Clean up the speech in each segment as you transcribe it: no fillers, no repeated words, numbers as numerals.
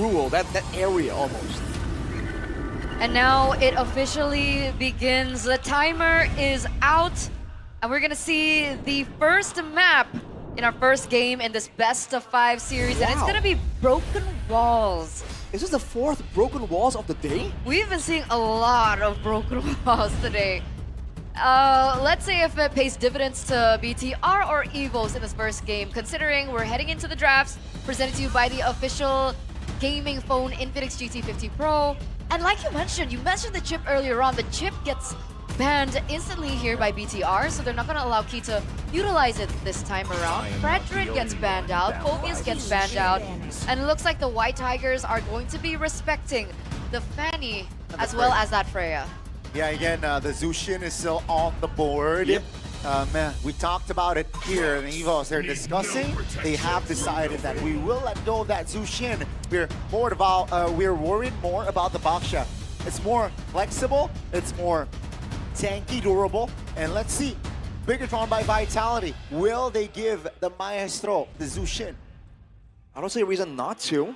rule that area almost. And now it officially begins. The timer is out, and we're gonna see the first map in our first game in this best of 5 series, and it's gonna be Broken Walls. Is this the 4th Broken Walls of the day? We've been seeing a lot of Broken Walls today. Let's see if it pays dividends to BTR or Evos in this first game, considering we're heading into the drafts presented to you by the official gaming phone Infinix GT50 Pro. And like you mentioned the chip earlier on. The chip gets banned instantly here by BTR, so they're not going to allow Key to utilize it this time around. Fredrin gets banned out, Phobius gets banned out, and it looks like the White Tigers are going to be respecting the Fanny as well as that Freya. Yeah, again, the Zushin is still on the board. Yep. We talked about it here in Evos. They're discussing. They have decided that we will let go of that Zushin. We're worried more about the Baksha. It's more flexible. It's more tanky, durable, and let's see. Bigatron by Vitality. Will they give the Maestro the Zushin? I don't see a reason not to.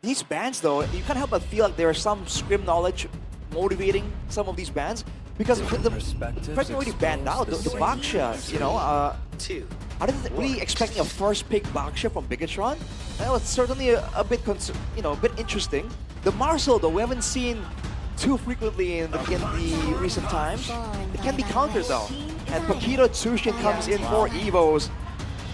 These bans, though, you can't help but feel like there's some scrim knowledge motivating some of these bans, because the Fredrin already banned out the Baksha, you know. I didn't really expecting a first pick Baksha from Bigatron. That was certainly a bit, a bit interesting. The Marcel, though, we haven't seen too frequently in the recent times. It can be countered, though. And Paquito Tsushin comes in for Evos.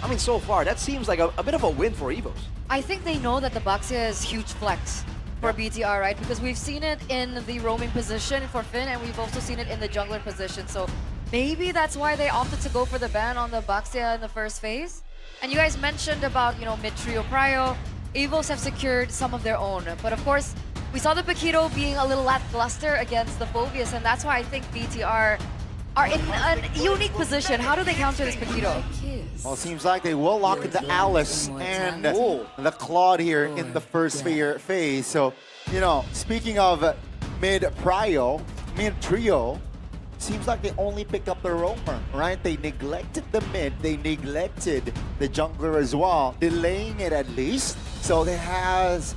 I mean, so far, that seems like a bit of a win for Evos. I think they know that the Baksha is huge flex for BTR, right? Because we've seen it in the roaming position for Finn, and we've also seen it in the jungler position. So maybe that's why they opted to go for the ban on the Baksha in the first phase. And you guys mentioned about, mid-trio prio. Evos have secured some of their own. But of course, we saw the Paquito being a little lackluster against the Phobius, and that's why I think BTR are in a unique position. How do they counter this Paquito? Well, it seems like they will lock in the Alice and the Claude here in the first phase. So, speaking of mid-trio, seems like they only picked up the roamer, right? They neglected the mid, they neglected the jungler as well, delaying it at least. So they have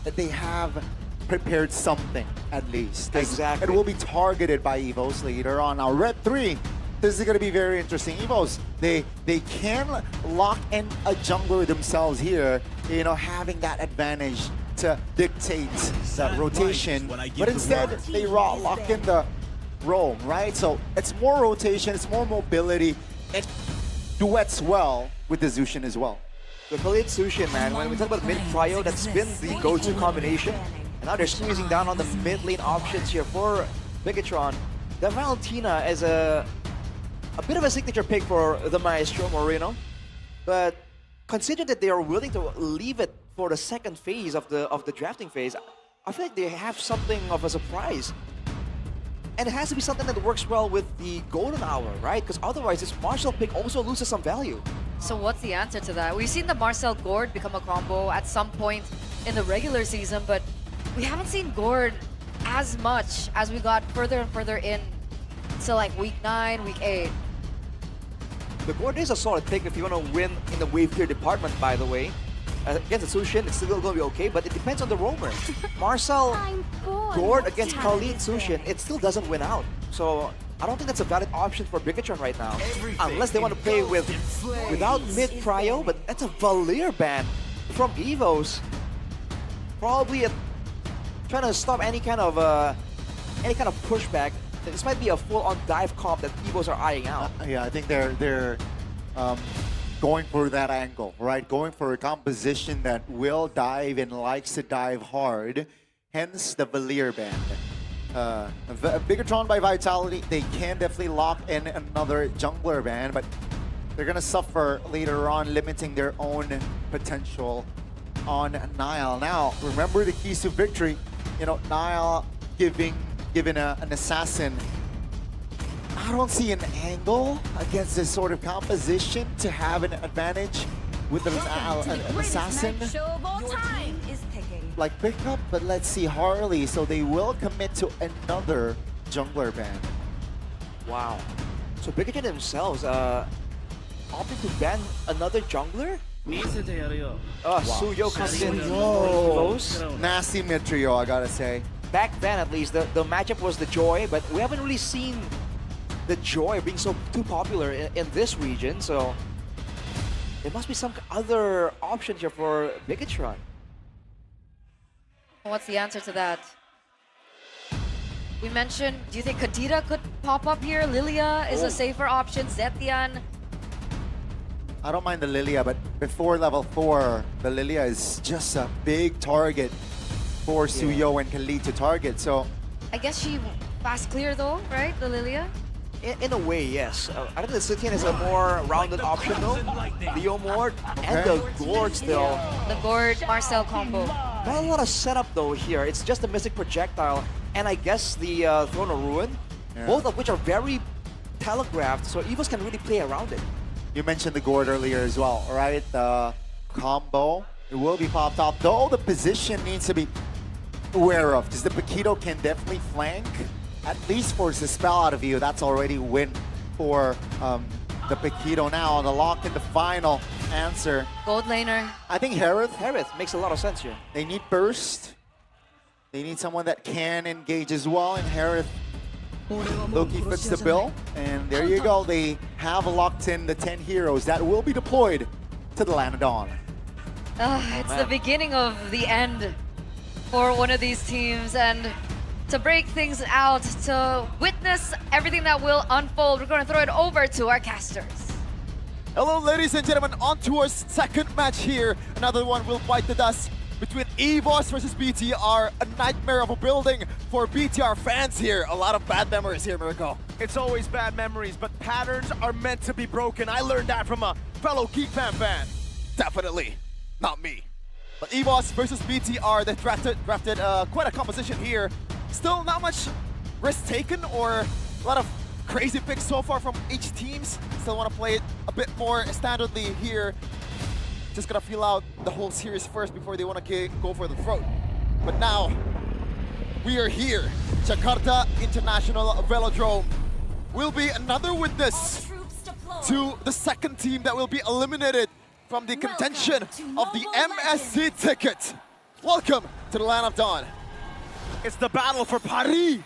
prepared something at least. Exactly. It will be targeted by Evos later on. Now, Red 3, this is going to be very interesting. Evos, they can lock in a jungler themselves here, having that advantage to dictate that rotation. But instead, they lock in the roam, right? So it's more rotation, it's more mobility. It duets well with the Zushin as well. The Khalid Zushin, man, when we talk about mid-trio, that's been the go-to combination. And now they're squeezing down on the mid-lane options here for Bigatron. The Valentina is a bit of a signature pick for the Maestro Moreno. But considering that they are willing to leave it for the second phase of the drafting phase, I feel like they have something of a surprise. And it has to be something that works well with the golden hour, right? Because otherwise this Marcel pick also loses some value. So what's the answer to that? We've seen the Marcel Gord become a combo at some point in the regular season, but we haven't seen Gord as much as we got further and further in to like week 9, week 8. The Gord is a solid pick if you want to win in the wave tier department, by the way. Against the Zushin, it's still going to be okay, but it depends on the roamer. Marcel Gord against Khalid Zushin, it still doesn't win out. So I don't think that's a valid option for Bigatron right now. Unless they want to play without mid-trio, but that's a Valier ban from Evos. Probably trying to stop any kind of pushback. This might be a full-on dive comp that Evos are eyeing out. Yeah, I think they're going for that angle, right? Going for a composition that will dive and likes to dive hard. Hence the Valier ban. Bigatron by Vitality, they can definitely lock in another jungler ban, but they're gonna suffer later on, limiting their own potential on Nile. Now, remember the keys to victory. Nile given an assassin. I don't see an angle against this sort of composition to have an advantage with an assassin like pickup, but let's see Harley. So they will commit to another jungler ban. Wow. So Bigatron themselves opting to ban another jungler? Suyo comes in. Whoa. Close. Nasty mid trio, I gotta say. Back then, at least, the matchup was the Joy, but we haven't really seen the Joy being too popular in this region, so there must be some other option here for Bigatron. What's the answer to that? We mentioned, do you think Kadira could pop up here? Lilia is a safer option. Zetian. I don't mind the Lilia, but before level 4, the Lilia is just a big target for Suyo and can lead to target, so... I guess she fast clear though, right? The Lilia? In a way, yes. I think the Zetian is a more rounded option though. Leo Mord and the Gord still. The Gord Marcel combo. Not a lot of setup though here. It's just a Mystic Projectile and I guess the Throne of Ruin. Yeah. Both of which are very telegraphed, so Evos can really play around it. You mentioned the Gord earlier as well, right? The combo, it will be popped off, though the position needs to be aware of, because the Paquito can definitely flank, at least force a spell out of you. That's already win for the Paquito. Now on the lock in the final answer. Gold laner. I think Harith makes a lot of sense here. They need burst. They need someone that can engage as well, and Harith Loki fits the bill, and there you go. They have locked in the 10 heroes that will be deployed to the Land of Dawn. It's the beginning of the end for one of these teams, and to break things out, to witness everything that will unfold, we're going to throw it over to our casters. Hello, ladies and gentlemen, on to our second match here. Another one will bite the dust between Evos versus BTR. A nightmare of a building for BTR fans here. A lot of bad memories here, Miracle. It's always bad memories, but patterns are meant to be broken. I learned that from a fellow Geek fan. Definitely not me. But Evos versus BTR, they drafted quite a composition here. Still not much risk taken or a lot of crazy picks so far from each teams. Still want to play it a bit more standardly here. Just gonna feel out the whole series first before they want to go for the throat. But now, we are here. Jakarta International Velodrome will be another witness to the second team that will be eliminated from the contention of the MSC ticket. Welcome to the Land of Dawn. It's the battle for Paris.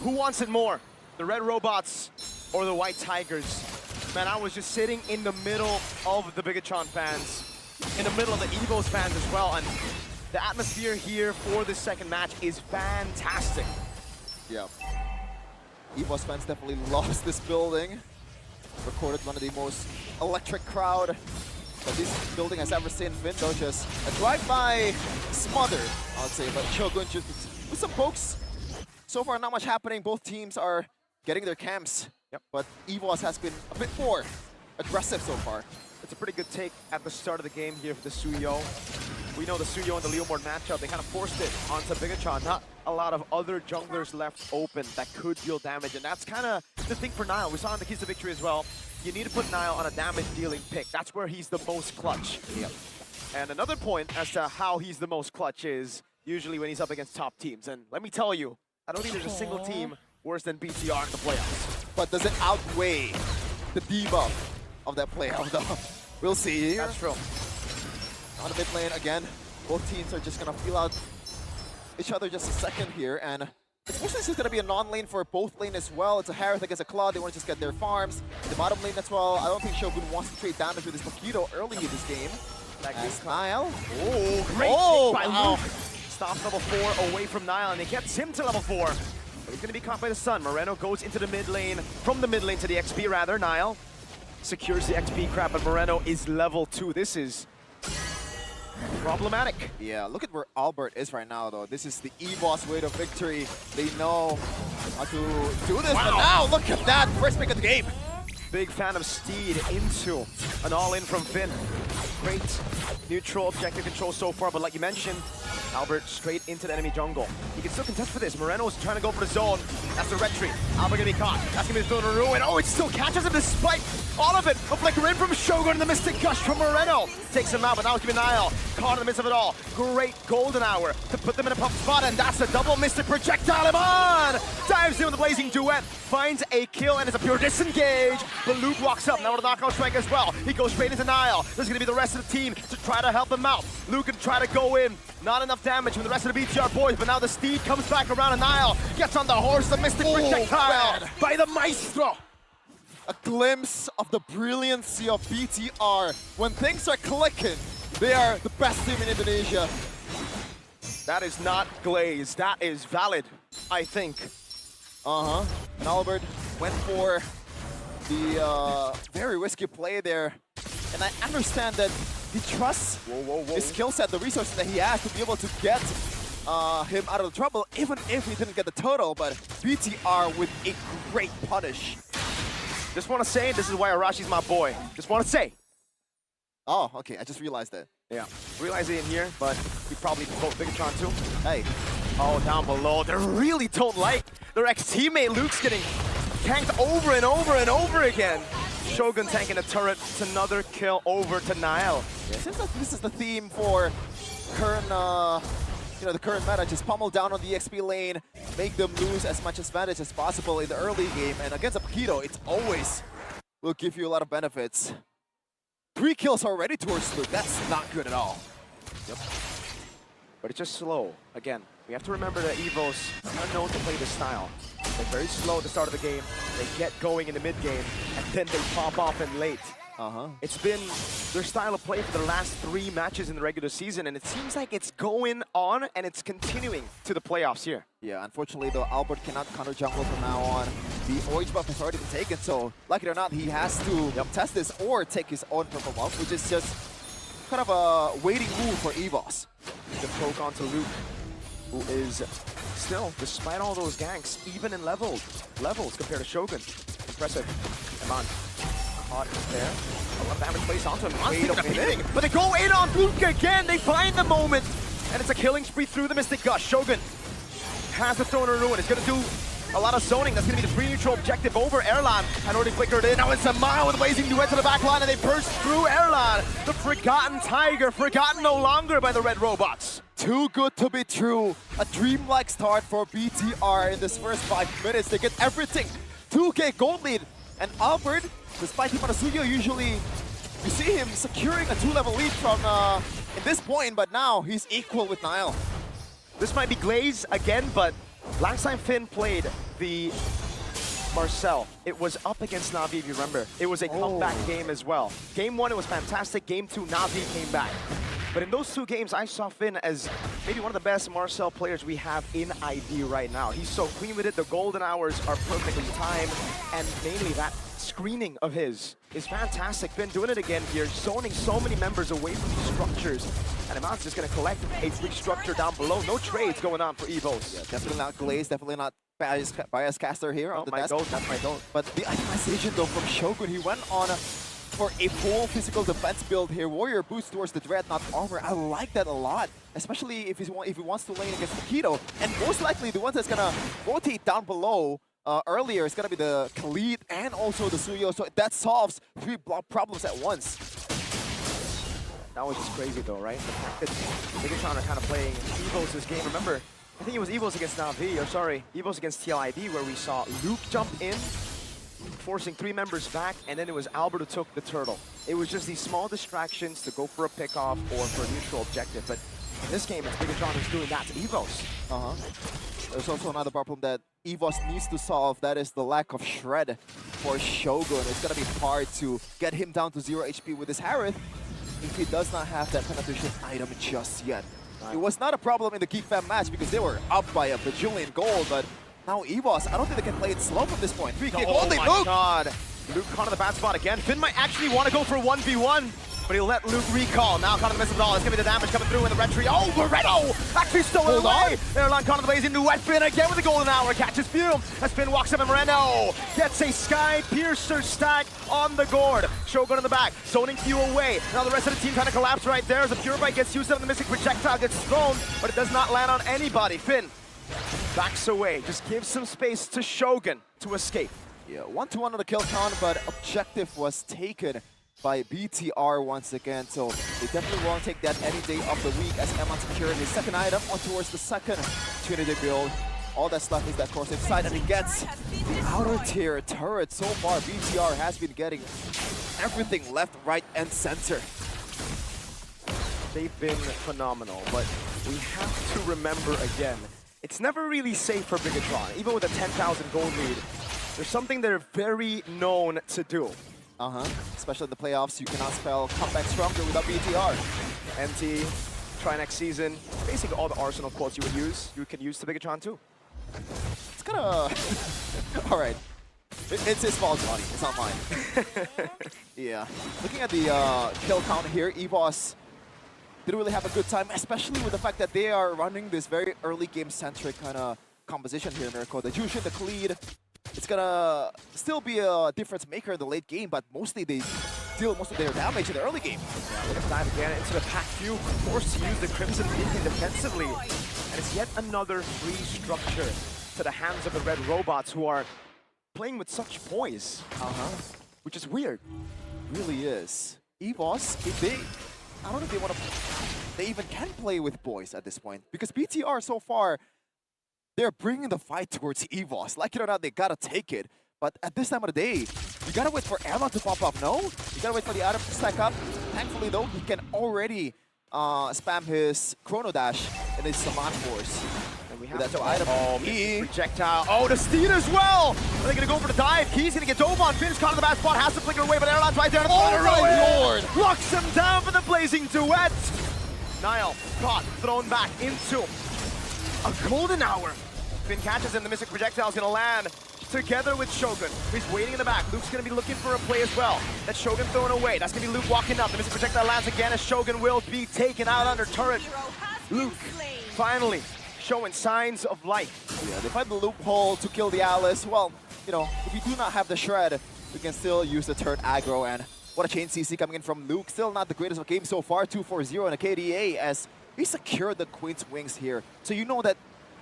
Who wants it more? The Red Robots or the White Tigers? Man, I was just sitting in the middle of the Bigatron fans, in the middle of the Evos fans as well, and the atmosphere here for this second match is fantastic. Yeah. Evos fans definitely lost this building. Recorded one of the most electric crowd that this building has ever seen. Vindo just a drive-by smother, I would say, but Shogun just with some pokes. So far, not much happening. Both teams are getting their camps. Yep. But Evos has been a bit more aggressive so far. It's a pretty good take at the start of the game here for the Suyo. We know the Suyo and the Leomord matchup, they kind of forced it onto Bigatron. Not a lot of other junglers left open that could deal damage, and that's kind of the thing for Niall. We saw in the Keys to Victory as well. You need to put Niall on a damage-dealing pick. That's where he's the most clutch. Yep. And another point as to how he's the most clutch is usually when he's up against top teams. And let me tell you, I don't think there's a single team worse than BTR in the playoffs. But does it outweigh the debuff of that playoff, though? We'll see here. That's true. On the mid lane again, both teams are just gonna feel out each other just a second here, and it's mostly just gonna be a non-lane for both lane as well. It's a Harith against a Claude. They want to just get their farms. The bottom lane as well. I don't think Shogun wants to trade damage with his Paquito early in this game. As Niall. Oh, great Oh, pick by wow. Luke. Stops level 4 away from Niall, and it gets him to level 4. But he's going to be caught by the sun. Moreno goes into the mid lane, from the mid lane to the XP rather. Niall secures the XP crap, but Moreno is level 2. This is problematic. Yeah, look at where Albert is right now, though. This is the Evos way to victory. They know how to do this, but now look at that. First pick of the game. Big fan of Steed into an all-in from Finn. Great neutral objective control so far, but like you mentioned, Albert straight into the enemy jungle. He can still contest for this. Moreno's trying to go for the zone. That's the retreat. Albert gonna be caught. That's gonna be thrown in ruin. Oh, it still catches him despite all of it. A flicker in from Shogun and the Mystic Gush from Moreno. Takes him out, but now it's gonna be Niall. Caught in the midst of it all. Great golden hour to put them in a pop spot, and that's a double Mystic Projectile. Him on! Dives in with the Blazing Duet. Finds a kill, and it's a pure disengage. But Luke walks up, now with a knockout strike as well. He goes straight into Niall. This is gonna be the rest of the team to try to help him out. Luke can try to go in Not enough damage from the rest of the BTR boys, but now the Steed comes back around and Nile gets on the horse, the Mystic projectile by the Maestro. A glimpse of the brilliancy of BTR. When things are clicking, they are the best team in Indonesia. That is not Glaze, that is valid, I think. And Albert went for the very risky play there. And I understand that he trusts his skill set, the resources that he has to be able to get him out of the trouble, even if he didn't get the total. But BTR with a great punish. Just want to say, this is why Arashi's my boy. Just want to say. Oh, okay, I just realized that. Yeah, realize it in here, but he probably vote Bigatron too. Hey. Oh, down below, they really don't like their ex-teammate Luke's getting tanked over and over and over again. Shogun tanking a turret. It's another kill over to Nile. Yeah, it seems like this is the theme for current, the current meta. Just pummel down on the XP lane, make them lose as much advantage as possible in the early game. And against a Paquito, it always will give you a lot of benefits. 3 kills already towards Luke. That's not good at all. Yep. But it's just slow. Again, we have to remember that Evos are known to play this style. They're very slow at the start of the game. They get going in the mid game, and then they pop off in late. It's been their style of play for the last 3 matches in the regular season, and it seems like it's going on and it's continuing to the playoffs here. Yeah, unfortunately, though, Albert cannot counter jungle from now on. The orange buff has already been taken, so like it or not, he has to test this or take his own purple buff, which is just kind of a waiting move for Evos. The poke onto Luke, who is still, despite all those ganks, even in levels compared to Shogun. Impressive. Come on. Caught there. A lot of damage placed onto him. Wait a minute. But they go in on Luke again. They find the moment. And it's a killing spree through the Mystic Gush. Shogun has the Throne of Ruin. It's going to do a lot of zoning. That's going to be the free neutral objective over Erlan. Had already flickered in. Now it's a mile with Blazing Duet to the back line, and they burst through Erlan. The Forgotten Tiger, forgotten no longer by the Red Robots. Too good to be true. A dreamlike start for BTR in this first 5 minutes. They get everything. 2K gold lead. And Albert, despite Himanasuyo, usually you see him securing a 2-level lead from in this point, but now he's equal with Nile. This might be Glaze again, but last time Finn played the Marcel, it was up against Na'Vi, if you remember. It was a comeback game as well. Game 1, it was fantastic. Game 2, Na'Vi came back. But in those 2 games, I saw Finn as maybe one of the best Marcel players we have in ID right now. He's so clean with it. The golden hours are perfectly timed. And mainly that screening of his is fantastic. Finn doing it again here, zoning so many members away from the structures. And Amont's just going to collect a free structure down below. No trades going on for Evos. Yeah, definitely not Glaze, definitely not bias caster here on the desk. That's my goat. But the itemization though from Shogun, he went on for a full physical defense build here. Warrior boost towards the Dreadnought armor. I like that a lot, especially if he wants to lane against Paquito. And most likely the one that's gonna rotate down below earlier is gonna be the Khalid and also the Suyo. So that solves 3 problems at once. That was just crazy though, right? The fact that Bigatron are kind of playing Evos this game. Remember, I think it was Evos against Na'Vi, or sorry, Evos against TLID, where we saw Luke jump in, forcing 3 members back, and then it was Albert who took the turtle. It was just these small distractions to go for a pickoff or for a neutral objective, but in this game, it's Bigatron who's doing that to Evos. There's also another problem that Evos needs to solve, that is the lack of shred for Shogun. It's gonna be hard to get him down to 0 HP with his Harith if he does not have that penetration item just yet. It was not a problem in the Geek Fam match because they were up by a bajillion gold, but now Evos, I don't think they can play it slow from this point. 3K gold, they Luke! God. Luke caught in the bad spot again. Finn might actually want to go for 1v1, but he'll let Luke recall. Now caught in the miss of it all. It's going to be the damage coming through in the red tree. Oh, Loretto! Actually stolen away! Erlan caught in the blazing new wet. Finn again with the golden hour. Catches Fume as Finn walks up and Moreno gets a Sky Piercer stack on the gourd. Shogun in the back, zoning Few away. Now the rest of the team kind of collapse right there as a Pure Bite gets used up and the Mystic Projectile gets thrown, but it does not land on anybody. Finn backs away, just gives some space to Shogun to escape. Yeah, 1-1 on the kill count, but objective was taken by BTR once again, so they definitely won't take that any day of the week as Emon secured his second item on towards the second Trinity build. All that's left is that course inside, and he gets the outer tier turret. So far, BTR has been getting everything left, right, and center. They've been phenomenal, but we have to remember again, it's never really safe for Bigatron. Even with a 10,000 gold lead, there's something they're very known to do. Especially in the playoffs, you cannot spell comeback stronger without BTR. NT, try next season. Basically all the Arsenal quotes you would use, you can use to Bigatron too. It's kind of... Alright. It's his fault, Johnny. It's not mine. Yeah. Looking at the kill count here, Evos didn't really have a good time, especially with the fact that they are running this very early game-centric kind of composition here in Miracle. The Jushin, the Khalid, it's gonna still be a difference maker in the late game, but mostly they deal most of their damage in the early game. Yeah, we're gonna dive again into the pack view, forced to use the Crimson Beacon defensively. And it's yet another free structure to the hands of the Red Robots, who are playing with such poise, which is weird. Really is. Evos, if they, I don't know if they want to, they even can play with boys at this point, because BTR so far, they're bringing the fight towards Evos. Like it or not, they gotta take it. But at this time of the day, you gotta wait for Emma to pop up, no? You gotta wait for the item to stack up. Thankfully though, he can already spam his Chrono Dash and his Saman Force. And we have That's to item. projectile. Oh, the Steed as well! Are they gonna go for the dive? He's gonna get dove on. Finn's caught in the bad spot, has to flicker away, but Airline's right there. Oh my lord! Locks him down for the blazing duet! Niall caught, thrown back into a golden hour. Finn catches him, the Mystic Projectile is gonna land together with Shogun. He's waiting in the back. Luke's gonna be looking for a play as well. That's Shogun thrown away. That's gonna be Luke walking up. The Mystic Projectile lands again as Shogun will be taken out under turret. Luke finally showing signs of life. Yeah, they find the loophole to kill the Alice. Well, you know, if you do not have the Shred, we can still use the turret aggro. And what a chain CC coming in from Luke. Still not the greatest of game so far. 2-4-0 in a KDA as he secured the Queen's Wings here. So you know that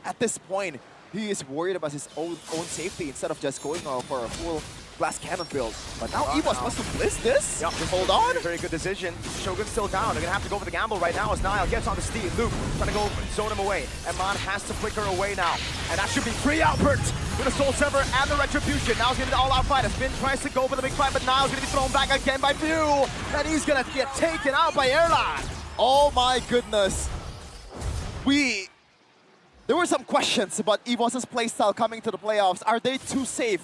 at this point, he is worried about his own safety instead of just going for a full glass cannon build. But now Evos wants to blitz this. Yep, just hold on. Very good decision. Shogun's still down. They're gonna have to go for the gamble right now as Niall gets on the Steed. Luke trying to go zone him away. Emon has to flicker away now. And that should be free Albert with a Soul Sever and the Retribution. Now it's gonna be the all-out fight as Finn tries to go for the big fight, but Niall's gonna be thrown back again by View. And he's gonna get taken out by Airline. Oh my goodness. There were some questions about Evos' playstyle coming to the playoffs. Are they too safe?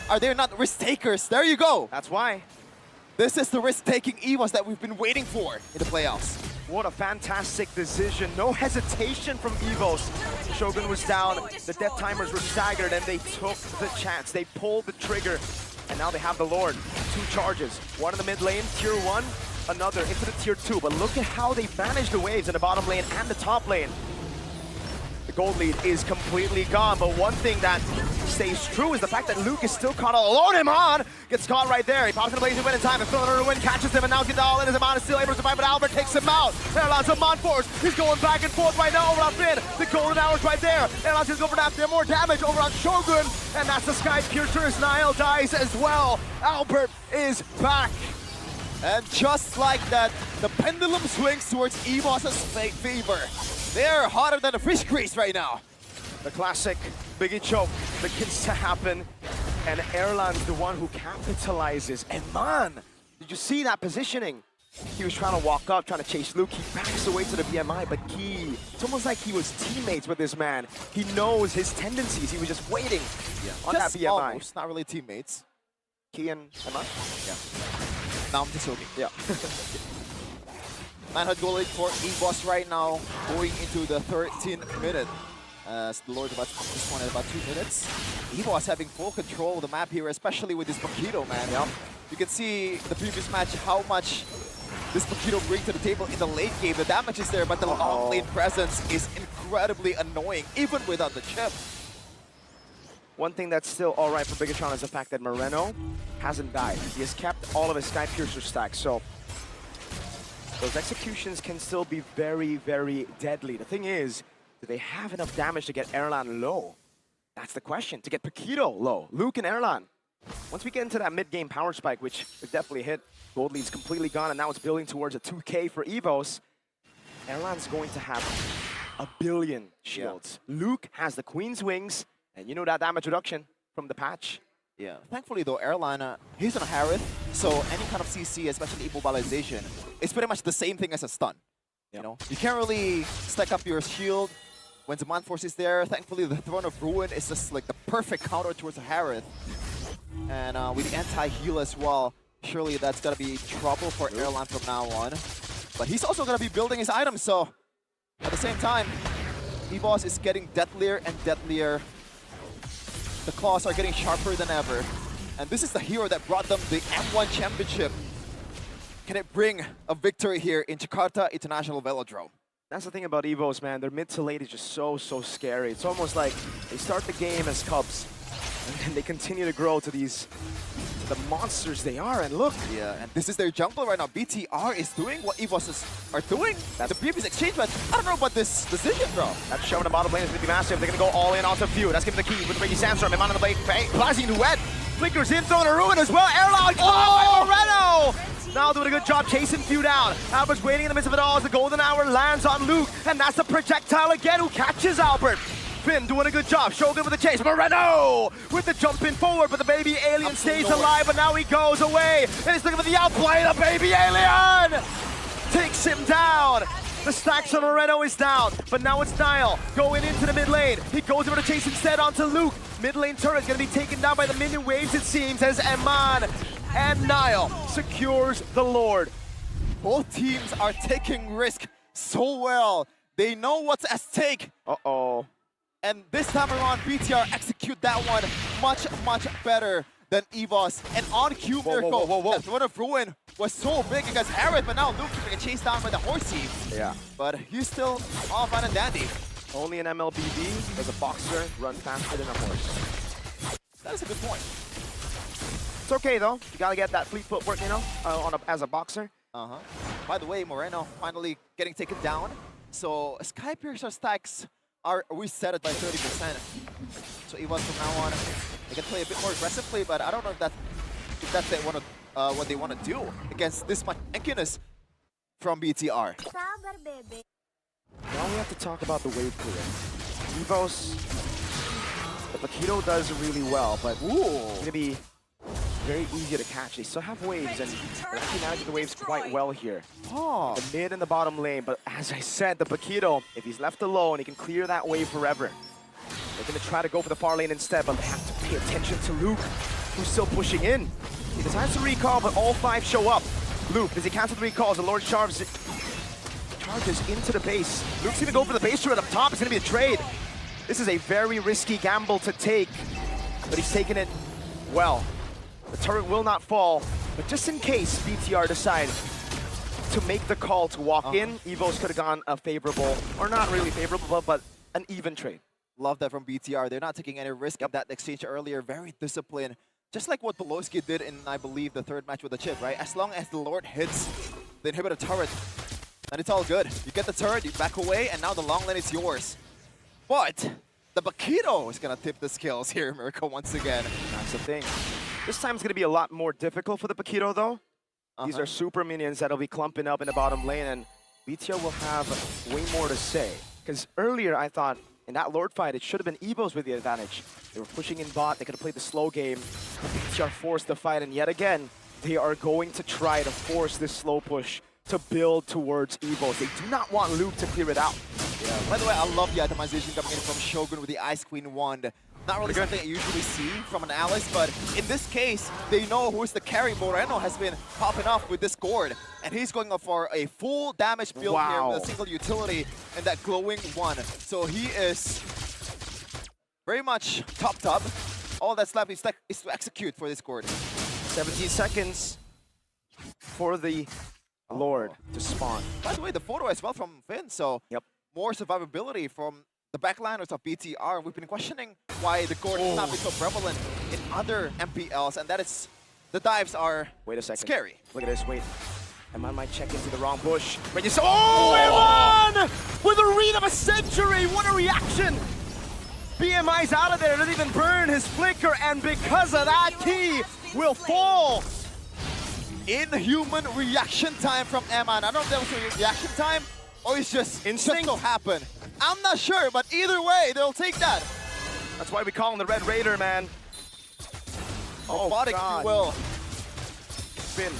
Are they not risk takers? There you go. That's why. This is the risk-taking Evos that we've been waiting for in the playoffs. What a fantastic decision. No hesitation from Evos. Shogun was down, the death timers were staggered, and they took the chance. They pulled the trigger, and now they have the Lord. 2 charges. One in the mid lane, tier 1, another into the tier 2. But look at how they manage the waves in the bottom lane and the top lane. The gold lead is completely gone, but one thing that stays true is the fact that Luke is still caught all alone. Iman gets caught right there. He pops in the blazing wind in time, and Thriller Wind catches him, and now Gidal and his Iman is still able to survive, but Albert takes him out. Airlines Iman force. He's going back and forth right now over on Finn. The golden hour's right there. Airlines is going for that. More damage over on Shogun, and that's the Sky Piercer as Niall dies as well. Albert is back. And just like that, the pendulum swings towards Evos' favor. They're hotter than a fish grease right now. The classic Biggie choke begins to happen, and Airline's the one who capitalizes. And man, did you see that positioning? He was trying to walk up, trying to chase Luke. He backs away to the BMI, but it's almost like he was teammates with this man. He knows his tendencies. He was just waiting on Just that BMI. almost, not really teammates. Key and Emma? Yeah. Now I'm just joking. Yeah. 900 goal lead for Evos right now, going into the 13th minute. As the Lord about this one at about 2 minutes. Evos having full control of the map here, especially with this Paquito, man. Yep. You can see the previous match how much this Paquito brings to the table in the late game. The damage is there, but the long lane presence is incredibly annoying, even without the chip. One thing that's still all right for Bigatron is the fact that Moreno hasn't died. He has kept all of his Sky Piercer stacks, so those executions can still be very, very deadly. The thing is, do they have enough damage to get Airline low? That's the question. To get Paquito low. Luke and Airline. Once we get into that mid-game power spike, which is definitely hit, gold lead's completely gone, and now it's building towards a 2K for Evos. Airline's going to have 1 billion shields. Yeah. Luke has the Queen's Wings, and you know that damage reduction from the patch. Yeah, thankfully though, Airline, he's on a Harith, so any kind of CC, especially immobilization, is pretty much the same thing as a stun. You know, you can't really stack up your shield when Zaman Force is there. Thankfully, the Throne of Ruin is just like the perfect counter towards Harith. And with the anti-heal as well, surely that's gonna be trouble for Airline from now on. But he's also gonna be building his items, so at the same time, Evos is getting deadlier and deadlier. The claws are getting sharper than ever. And this is the hero that brought them the M1 championship. Can it bring a victory here in Jakarta International Velodrome? That's the thing about Evos, man. Their mid to late is just so scary. It's almost like they start the game as Cubs, and then they continue to grow to these the monsters they are. And look, Yeah, and this is their jungle right now. BTR is doing what Evos are doing. The previous exchange, but I don't know about this decision, bro. that's showing the bottom lane is going to be massive. They're going to go all in onto Few. That's giving the key with the Ricky Sandstorm. Man on the blade. Blazing Duet. Flickers in, throwing a ruin as well. Airlock by Moreno. Now doing a good job chasing Few down. Albert's waiting in the midst of it all as the golden hour lands on Luke. And that's a projectile again who catches Albert. Finn doing a good job. Shogun with the chase. Moreno with the jump in forward, but the baby alien stays alive, but now he goes away. And he's looking for the outplay. The baby alien takes him down. The stacks on Moreno is down, but now it's Niall going into the mid lane. He goes over to chase instead onto Luke. Mid lane turret is going to be taken down by the minion waves, it seems, as Eman and Niall secures the Lord. Both teams are taking risk so well. They know what's at stake. Uh-oh. And this time around, BTR execute that one much better than Evos. And on cue, Miracle, that Throne of Ruin was so big against Harith, but now Luke is getting chased down by the horsey. Yeah. But he's still all fine and dandy. Only an MLBB does a boxer run faster than a horse. That is a good point. It's okay though. You gotta get that fleet footwork, you know, as a boxer. By the way, Moreno finally getting taken down. So Skypiercer stacks are reset by 30%. So Evos from now on, they can play a bit more aggressively, but I don't know if that's what they want to do against this much tankiness from BTR. Now we have to talk about the wave clear. Evos, the Paquito does really well, but it's gonna be very easy to catch. They still have waves, and they're actually managing the waves quite well here. Oh. The mid and the bottom lane, but as I said, the Paquito, if he's left alone, he can clear that wave forever. They're gonna try to go for the far lane instead, but they have to pay attention to Luke, who's still pushing in. He decides to recall, but all 5 show up. Luke, does he cancel the recalls? The Lord charges into the base. Luke's gonna go for the base turret up top. It's gonna be a trade. This is a very risky gamble to take, but he's taking it well. The turret will not fall, but just in case BTR decide to make the call to walk in, Evos could have gone a favorable, or not really favorable, but an even trade. Love that from BTR. They're not taking any risk in that exchange earlier. Very disciplined. Just like what Beloski did in, I believe, the third match with the chip, right? As long as the Lord hits the inhibitor turret, then it's all good. You get the turret, you back away, and now the long lane is yours. But the Paquito is going to tip the scales here, Miracle, once again. That's the thing. This time it's going to be a lot more difficult for the Paquito, though. These are super minions that'll be clumping up in the bottom lane, and BTR will have way more to say. Because earlier I thought in that Lord fight, it should have been Evos with the advantage. They were pushing in bot, they could have played the slow game. BTR forced the fight, and yet again, they are going to try to force this slow push to build towards Evos. They do not want Luke to clear it out. Yeah. By the way, I love the itemization coming in from Shogun with the Ice Queen wand. Not really something I usually see from an Alice, but in this case, they know who's the carry. Moreno has been popping off with this gourd, and he's going for a full damage build here with a single utility and that glowing one. So he is very much topped up. All that's left is to execute for this gourd. 17 seconds for the Lord to spawn. By the way, the photo as well from Finn, so more survivability from the backliners of BTR. We've been questioning why the gourd has not been so prevalent in other MPLs, and that is, the dives are scary. Look at this, wait. Eman might check into the wrong bush. But you saw, Eman! With a read of a century, what a reaction! BMI's out of there, doesn't even burn his flicker, and because of that, he will fall. Inhuman reaction time from Eman. I don't know if that was a reaction time, or it's just instinct to happen. I'm not sure, but either way, they'll take that. That's why we call him the Red Raider, man. Robotic, if you will. Finn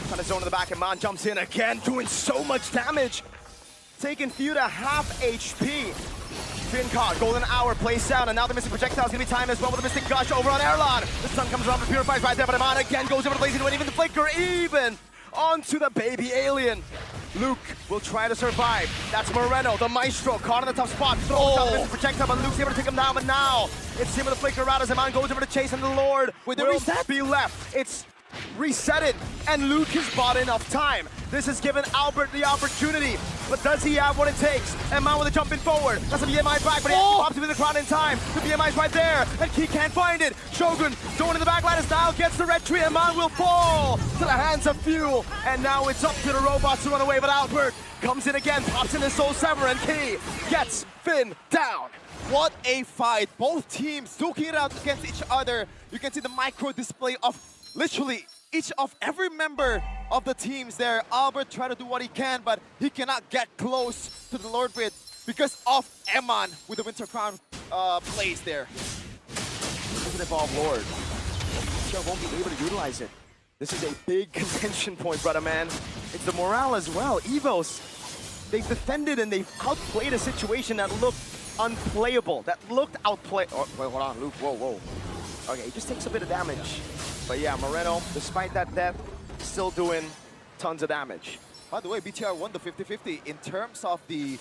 trying to zone in the back, and Man jumps in again, doing so much damage. taking few to half HP. Finn caught, golden hour plays down, and now the Mystic Projectile is going to be timed as well with the Mystic Gush over on Erlan. The sun comes around, the purifies right there, but Iman again goes over the Blazing Wind, even the Flicker, even onto the baby alien. Luke will try to survive. That's Moreno, the Maestro, caught in the tough spot. Throws out the Mystic Projectile, but Luke's able to take him down, but now it's him with the Flicker out as Iman goes over to chase, and the Lord will be left. It's reset it, and Luke has bought enough time. This has given Albert the opportunity, but does he have what it takes? Iman with a jump in forward. That's a BMI back, but he pops with the crowd in time. The BMI's right there, and he can't find it. Shogun going in the back line as now gets the red tree. Iman will fall to the hands of Fuel, and now it's up to the robots to run away, but Albert comes in again, pops in his Soul Sever, and Key gets Finn down. What a fight. Both teams duking it out against each other. You can see the micro display of literally each of every member of the teams there. Albert tried to do what he can, but he cannot get close to the Lord Bit because of Eman with the Winter Crown plays there. Doesn't involve Lord. Btr won't be able to utilize it. This is a big contention point, brother man. It's the morale as well. Evos, they've defended and they've outplayed a situation that looked unplayable, that looked outplayed. Oh, wait, hold on, Luke, whoa. Okay, he just takes a bit of damage. But yeah, Moreno, despite that death, still doing tons of damage. By the way, Btr won the 50-50 in terms of the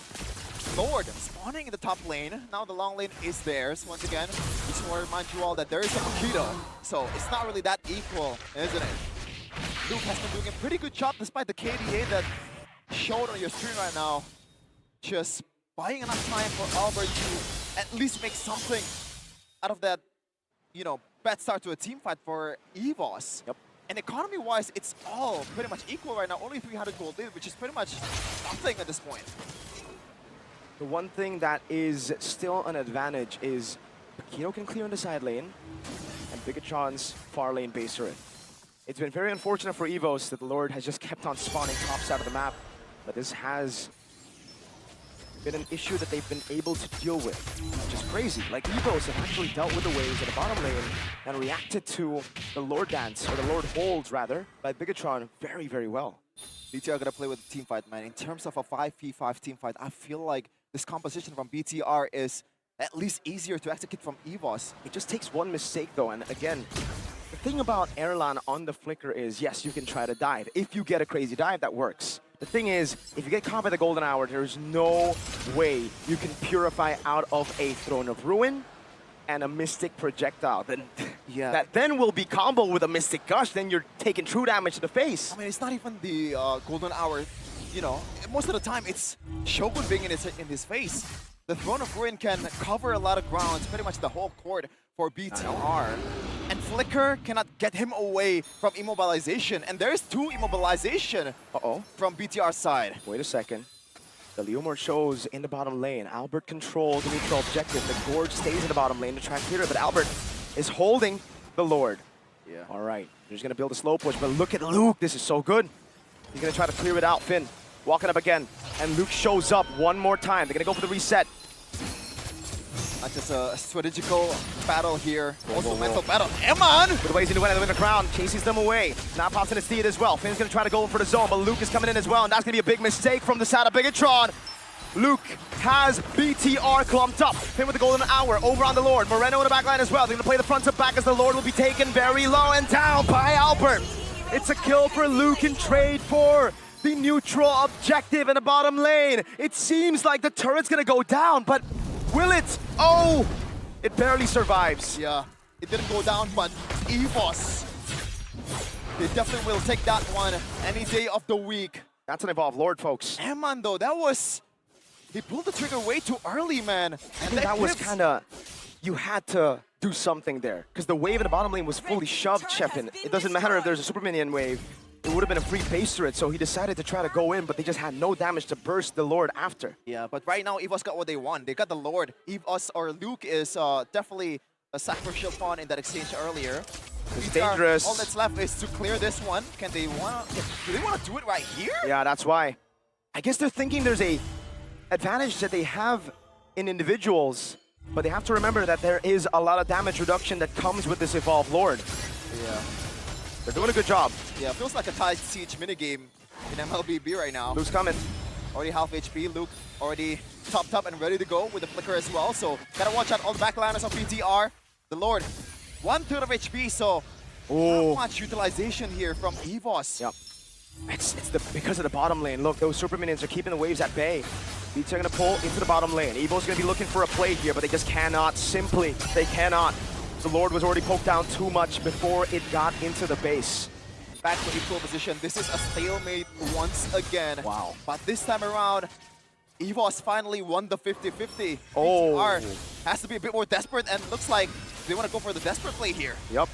Lord spawning in the top lane. Now the long lane is theirs. Once again, we just want to remind you all that there is a Makito, so it's not really that equal, isn't it? Luke has been doing a pretty good job despite the KDA that showed on your screen right now. Just buying enough time for Albert to at least make something out of that, you know, bad start to a team fight for Evos. Yep. And economy-wise, it's all pretty much equal right now. Only 300 gold in, which is pretty much nothing at this point. The one thing that is still an advantage is Makito can clear in the side lane, and Bigatron's far lane base turret. It's been very unfortunate for Evos that the Lord has just kept on spawning top side of the map, but this has been an issue that they've been able to deal with, which is crazy. Like, Evos have actually dealt with the waves in the bottom lane and reacted to the Lord dance, or the Lord holds rather, by Bigatron very, very well. BTR gonna play with the team fight, man. In terms of a 5v5 team fight, I feel like this composition from BTR is at least easier to execute from Evos. It just takes one mistake though, and again, the thing about Erlan on the Flicker is, yes, you can try to dive. If you get a crazy dive, that works. The thing is, if you get caught by the Golden Hour, there's no way you can purify out of a Throne of Ruin and a Mystic Projectile. Then, yeah, that then will be combo with a Mystic Gush, then you're taking true damage to the face. I mean, it's not even the Golden Hour, you know. Most of the time, it's Shogun being in his face. The Throne of Ruin can cover a lot of grounds, pretty much the whole court for BTR. And Flicker cannot get him away from immobilization. And there's 2 immobilization from BTR's side. Wait a second. The Leomord shows in the bottom lane. Albert controls the neutral objective. The Gorge stays in the bottom lane to try and clear it, but Albert is holding the Lord. Yeah. All right, they're just gonna build a slow push, but look at Luke. This is so good. He's gonna try to clear it out. Finn walking up again, and Luke shows up one more time. They're gonna go for the reset. Not just a strategical battle here, also mental battle. Eman! With the ways into the crown, chases them away. Now pops in his steed as well. Finn's gonna try to go in for the zone, but Luke is coming in as well, and that's gonna be a big mistake from the side of Bigatron. Luke has BTR clumped up. Finn with the Golden Hour over on the Lord. Moreno in the back line as well. They're gonna play the front to back as the Lord will be taken very low and down by Albert. It's a kill for Luke in trade for the neutral objective in the bottom lane. It seems like the turret's gonna go down, but will it? Oh, it barely survives. Yeah, it didn't go down, but Evos, they definitely will take that one any day of the week. That's an Evolve Lord, folks. Eman, though, that was... He pulled the trigger way too early, man. I think that was kind of... You had to do something there, because the wave in the bottom lane was fully shoved, Chefin. It doesn't matter if there's a super minion wave. It would have been a free base turret, so he decided to try to go in, but they just had no damage to burst the Lord after. Yeah, but right now, Evos got what they want. They got the Lord. Evos, or Luke, is definitely a sacrificial pawn in that exchange earlier. It's dangerous. All that's left is to clear this one. Can they want to... Do they want to do it right here? Yeah, that's why. I guess they're thinking there's a advantage that they have in individuals, but they have to remember that there is a lot of damage reduction that comes with this Evolved Lord. Yeah. They're doing a good job. Yeah, feels like a tight siege minigame in MLBB right now. Luke's coming. already half HP. Luke already topped up and ready to go with the flicker as well. So gotta watch out all the backliners of BTR. The Lord, 1/3 of HP, so not much utilization here from Evos. Yep. It's because of the bottom lane. Look, those super minions are keeping the waves at bay. BTR are gonna pull into the bottom lane. Evo's gonna be looking for a play here, but they just cannot. Simply, they cannot. The Lord was already poked down too much before it got into the base. Back to equal position. This is a stalemate once again. Wow. But this time around, Evos finally won the 50-50. Oh. BTR has to be a bit more desperate, and looks like they want to go for the desperate play here. Yep.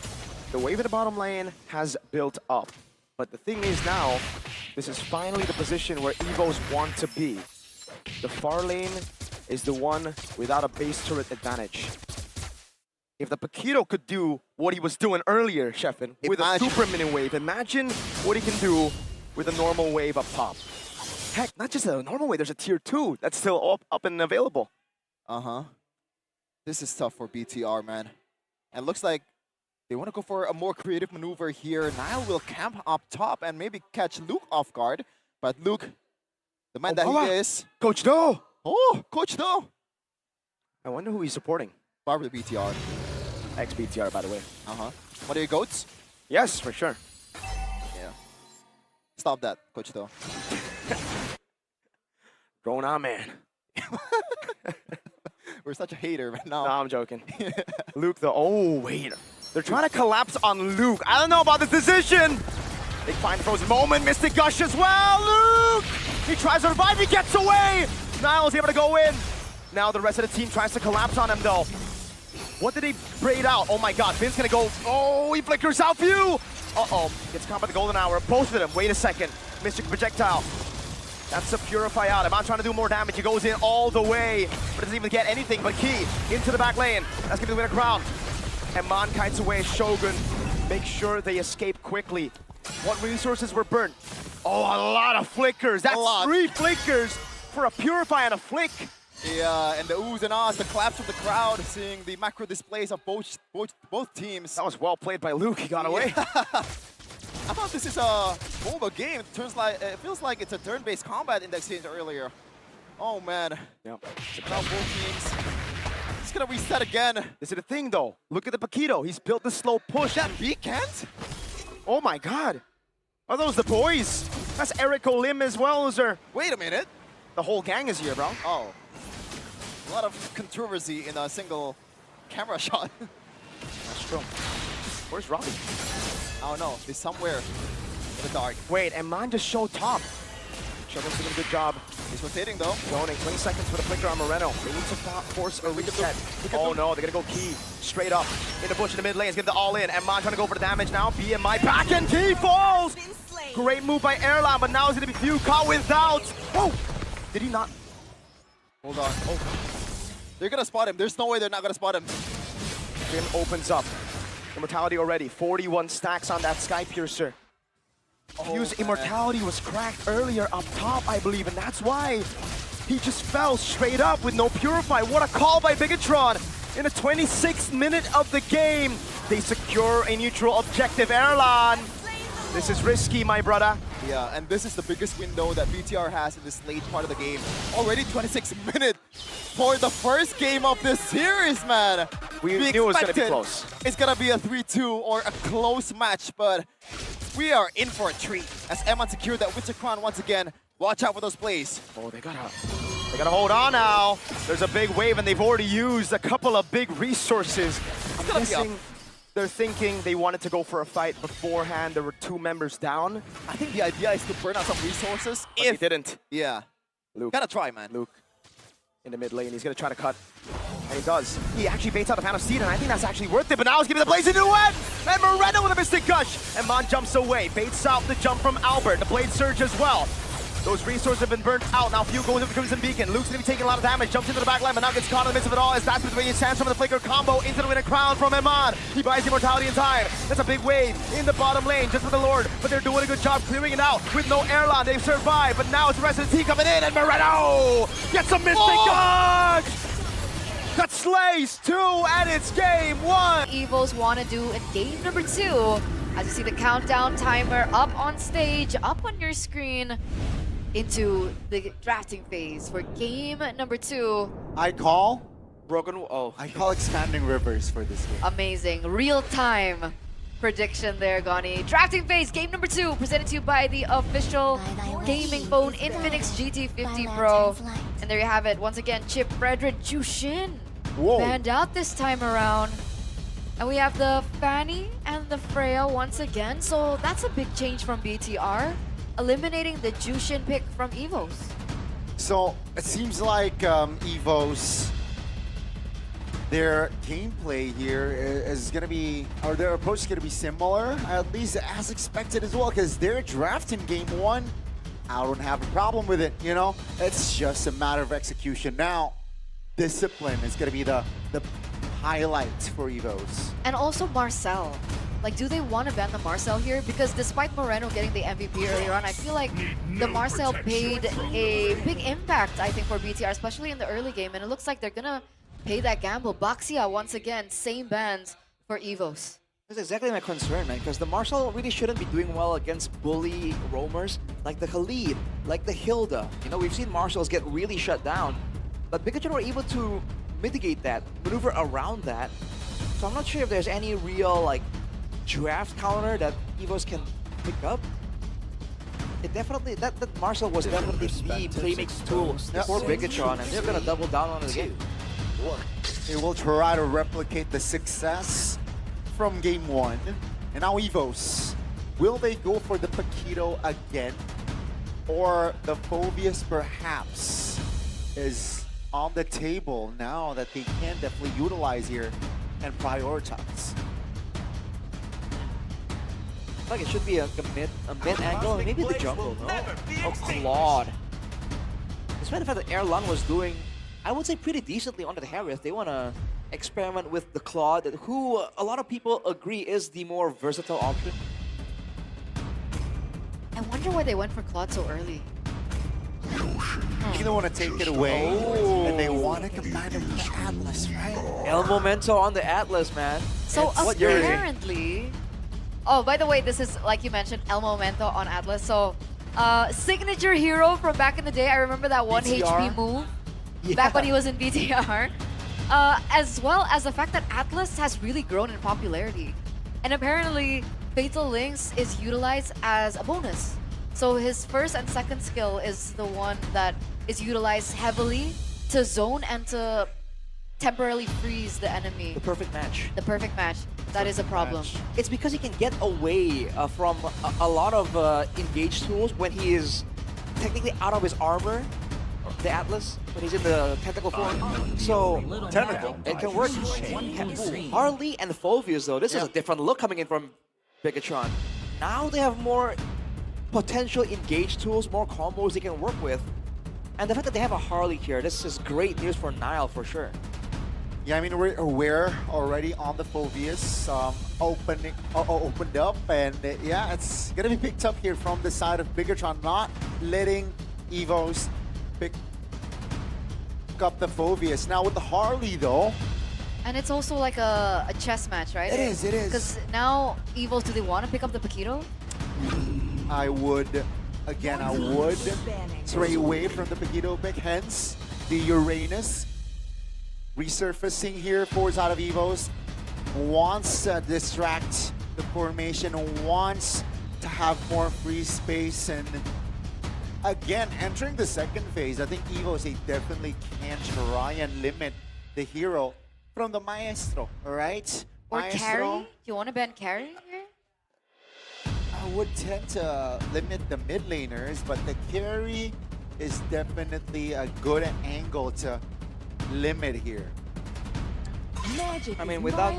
The wave in the bottom lane has built up. But the thing is now, this is finally the position where Evos want to be. The far lane is the one without a base turret advantage. If the Paquito could do what he was doing earlier, Sheffin, with a super minion wave, imagine what he can do with a normal wave up top. Heck, not just a normal wave, there's a tier 2 that's still up and available. Uh-huh. This is tough for BTR, man. And looks like they want to go for a more creative maneuver here. Nile will camp up top and maybe catch Luke off guard. But Luke, the man that he is... Coach Do! Oh, Coach Do! I wonder who he's supporting. Probably BTR. Ex-BTR, by the way. Uh-huh. What are your goats? Yes, for sure. Yeah. Stop that, Coach Do. Going on, man. We're such a hater right now. No, I'm joking. Luke, though. Oh, wait. They're trying to collapse on Luke. I don't know about this decision. They find frozen moment. Mystic Gush as well. Luke! He tries to revive. He gets away. Niall is able to go in. Now the rest of the team tries to collapse on him, though. What did he braid out? Oh, my God. Finn's going to go. Oh, he flickers out view. Uh-oh. Gets caught by the golden hour. Both of them. Wait a second. Mystic projectile. That's a purify out. Iman trying to do more damage. He goes in all the way, but doesn't even get anything but Key into the back lane. That's going to win a crown. And Man kites away Shogun. Make sure they escape quickly. What resources were burnt? Oh, a lot of flickers. That's 3 flickers for a purify and a flick. Yeah, and the oohs and ahs, the claps of the crowd, seeing the macro displays of both teams. That was well played by Luke. He got away. I thought this is a mobile game. It feels like it's a turn-based combat in the exchange earlier. Oh man. Yep. So now both teams. It's gonna reset again. This is the thing though. Look at the Paquito. He's built the slow push. That B can't? Oh my God. Are those the boys? That's Eric Olim as well, sir. Wait a minute. The whole gang is here, bro. Oh. A lot of controversy in a single camera shot. That's true. Where's Robbie? I don't know. He's somewhere in the dark. Wait, and Man just showed top. Shogun's doing a good job. He's rotating though. Zoning, 20 seconds for the flicker on Moreno. They need to force a reset. Oh no, they're gonna go Key straight up in the bush in the mid lane. He's gonna the all in. And Man trying to go for the damage now. BMI back and Key falls! Great move by Airline, but now it's gonna be Few caught without. Oh! Did he not? Hold on. Oh. They're gonna spot him. There's no way they're not gonna spot him. Jim opens up. Immortality already. 41 stacks on that Sky Piercer. Few's Immortality was cracked earlier up top, I believe, and that's why he just fell straight up with no Purify. What a call by Bigatron. In the 26th minute of the game, they secure a neutral objective. Erlan, this is risky, my brother. Yeah, and this is the biggest window that BTR has in this late part of the game. Already 26 minutes for the first game of this series, man. We knew it was going to be close. It's going to be a 3-2 or a close match, but we are in for a treat as Eman secured that Winter Crown once again. Watch out for those plays. Oh, they gotta hold on now. There's a big wave and they've already used a couple of big resources. I'm guessing they're thinking they wanted to go for a fight beforehand. There were 2 members down. I think the idea is to burn out some resources. But he didn't. Yeah. Luke. Gotta try, man. Luke in the mid lane. He's gonna try to cut. And he does. He actually baits out the Fan of Steed, and I think that's actually worth it. But now he's giving the Blaze into it! And Moreno with a Mystic Gush! And Mon jumps away. Baits out the jump from Albert. The Blade Surge as well. Those resources have been burnt out. Now Few goes into the Crimson Beacon. Luke's gonna be taking a lot of damage. Jumps into the back line, but now gets caught in the midst of it all as that's between his hands from the Flicker combo into the Winter Crown from Eman. He buys Immortality in time. That's a big wave in the bottom lane just for the Lord. But they're doing a good job clearing it out with no Airline. They've survived, but now it's the rest of the team coming in. And Moreno gets a Mystic Gush! That slays 2, and it's game 1. Evos want to do in game number 2. As you see the countdown timer up on stage, up on your screen. into the drafting phase for game number 2. I call I expanding rivers for this game. Amazing. Real-time prediction there, Gani. Drafting phase, game number 2, presented to you by the official gaming phone Infinix GT50 Pro. And there you have it. Once again, Chip, Frederick, Jushin Whoa. banned out this time around. And we have the Fanny and the Freya once again. So that's a big change from BTR, eliminating the Jushin pick from Evos. So it seems like Evos, their gameplay here is going to be, or their approach is going to be similar, at least as expected as well, because their draft in game 1, I don't have a problem with it, you know? It's just a matter of execution. Now, discipline is going to be the highlight for Evos. And also Marcel. Like, do they want to ban the Marcel here? Because despite Moreno getting the MVP earlier on, I feel like the Marcel paid a big impact, I think, for BTR, especially in the early game. And it looks like they're going to pay that gamble. Baxia, once again, same bans for Evos. That's exactly my concern, man, because the Marshall really shouldn't be doing well against bully roamers like the Khalid, like the Hilda. You know, we've seen Marshalls get really shut down, but Pikachu were able to mitigate that, maneuver around that. So I'm not sure if there's any real, like, draft counter that Evos can pick up. It definitely, that Marshall was definitely the playmaking tool for Bigatron, and they're gonna double down on it again. They will try to replicate the success from game 1. And now Evos, will they go for the Paquito again? Or the Phobius perhaps is on the table now that they can definitely utilize here and prioritize? Like it should be a mid angle, maybe the jungle, no? Oh, Claude. Despite the fact that Air Lung was doing, I would say, pretty decently on the Harith, they want to experiment with the Claude, who a lot of people agree is the more versatile option. I wonder why they went for Claude so early. You don't want to take it away, and they want to combine it with the Atlas, right? El Momento on the Atlas, man. So What you're- apparently... Oh, by the way, this is, like you mentioned, El Momento on Atlas. So, signature hero from back in the day. I remember that 1 BTR? HP move back when he was in BTR. As well as the fact that Atlas has really grown in popularity. And apparently, Fatal Links is utilized as a bonus. So his first and second skill is the one that is utilized heavily to zone and to temporarily freeze the enemy. The perfect match. The perfect match. That is a problem. It's because he can get away from a lot of engaged tools when he is technically out of his armor, the Atlas, when he's in the tentacle form. So, Tentacle. it can work. Harley and Phobius, though, this is a different look coming in from Bigatron. Now they have more potential engaged tools, more combos they can work with. And the fact that they have a Harley here, this is great news for Nile for sure. Yeah, I mean, we're aware already on the Phobius opened up, and yeah, it's gonna be picked up here from the side of Bigatron, not letting Evos pick up the Phobius. Now with the Harley though, And it's also like a chess match, right? It is. Because now, Evos, do they want to pick up the Paquito? I would stray away from the Paquito pick, hence the Uranus resurfacing here. 4s out of Evos, wants to distract the formation, wants to have more free space, and again, entering the second phase, I think Evos, they definitely can try and limit the hero from the Maestro, alright? Or Maestro, carry? You want to ban carry here? I would tend to limit the mid laners, but the carry is definitely a good angle to limit here. I mean, without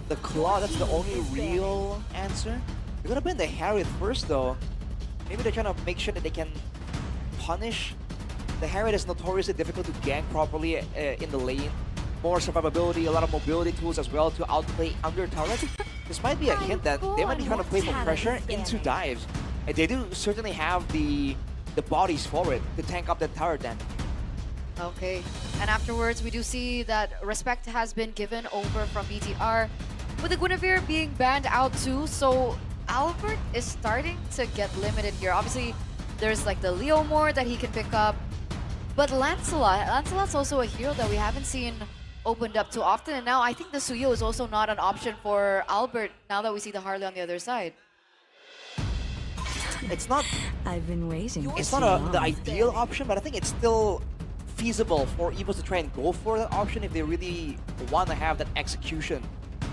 the Claw, that's the only real answer. You're gonna ban the Harriet first, though. Maybe they're trying to make sure that they can punish. The Harriet is notoriously difficult to gank properly in the lane. More survivability, a lot of mobility tools as well to outplay under turret. This might be a hint that they might be trying to play for pressure into dives. And they do certainly have the bodies for it to tank up that tower then. Okay. And afterwards, we do see that respect has been given over from BTR, with the Guinevere being banned out too. So Albert is starting to get limited here. Obviously, There's like the Leomore that he can pick up. But Lancelot's also a hero that we haven't seen opened up too often. And now I think the Suyo is also not an option for Albert now that we see the Harley on the other side. It's not I've been waiting. it's not the ideal option, but I think it's still feasible for Evos to try and go for that option if they really want to have that execution,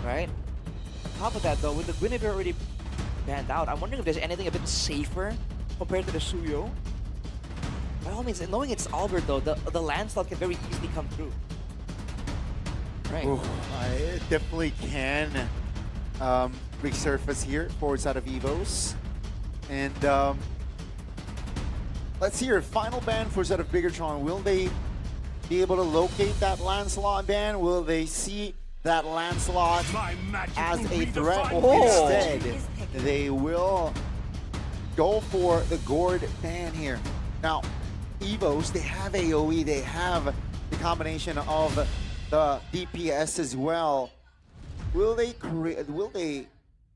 right? On top of that though, with the Guinevere already banned out, I'm wondering if there's anything a bit safer compared to the Suyo. By all means, knowing it's Albert though, the Lancelot can very easily come through. Right. It definitely can resurface here, forward side of Evos. And let's hear final ban for side of Bigatron. Will they be able to locate that Lancelot ban? Will they see that Lancelot as a threat? Instead, they will go for the Gourd ban here. Now, Evos, they have AoE, they have the combination of the DPS as well. Will they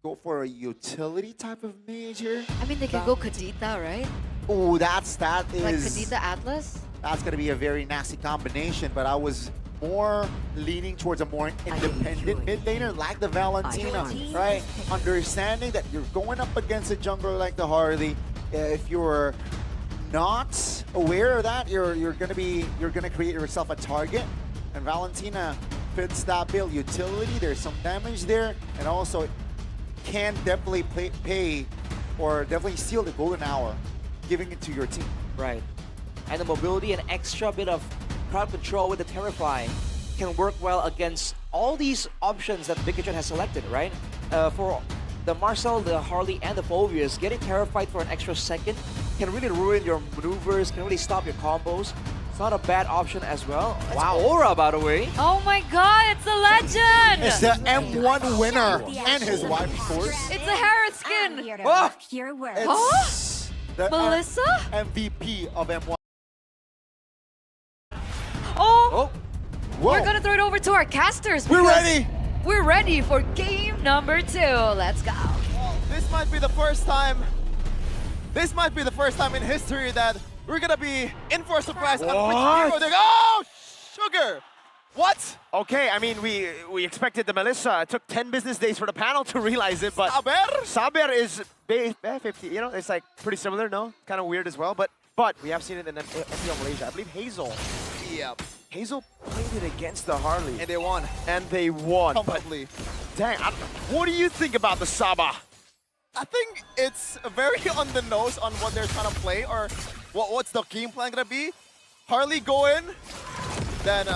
go for a utility type of mage here? I mean, they can go Kadita, right? Oh, that is Like Kadita Atlas? that's gonna be a very nasty combination. But I was more leaning towards a more independent mid laner like the Valentina, right? Understanding that you're going up against a jungler like the Harley. If you're not aware of that, you're gonna create yourself a target. And Valentina fits that build. Utility, there's some damage there, and also can definitely pay or definitely steal the golden hour, giving it to your team. Right. And the mobility and extra bit of crowd control with the Terrify can work well against all these options that Bigatron has selected, right? For the Marcel, the Harley, and the Phobius, getting Terrified for an extra second can really ruin your maneuvers, can really stop your combos. It's not a bad option as well. Wow. Aura, by the way. Oh my god, it's a legend! It's the M1 winner and his wife, of course. It's a Harrod skin! Oh! Pure words. It's the Melissa? MVP of M1. Oh! Whoa. We're gonna throw it over to our casters. We're because ready! We're ready for game number 2. Let's go. This might be the first time. This might be the first time in history that we're gonna be in for a surprise on which hero they're. Oh, sugar! What? Okay, I mean, we expected the Melissa. It took 10 business days for the panel to realize it, but Saber is B50. You know, it's like pretty similar, no? Kind of weird as well, but we have seen it in MPL Malaysia. I believe Hazel. Yep. Hazel played it against the Harley. And they won. And they won. Comfortably. Dang, what do you think about the Saba? I think it's very on the nose on what they're trying to play or what's the game plan gonna be. Harley go in, then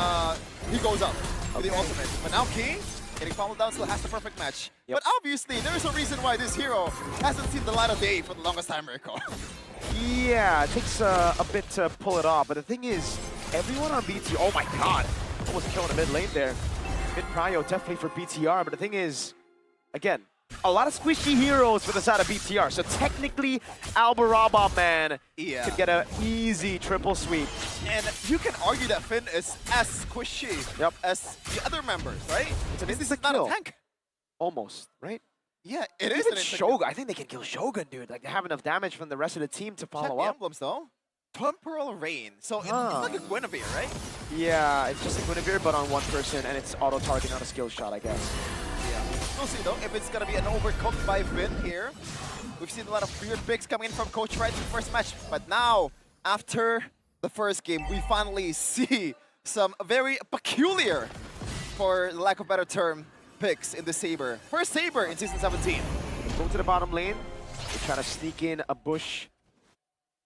he goes up with the ultimate. But now King, getting fouled down, still has the perfect match. Yep. But obviously, there's a reason why this hero hasn't seen the light of day for the longest time, Rico. Yeah, it takes a bit to pull it off, but the thing is, everyone on BT, oh my god, almost killing a mid lane there. Mid prio definitely for BTR, but the thing is, again, a lot of squishy heroes for the side of BTR, so technically Albaraba man can get an easy triple sweep. And you can argue that Finn is as squishy as the other members, right? This is not a tank. Almost, right? Yeah, it is. Even Shogun, I think they can kill Shogun, dude. Like, they have enough damage from the rest of the team to follow Check the up. emblems, though. Temporal Rain. So it's like a Guinevere, right? Yeah, it's just a Guinevere, but on one person, and it's auto-targeting, not a skill shot, I guess. Yeah. We'll see, though, if it's going to be an overcooked by Finn here. We've seen a lot of weird picks coming in from Coach Wright in the first match. But now, after the first game, we finally see some very peculiar, for lack of a better term, picks in the Saber. First Saber in Season 17. Go to the bottom lane. They try to sneak in a bush.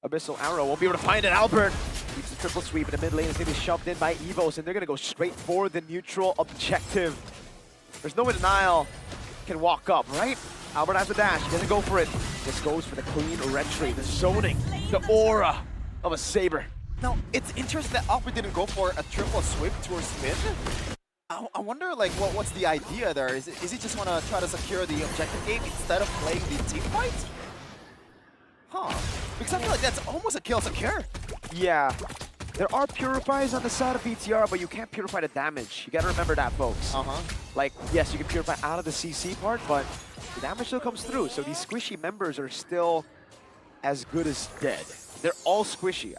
Abyssal Arrow won't be able to find it. Albert keeps the triple sweep in the mid lane. It's going to be shoved in by Evos, and they're going to go straight for the neutral objective. There's no way Nile can walk up, right? Albert has a dash. He doesn't go for it. Just goes for the clean retry, the zoning, the aura of a Saber. Now, it's interesting that Albert didn't go for a triple sweep towards Finn. I wonder, like, what's the idea there? Is he just want to try to secure the objective game instead of playing the team fight? Huh. Because I feel like that's almost a kill secure. Yeah. There are purifiers on the side of BTR, but you can't purify the damage. You gotta remember that, folks. Like, yes, you can purify out of the CC part, but the damage still comes through. So these squishy members are still as good as dead. They're all squishy.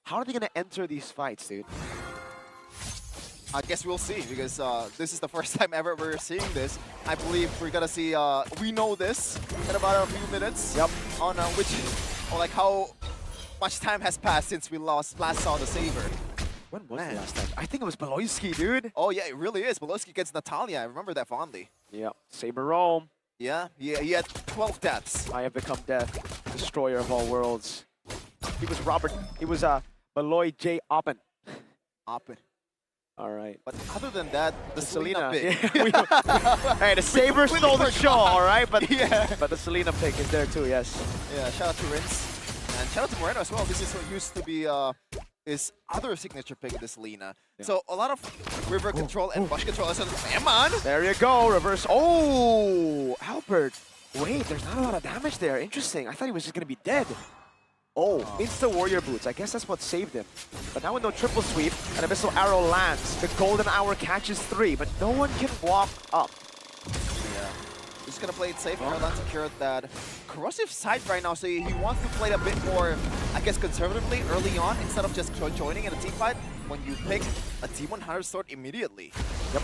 How are they gonna enter these fights, dude? I guess we'll see, because this is the first time ever we're seeing this. I believe we're gonna see, we know this in about a few minutes. Yep. On like how much time has passed since we last saw the Saber. When was the last time? I think it was Beloyski, dude. Oh yeah, it really is. Beloski gets Natalia. I remember that fondly. Yeah, Saber Rome. Yeah, he had 12 deaths. I have become death, destroyer of all worlds. He was Beloy J. Oppen. Oppen. All right. But other than that, the Selena pick. Hey, the Saber stole the show, all right? But yeah. But the Selena pick is there too, yes. Yeah, shout out to Rince. And shout out to Moreno as well. This is what used to be his other signature pick, the Selena. Yeah. So a lot of river control and bush control. So, come on! There you go, reverse. Oh, Albert. Wait, there's not a lot of damage there. Interesting. I thought he was just going to be dead. Oh, insta warrior boots. I guess that's what saved him. But now with no triple sweep, and a missile arrow lands. The golden hour catches 3, but no one can walk up. Yeah. Just gonna play it safe. Erlan secured that corrosive side right now, so he wants to play it a bit more, I guess, conservatively early on instead of just joining in a team fight when you pick a T100 sword immediately. Yep.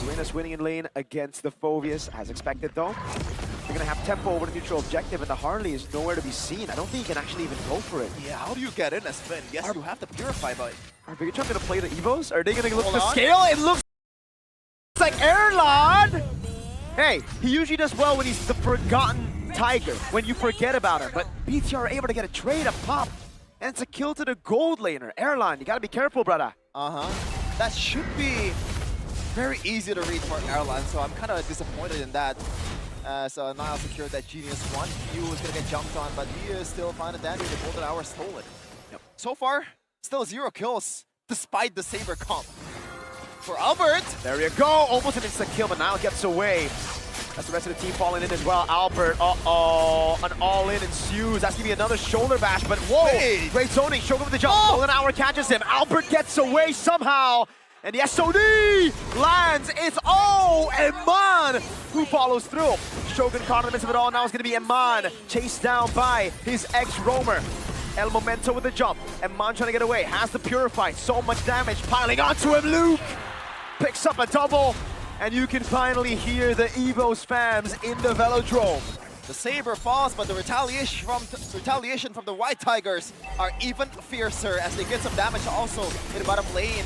Reina's winning in lane against the Phoveus, as expected though. They're gonna have tempo over the neutral objective, and the Harley is nowhere to be seen. I don't think he can actually even go for it. Yeah, how do you get in as Finn? Yes, you have to purify, but... Are Bigatron gonna play the Evos? Are they gonna look to scale? It looks like Erlan! Hey, he usually does well when he's the forgotten tiger, when you forget about him. But BTR are able to get a trade, a pop, and it's a kill to the gold laner. Erlan, you gotta be careful, brother. That should be very easy to read for Erlan, so I'm kind of disappointed in that. So Niall secured that Genius 1. Q was going to get jumped on, but he is still finding damage. The golden hour stolen. Yep. So far, still 0 kills, despite the Saber comp. For Albert! There you go! Almost an instant kill, but Niall gets away. That's the rest of the team falling in as well. Albert, an all-in ensues. That's going to be another shoulder bash, but whoa! Hey. Great zoning, Shogun with the jump. Golden hour catches him. Albert gets away somehow. And the SOD lands. It's Eman who follows through. Shogun caught in the midst of it all. Now it's going to be Eman chased down by his ex-roamer. El Momento with the jump. Eman trying to get away. Has the Purify. So much damage piling onto him. Luke picks up a double. And you can finally hear the Evos fans in the Velodrome. The Saber falls, but the retaliation from the White Tigers are even fiercer as they get some damage also in the bottom lane.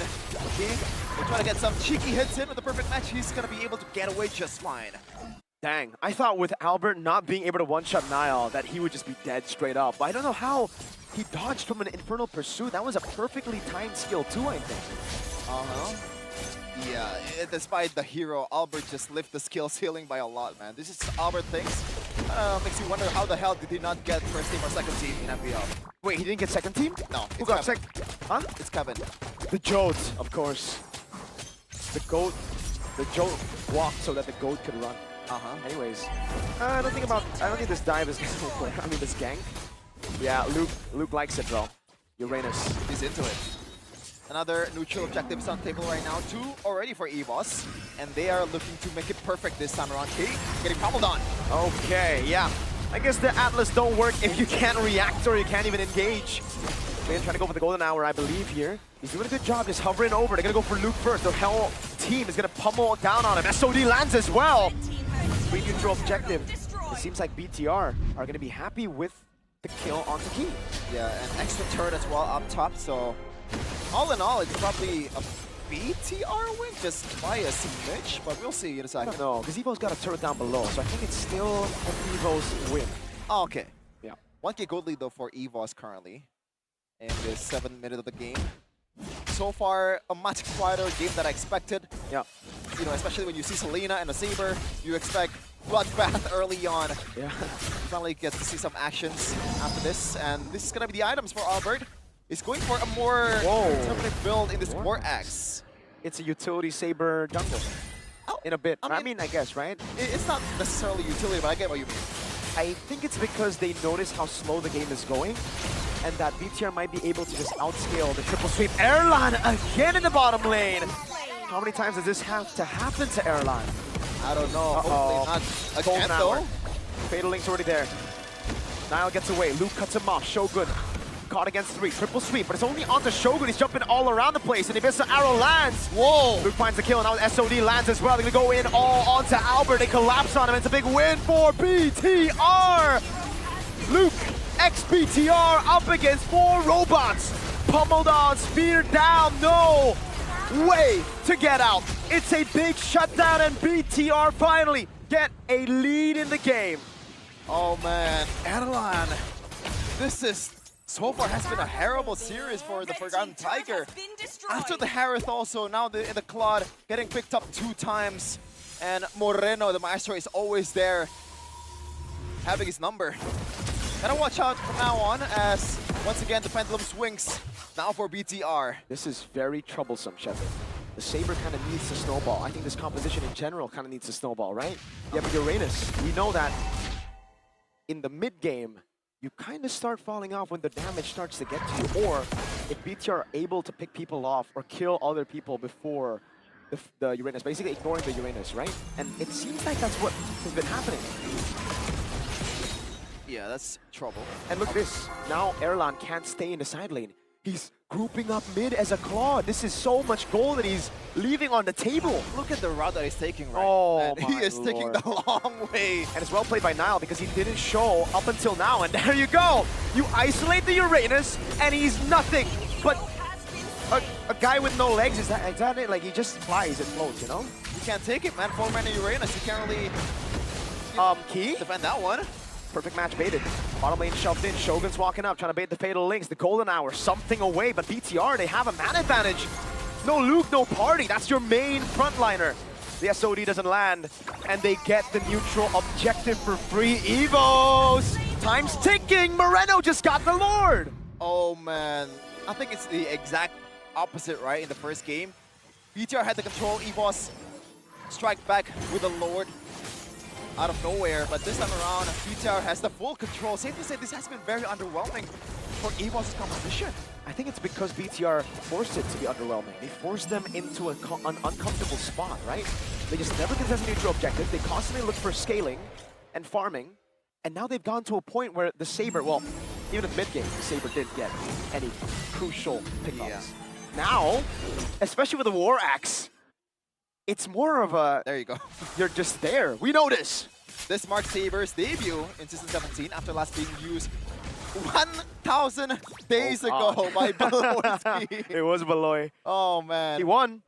They're trying to get some cheeky hits in with the perfect match. He's going to be able to get away just fine. Dang, I thought with Albert not being able to one-shot Niall that he would just be dead straight up. But I don't know how he dodged from an Infernal Pursuit. That was a perfectly timed skill too, I think. Yeah, despite the hero, Albert just lifted the skill ceiling by a lot, man. This is Albert things. Makes you wonder how the hell did he not get first team or second team in Mpl? Wait, he didn't get second team? No, Who got second? Huh? It's Kevin. The Jodes, of course. The Jode walked so that the goat could run. Anyways, I don't think this dive is gonna work. I mean, this gank. Yeah, Luke likes it, bro. Uranus. He's into it. Another neutral objective is on the table right now. 2 already for Evos, and they are looking to make it perfect this time around. K getting pummeled on. Okay, yeah. I guess the Atlas don't work if you can't react or you can't even engage. Man trying to go for the golden hour, I believe, here. He's doing a good job just hovering over. They're going to go for Luke first. The whole team is going to pummel down on him. SOD lands as well. Free neutral objective. It seems like BTR are going to be happy with the kill on the key. Yeah, an extra turret as well up top, so all in all, it's probably a BTR win just by a smidge, but we'll see in a second. No, because Evo's got a turret down below, so I think it's still an Evos win. Oh, okay. Yeah. 1k gold lead though for Evos currently in this 7th minute of the game. So far, a much quieter game than I expected. Yeah. You know, especially when you see Selena and a Saber, you expect bloodbath early on. Yeah. Finally get to see some actions after this, and this is gonna be the items for Albert. He's going for a more determinate build in this War Axe. It's a utility Saber jungle. In a bit. I mean, I guess, right? It's not necessarily utility, but I get what you mean. I think it's because they notice how slow the game is going, and that BTR might be able to just outscale the triple sweep. Erlan again in the bottom lane. How many times does this have to happen to Erlan? I don't know. Hopefully not again, though. Fatal Link's already there. Nile gets away. Luke cuts him off. Shogun caught against 3. Triple sweep, but it's only onto Shogun. He's jumping all around the place, and Evos arrow lands. Whoa! Luke finds the kill, and now SOD lands as well. They're gonna go in all onto Albert. They collapse on him. It's a big win for BTR. Luke ex-BTR up against 4 robots. Pummeled on, speared down. No way to get out. It's a big shutdown, and BTR finally get a lead in the game. Oh man, Adelan, this is so far has been a terrible series for the Forgotten Tiger. After the Harith also, now in the Claude, getting picked up 2 times. And Moreno, the Maestro, is always there, having his number. Gotta watch out from now on as, once again, the pendulum swings now for BTR. This is very troublesome, Shepard. The Saber kind of needs to snowball. I think this composition in general kind of needs to snowball, right? You have Uranus. We know that in the mid-game, you kind of start falling off when the damage starts to get to you. Or if BTR are able to pick people off or kill other people before the Uranus, basically ignoring the Uranus, right? And it seems like that's what has been happening. Yeah, that's trouble. And look at this. Now Erlan can't stay in the side lane. He's grouping up mid as a Claude. This is so much gold that he's leaving on the table. Look at the route that he's taking, right? Oh, and he my is taking Lord. the long way. And it's well played by Nile because he didn't show up until now. And there you go. You isolate the Uranus and he's nothing but a guy with no legs. Is that it? Like he just flies and floats, you know? You can't take it, man. 4-mana Uranus. You can't really Key? defend that one. Perfect match baited. Bottom lane shoved in. Shogun's walking up, trying to bait the Fatal Links. The Golden Hour, something away. But BTR, they have a man advantage. No Luke, no party. That's your main frontliner. The SOD doesn't land, and they get the neutral objective for free. Evos! Time's ticking. Moreno just got the Lord. Oh, man. I think it's the exact opposite, right, in the first game. BTR had the control. Evos strike back with the Lord out of nowhere, but this time around, BTR has the full control. Safe to say, this has been very underwhelming for Evos' composition. I think it's because BTR forced it to be underwhelming. They forced them into an uncomfortable spot, right? They just never contest a neutral objective. They constantly look for scaling and farming, and now they've gone to a point where the Saber, well, even in mid-game, the Saber didn't get any crucial pickups. Yeah. Now, especially with the War Axe, it's more of a, There you go. you're just there. We know this. This marks Saber's debut in Season 17 after last being used 1,000 days ago by Baloyski. It was Baloy. Oh, man. He won.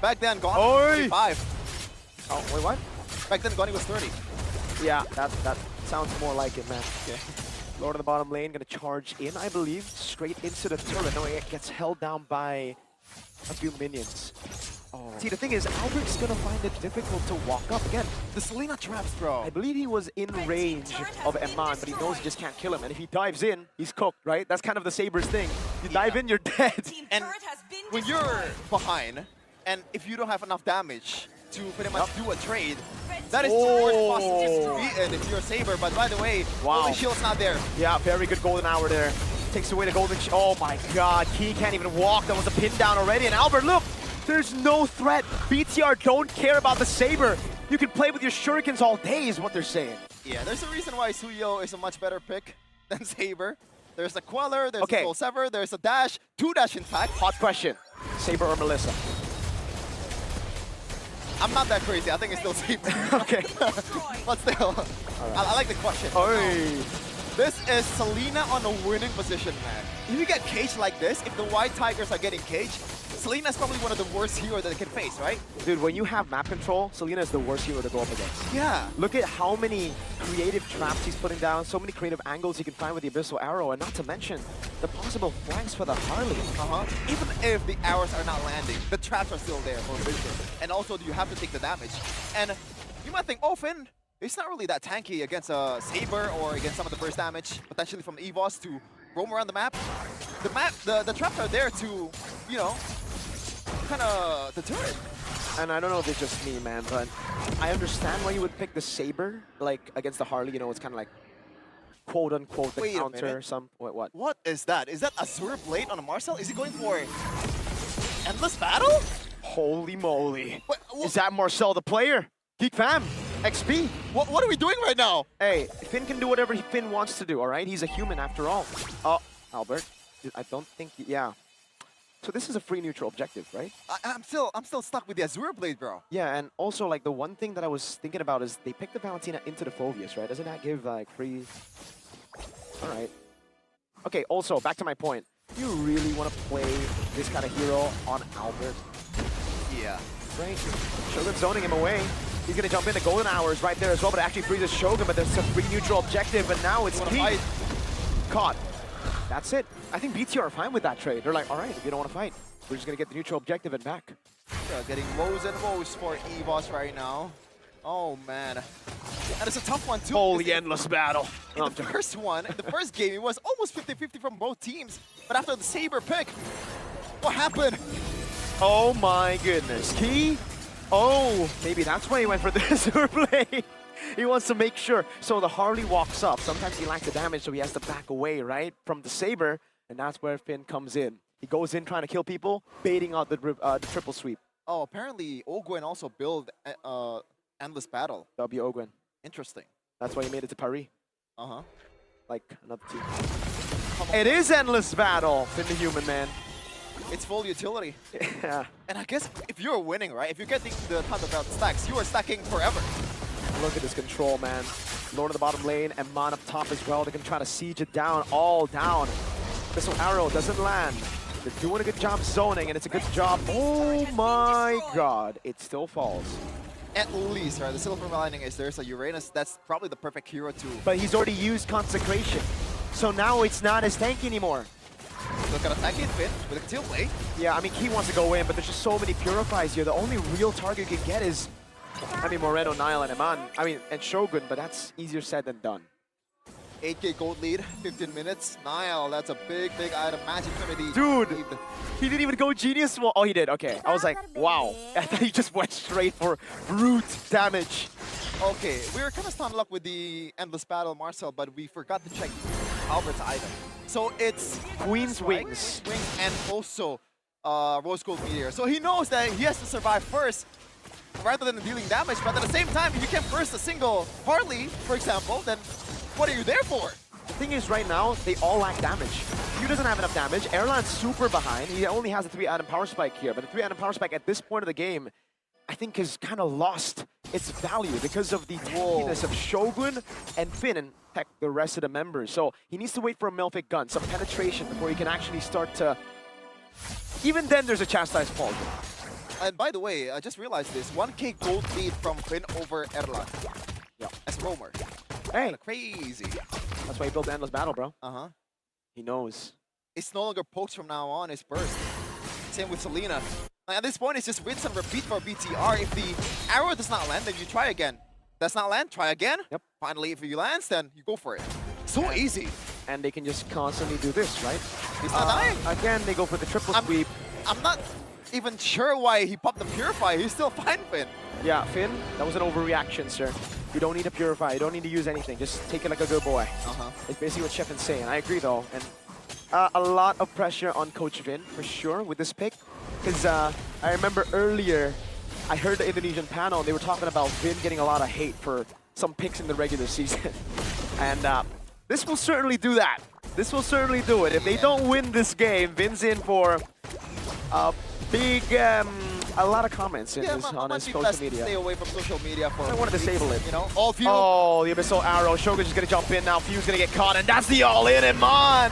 Back then, Goni Oi! was 35. Oh, wait, what? Back then, Goni was 30. Yeah, that sounds more like it, man. Okay. Lord in the bottom lane, gonna charge in, I believe, straight into the turret. No, it gets held down by a few minions. Oh. See, the thing is, Albert's gonna find it difficult to walk up again. The Selena traps, bro. I believe he was in range of Eman, but he knows he just can't kill him. And if he dives in, he's cooked, right? That's kind of the Saber's thing. You dive in, you're dead. And when you're behind, and if you don't have enough damage to pretty much do a trade, that is the worst possible to be in if you're a Saber. But by the way, Holy Shield's not there. Yeah, very good golden hour there. Takes away the golden oh my god, Key can't even walk. That was a pin down already. And Albert, look, there's no threat. BTR don't care about the Saber. You can play with your shurikens all day is what they're saying. Yeah, there's a reason why Suyo is a much better pick than Saber. There's a Queller, there's a Soul Sever, there's a dash, 2 dash in fact. Hot question, Saber or Melissa? I'm not that crazy, I think it's still Saber. Okay. But still, I like the question. Oi. This is Selena on a winning position, man. If you get caged like this, if the White Tigers are getting caged, Selena's probably one of the worst heroes that they can face, right? Dude, when you have map control, Selena is the worst hero to go up against. Yeah. Look at how many creative traps he's putting down, so many creative angles he can find with the Abyssal Arrow, and not to mention the possible flanks for the Harley. Even if the arrows are not landing, the traps are still there for vision. And also, you have to take the damage. And you might think, oh, Finn, it's not really that tanky against a Saber or against some of the burst damage, potentially from Evos to roam around the map. The traps are there to, you know, kind of deter it. And I don't know if it's just me, man, but I understand why you would pick the Saber, like, against the Harley. You know, it's kind of like, quote-unquote, the counter. What? What is that? Is that Azure Blade on a Marcel? Is he going for Endless Battle? Holy moly. What? Is that Marcel the player? Geek fam. XP. What are we doing right now? Hey, Finn can do whatever Finn wants to do, all right? He's a human after all. Oh, Albert, I don't think, yeah. So this is a free neutral objective, right? I'm still stuck with the Azure Blade, bro. Yeah, and also like the one thing that I was thinking about is they picked the Valentina into the Phobius, right? Doesn't that give like free? All right. Okay. Also, back to my point. You really want to play this kind of hero on Albert, Yeah. right? Shogun's zoning him away. He's gonna jump into Golden Hours right there as well, but it actually freezes Shogun. But there's a free neutral objective, and now it's Key. Caught. That's it. I think BTR are fine with that trade. They're like, all right, if you don't want to fight, we're just going to get the neutral objective and back. Getting woes and woes for Evos right now. Oh, man. And it's a tough one, too. Holy endless battle. In the first one, in the first game, it was almost 50-50 from both teams. But after the Saber pick, what happened? Oh, my goodness. Key? Oh, maybe that's why he went for the Azure Blade. He wants to make sure. So the Harley walks up. Sometimes he lacks the damage, so he has to back away, right, from the Saber. And that's where Finn comes in. He goes in trying to kill people, baiting out the triple sweep. Oh, apparently Ogwen also built Endless Battle. That'll be Ogwen. Interesting. That's why he made it to Paris. Uh-huh. Like another team. It is Endless Battle, Finn the Human, man. It's full utility. Yeah. And I guess if you're winning, right, if you're getting the Thunder Belt stacks, you are stacking forever. Look at this control, man. Lord in the bottom lane and Mon up top as well. They're going to try to siege it down, all down. Missile arrow doesn't land. They're doing a good job zoning, and it's a good job. Oh my god, it still falls. At least, right, the silver lining is there's a Uranus. That's probably the perfect hero to... But he's already used Consecration. So now it's not as tanky anymore. Still gonna attack it, Finn, with a Conceal Blade. Yeah, I mean, Key wants to go in, but there's just so many Purifies here. The only real target you can get is... I mean, Moreno, Nile, and Iman. I mean, and Shogun, but that's easier said than done. 8k gold lead, 15 minutes. Nile, that's a big item. Magic Trinity. Dude, he didn't even go Genius. Well, oh, he did. Okay. I was like, wow. I thought he just went straight for brute damage. Okay, we were kind of stunned luck with the Endless Battle, Marcel, but we forgot to check Albert's item. So it's Queen's Wings. And also Rose Gold Meteor. So he knows that he has to survive first, rather than dealing damage, but at the same time, if you can burst a single Harley, for example, then what are you there for? The thing is, right now, they all lack damage. Q doesn't have enough damage. Erlan's super behind. He only has a 3-item power spike here, but the 3-item power spike at this point of the game, I think has kind of lost its value because of the tankiness of Shogun and Finn and heck, the rest of the members. So he needs to wait for a Melfic gun, some penetration before he can actually start to... Even then, there's a Chastise Fall. And by the way, I just realized this. 1k gold lead from Finn over Erlan. Yeah. As roamer. Hey. Crazy. That's why he built the Endless Battle, bro. Uh-huh. He knows. It's no longer pokes from now on, it's burst. Same with Selena. At this point, it's just rinse and repeat for BTR. If the arrow does not land, then you try again. Does not land, try again. Yep. Finally, if it lands, then you go for it. So easy. And they can just constantly do this, right? He's not dying. Again, they go for the triple sweep. I'm not even sure why he popped the Purify. He's still fine, Finn. Yeah, Finn, that was an overreaction, sir. You don't need to Purify. You don't need to use anything. Just take it like a good boy. It's basically what Chef is saying. I agree, though. And a lot of pressure on Coach Vin, for sure, with this pick. Because I remember earlier, I heard the Indonesian panel, and they were talking about Vin getting a lot of hate for some picks in the regular season. And this will certainly do that. This will certainly do it. If they don't win this game, Vin's in for a big, a lot of comments in on his social media. Stay away from social media for I want to disable it. You know, all view. Oh, the Abyssal Arrow. Shogun's just going to jump in now. Few's going to get caught, and that's the all-in, and Mon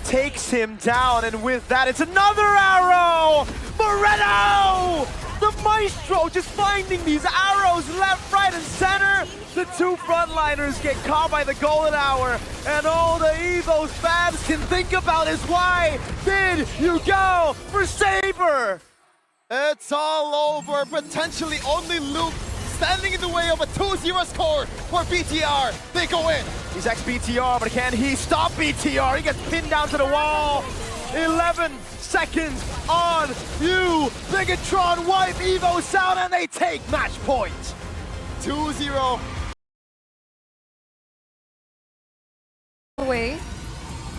takes him down, and with that, it's another arrow! Moreno! The Maestro just finding these arrows left, right, and center. The two frontliners get caught by the golden hour, and all the Evos fans can think about is why did you go for Saber? It's all over. Potentially only Luke standing in the way of a 2-0 score for BTR. They go in. He's ex-BTR, but can he stop BTR? He gets pinned down to the wall. 11 seconds on you. Bigatron wipe Evos out, and they take match point. 2-0. Away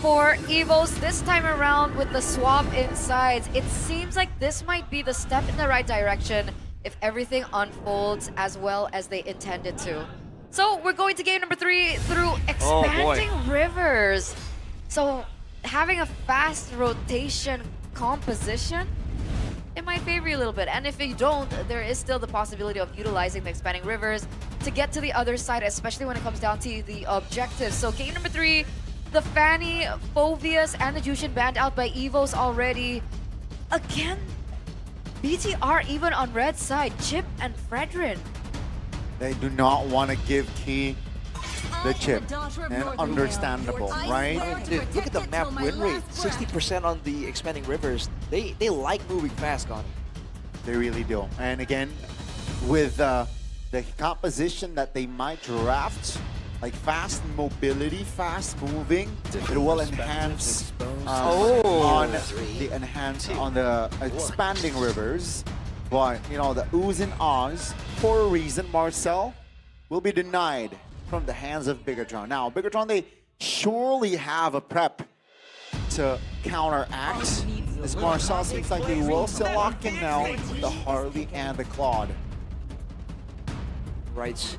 for Evos this time around with the swap insides. It seems like this might be the step in the right direction if everything unfolds as well as they intended to. So we're going to game number 3 through expanding rivers. So having a fast rotation composition, it might favor you a little bit. And if you don't, there is still the possibility of utilizing the expanding rivers to get to the other side, especially when it comes down to the objectives. So game number 3, the Fanny, Phoveus, and the Jushin banned out by Evos already. Again, BTR even on red side, Chip and Fredrin. They do not want to give Key the chip, and understandable, right? Dude, look at the map win rate, 60% on the expanding rivers. They like moving fast, Gone. They really do. And again, with the composition that they might draft, like fast mobility, fast moving, it will enhance on the expanding rivers. But you know, the oohs and ahs, for a reason, Marcel will be denied from the hands of Bigatron. Now, Bigatron, they surely have a prep to counteract. This Marcel seems like they will still lock in now with the Harley and the Claude. Right.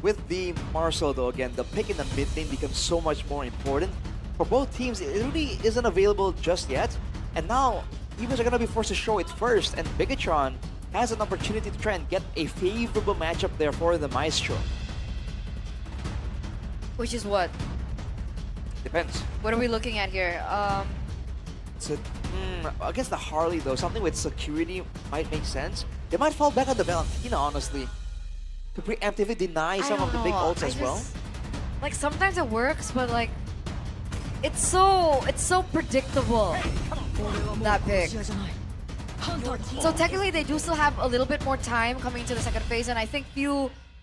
With the Marcel, though, again, the pick in the mid lane becomes so much more important. For both teams, it really isn't available just yet. And now, Evos are going to be forced to show it first, and Bigatron has an opportunity to try and get a favorable matchup there for the Maestro. Which is what? Depends. What are we looking at here? So, against the Harley, though, something with security might make sense. They might fall back on the Valentina, honestly, to preemptively deny some of the big ults as well. Like, sometimes it works, but like, it's so predictable, that pick. So technically, they do still have a little bit more time coming into the second phase, and I think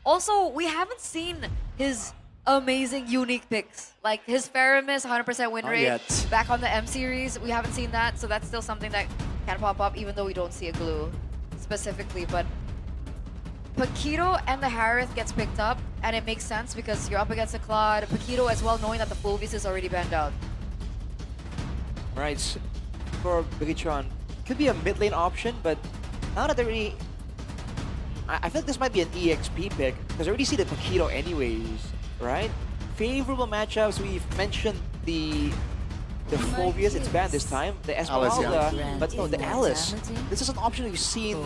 also, we haven't seen his amazing unique picks. Like his Faramis 100% win rate back on the M series. We haven't seen that, so that's still something that can pop up even though we don't see a glue specifically. But Paquito and the Harith gets picked up, and it makes sense because you're up against the Claude. Paquito as well, knowing that the Phoveus is already banned out. Right, for Bigatron, could be a mid lane option, but now that they really, I feel like this might be an EXP pick because I already see the Paquito anyways, right? Favorable matchups. We've mentioned the Phoveus, it's banned this time. The Esmeralda, but no, the Alice. This is an option we've seen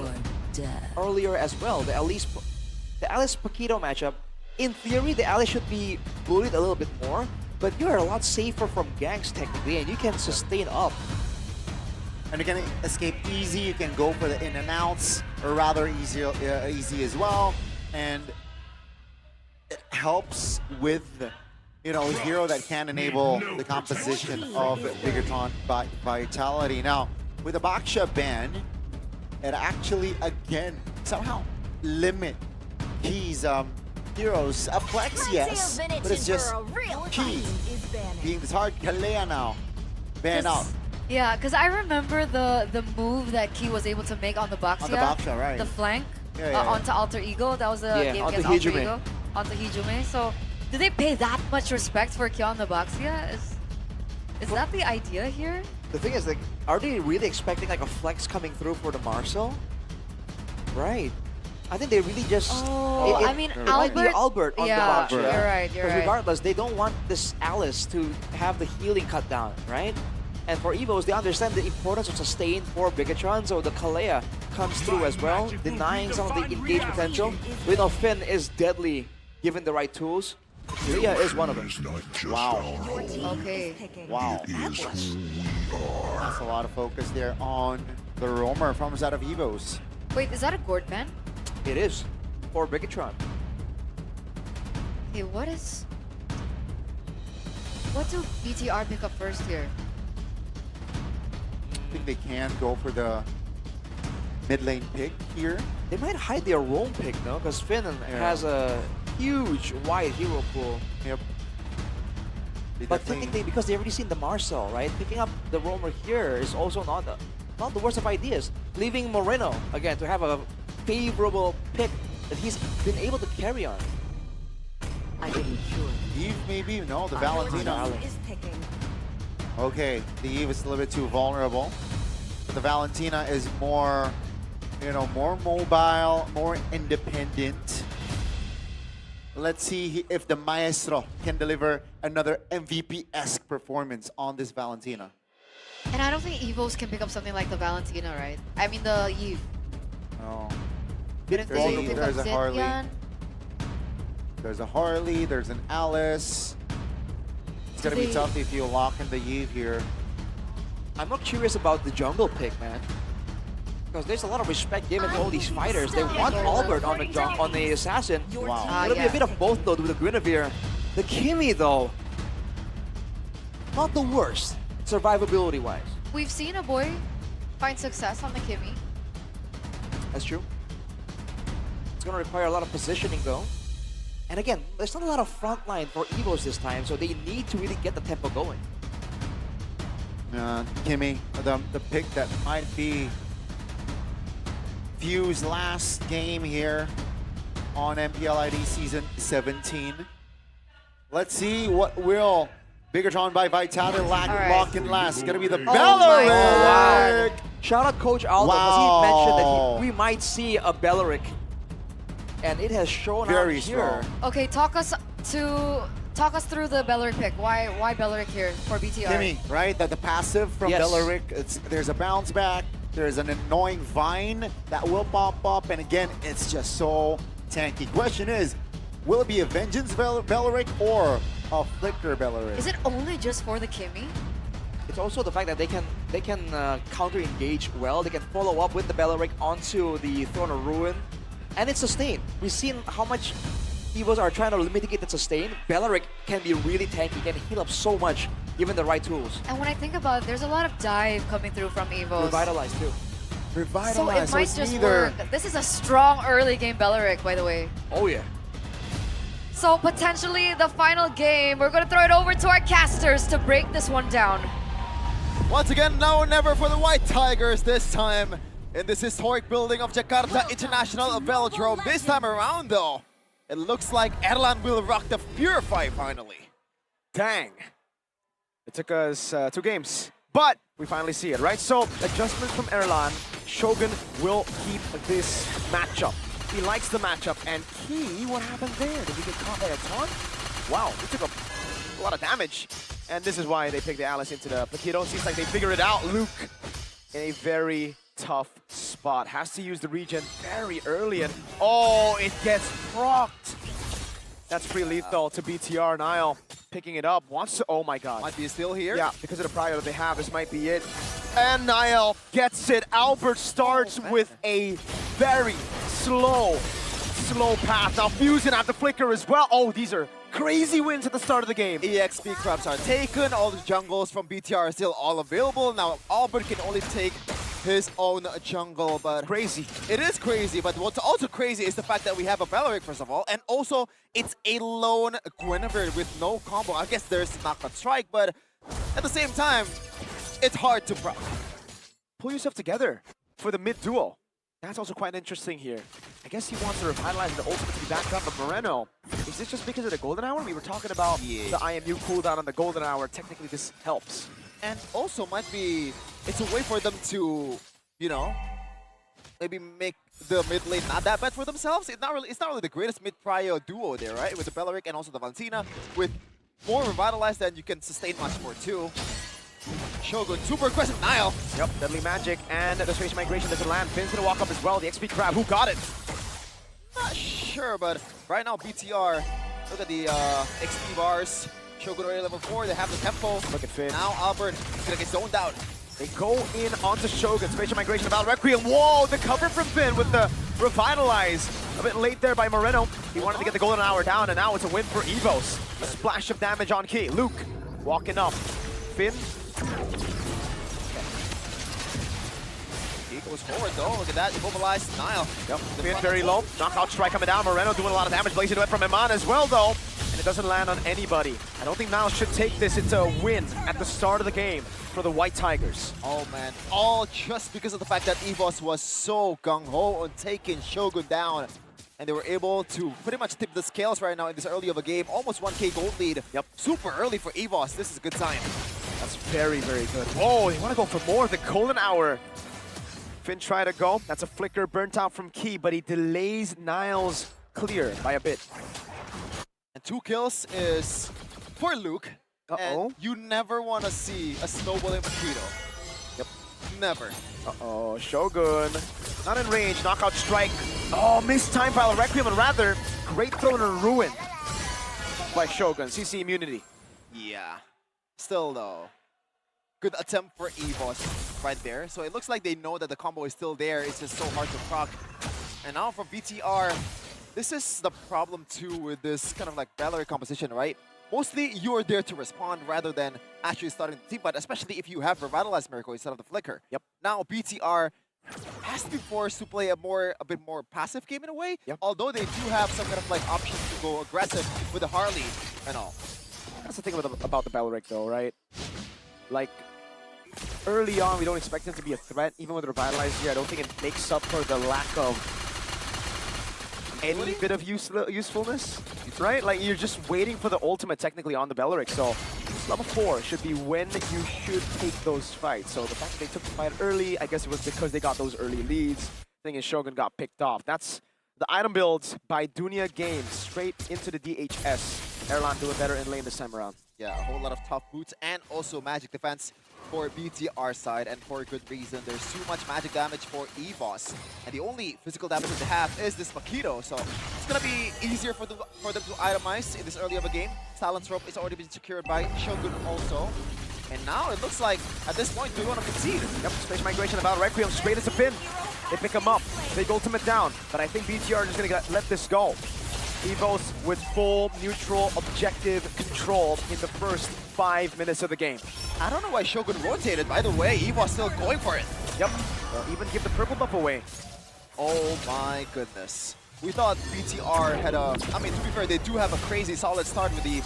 earlier as well. The Alice Paquito matchup. In theory, the Alice should be bullied a little bit more, but you are a lot safer from ganks technically, and you can sustain up. And you can escape easy, you can go for the in and outs, or rather easy as well. And it helps with, you know, a hero that can enable the composition of Bigatron Vitality. Now, with the Baksha ban, it actually, again, somehow limit Key's heroes. A flex, yes, but it's just Key being this hard Kalea now, banned out. Yeah, because I remember the move that Key was able to make on the Baksha. On the Baksha, right. The flank Yeah. onto Alter Ego. That was the game onto against Alter Hijume. Ego. Onto Hijume. So, do they pay that much respect for Key on the Baksha? Is that the idea here? The thing is, like, are they really expecting like a flex coming through for the Marcel? Right. I think they really just. Oh, I mean, it might be Albert on the box. You're right. You're right. Regardless, they don't want this Alice to have the healing cut down, right? And for Evos, they understand the importance of sustain for Bigatron, so the Kalea comes through as well, denying some of the engage potential. We know Finn is deadly given the right tools. Kalea is one of them. Wow. Okay. Wow. That's a lot of focus there on the roamer from out of Evos. Wait, is that a Gord ban? It is for Bigatron. Okay, what do BTR pick up first here? I think they can go for the mid lane pick here. They might hide their roam pick, no? Because Finn has a huge wide hero pool. Yep. But technically, because they already seen the Marcel, right? Picking up the roamer here is also not the worst of ideas. Leaving Moreno, again, to have a favorable pick that he's been able to carry on. Eve maybe? No, the Valentina. Okay, the Eve is a little bit too vulnerable. But the Valentina is more you know, more mobile, more independent. Let's see if the Maestro can deliver another MVP-esque performance on this Valentina. And I don't think Evos can pick up something like the Valentina, right? I mean the Eve. Oh. Couldn't There's they a- pick there's up a Harley. Zetian? There's a Harley, there's an Alice. It's gonna be They- tough if you lock in the Eve here. I'm not curious about the jungle pick, man. Because there's a lot of respect given to all these fighters. They want Albert on the assassin. Wow. It'll be yeah. a bit of both though with the Guinevere. The Kimi though, not the worst survivability wise. We've seen a boy find success on the Kimi. That's true. It's gonna require a lot of positioning though. And again, there's not a lot of front line for Evos this time, so they need to really get the tempo going. Kimmy, the pick that might be View's last game here on Mpl Id Season 17. Let's see what will Bigatron by Vitality lock in last. It's gonna be the my Belleric! God. Shout out Coach Aldo, because he mentioned that we might see a Belleric. And it has shown Very out here. strong. Okay, talk us through the Belleric pick. Why Belleric here for BTR? Kimmy, right? That the passive from Yes. Belleric, there's a bounce back, there's an annoying vine that will pop up, and again, it's just so tanky. Question is, will it be a Vengeance Belleric or a Flicker Belleric? Is it only just for the Kimi? It's also the fact that they can counter engage well. They can follow up with the Belleric onto the Throne of Ruin, and it's sustained. We've seen how much Evos are trying to mitigate that sustain. Belleric can be really tanky, can heal up so much given the right tools. And when I think about it, there's a lot of dive coming through from Evos. Revitalize too. Revitalize, So it might it's just neither- work. This is a strong early game Belleric, by the way. Oh yeah. So potentially the final game, we're gonna throw it over to our casters to break this one down. Once again, now or never for the White Tigers this time in this historic building of Jakarta International Velodrome. This time around though, it looks like Erlan will rock the Purify finally. Dang. It took us 2 games, but we finally see it, right? So, adjustments from Erlan. Shogun will keep this matchup. He likes the matchup. And Key, what happened there? Did he get caught by a taunt? Wow, he took a lot of damage. And this is why they picked the Alice into the Plakido. Seems like they figured it out. Luke in a very tough spot. Has to use the regen very early. And oh, it gets procced. That's pretty lethal to BTR. Nile picking it up. Wants to, oh my god. Might be still here. Yeah, because of the prior that they have, this might be it. And Nile gets it. Albert starts with a very slow path. Now Fusion at the flicker as well. Oh, these are crazy wins at the start of the game. EXP crabs are taken, all the jungles from BTR are still all available. Now Albert can only take his own jungle, but Crazy. it is crazy. But what's also crazy is the fact that we have a Belleric, first of all, and also it's a lone Guinevere with no combo. I guess there's knockback strike, but at the same time, it's hard to proc. Pull yourself together for the mid duo. That's also quite interesting here. I guess he wants to revitalize the ultimate to be backed up, but Moreno, is this just because of the Golden Hour? We were talking about the IMU cooldown on the Golden Hour. Technically, this helps. And also might be, it's a way for them to, you know, maybe make the mid lane not that bad for themselves. It's not really the greatest mid prio duo there, right? With the Belleric and also the Valentina. With more revitalized than you can sustain much more too. Shogun, super aggressive Nile. Yep, Deadly Magic and the Space Migration doesn't land. Finn's gonna walk up as well. The XP Crab, who got it? Not sure, but right now BTR, look at the XP bars. Shogun already level 4, they have the tempo. Look at Finn. Now Albert is gonna get zoned out. They go in onto Shogun. Spatial Migration about Requiem. Whoa, the cover from Finn with the Revitalize. A bit late there by Moreno. He wanted to get the Golden Hour down, and now it's a win for Evos. A splash of damage on Key. Luke walking up. Finn. He goes forward though, look at that, immobilized Nile. Yep, Finn very low. Knockout strike coming down. Moreno doing a lot of damage. Blazing away from Iman as well though. And it doesn't land on anybody. I don't think Niles should take this. It's a win at the start of the game for the White Tigers. Oh man, all just because of the fact that Evos was so gung-ho on taking Shogun down. And they were able to pretty much tip the scales right now in this early of a game. Almost 1k gold lead. Yep. Super early for Evos. This is a good sign. That's very, very good. Whoa, they want to go for more. The Golden Hour Finn try to go. That's a flicker burnt out from Key, but he delays Niall's clear by a bit. And 2 kills is for Luke. Uh-oh. And you never want to see a snowballing Makito. Yep. Never. Uh-oh, Shogun. Not in range, knockout strike. Oh, missed time by Requiem, and rather, great throw and a ruin by Shogun. CC immunity. Yeah. Still though, good attempt for Evos right there. So it looks like they know that the combo is still there. It's just so hard to proc. And now for BTR, this is the problem too with this kind of like Valorant composition, right? Mostly you're there to respond rather than actually starting the team, but especially if you have Revitalized Miracle instead of the Flicker. Yep. Now BTR has to be forced to play a bit more passive game in a way, yep. Although they do have some kind of like options to go aggressive with the Harley and all. That's the thing about the Balric though, right? Like, early on, we don't expect him to be a threat. Even with Revitalized here, I don't think it makes up for the lack of any bit of usefulness, right? Like, you're just waiting for the ultimate technically on the Balric, so level 4 should be when you should take those fights. So the fact that they took the fight early, I guess it was because they got those early leads. Thing is, Shogun got picked off. That's the item builds by Dunya Games, straight into the DHS. Erlan doing better in lane this time around. Yeah, a whole lot of tough boots and also magic defense for BTR side, and for a good reason. There's too much magic damage for Evos, and the only physical damage that they have is this Makito, so it's gonna be easier for them to itemize in this early of a game. Silence Rope is already been secured by Shogun also. And now it looks like, at this point, they want to concede. Yep, space migration about Requiem, straight as a pin. They pick him up, big ultimate down, but I think BTR is just gonna let this go. Evos with full neutral objective control in the first 5 minutes of the game. I don't know why Shogun rotated. By the way, Evos still going for it. Yep, they'll even give the purple buff away. Oh my goodness. We thought BTR had a... I mean, to be fair, they do have a crazy solid start with the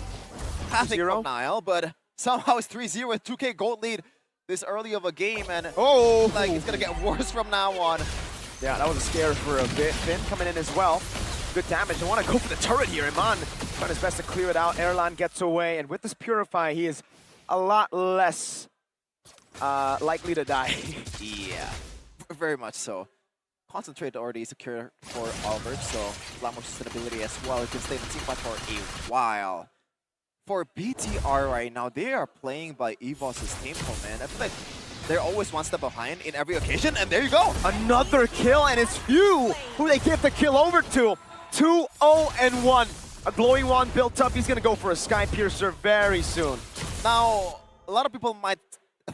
passing of Niall, but somehow it's 3-0 with 2K gold lead this early of a game, and like it's gonna get worse from now on. Yeah, that was a scare for a bit. Finn coming in as well. Good damage. They want to go for the turret here. Iman trying his best to clear it out. Erlan gets away, and with this Purify, he is a lot less likely to die. Yeah, very much so. Concentrate already secure for Albert, so a lot more sustainability as well. He can stay in the team fight for a while. For BTR right now, they are playing by Evos' team plan, man. I feel like they're always one step behind in every occasion, and there you go. Another kill, and it's Few who they give the kill over to. 2-0-1. A glowing wand built up. He's going to go for a Sky Piercer very soon. Now, a lot of people might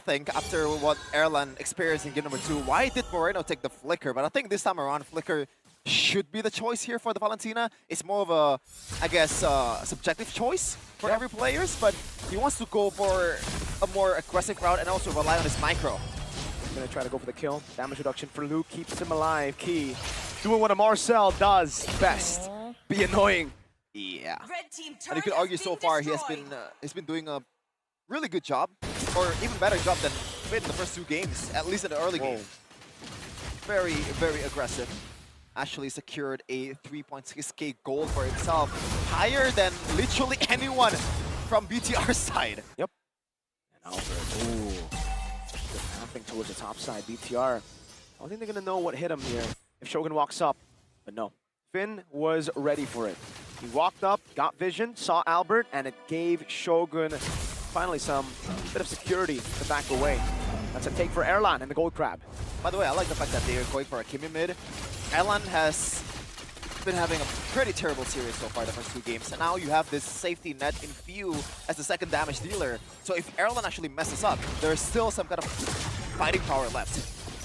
think, after what Erlan experienced in game number 2, why did Moreno take the Flicker? But I think this time around, Flicker should be the choice here for the Valentina. It's more of a, I guess, subjective choice for every player, but he wants to go for a more aggressive route and also rely on his micro. Gonna try to go for the kill. Damage reduction for Luke keeps him alive. Key doing what a Marcel does best. Be annoying. Yeah. And you could argue so far he's been doing a really good job, or even better job than Finn in the first 2 games, at least in the early game. Very, very aggressive. Actually secured a 3.6k gold for himself, higher than literally anyone from BTR's side. Yep. And Albert, ramping towards the top side. BTR, I don't think they're gonna know what hit him here if Shogun walks up, but no. Finn was ready for it. He walked up, got vision, saw Albert, and it gave Shogun finally some bit of security to back away. That's a take for Erlan and the Gold Crab. By the way, I like the fact that they're going for a Kimi mid. Erlan has been having a pretty terrible series so far the first 2 games, and now you have this safety net in Few as the second damage dealer. So if Erlan actually messes up, there's still some kind of fighting power left.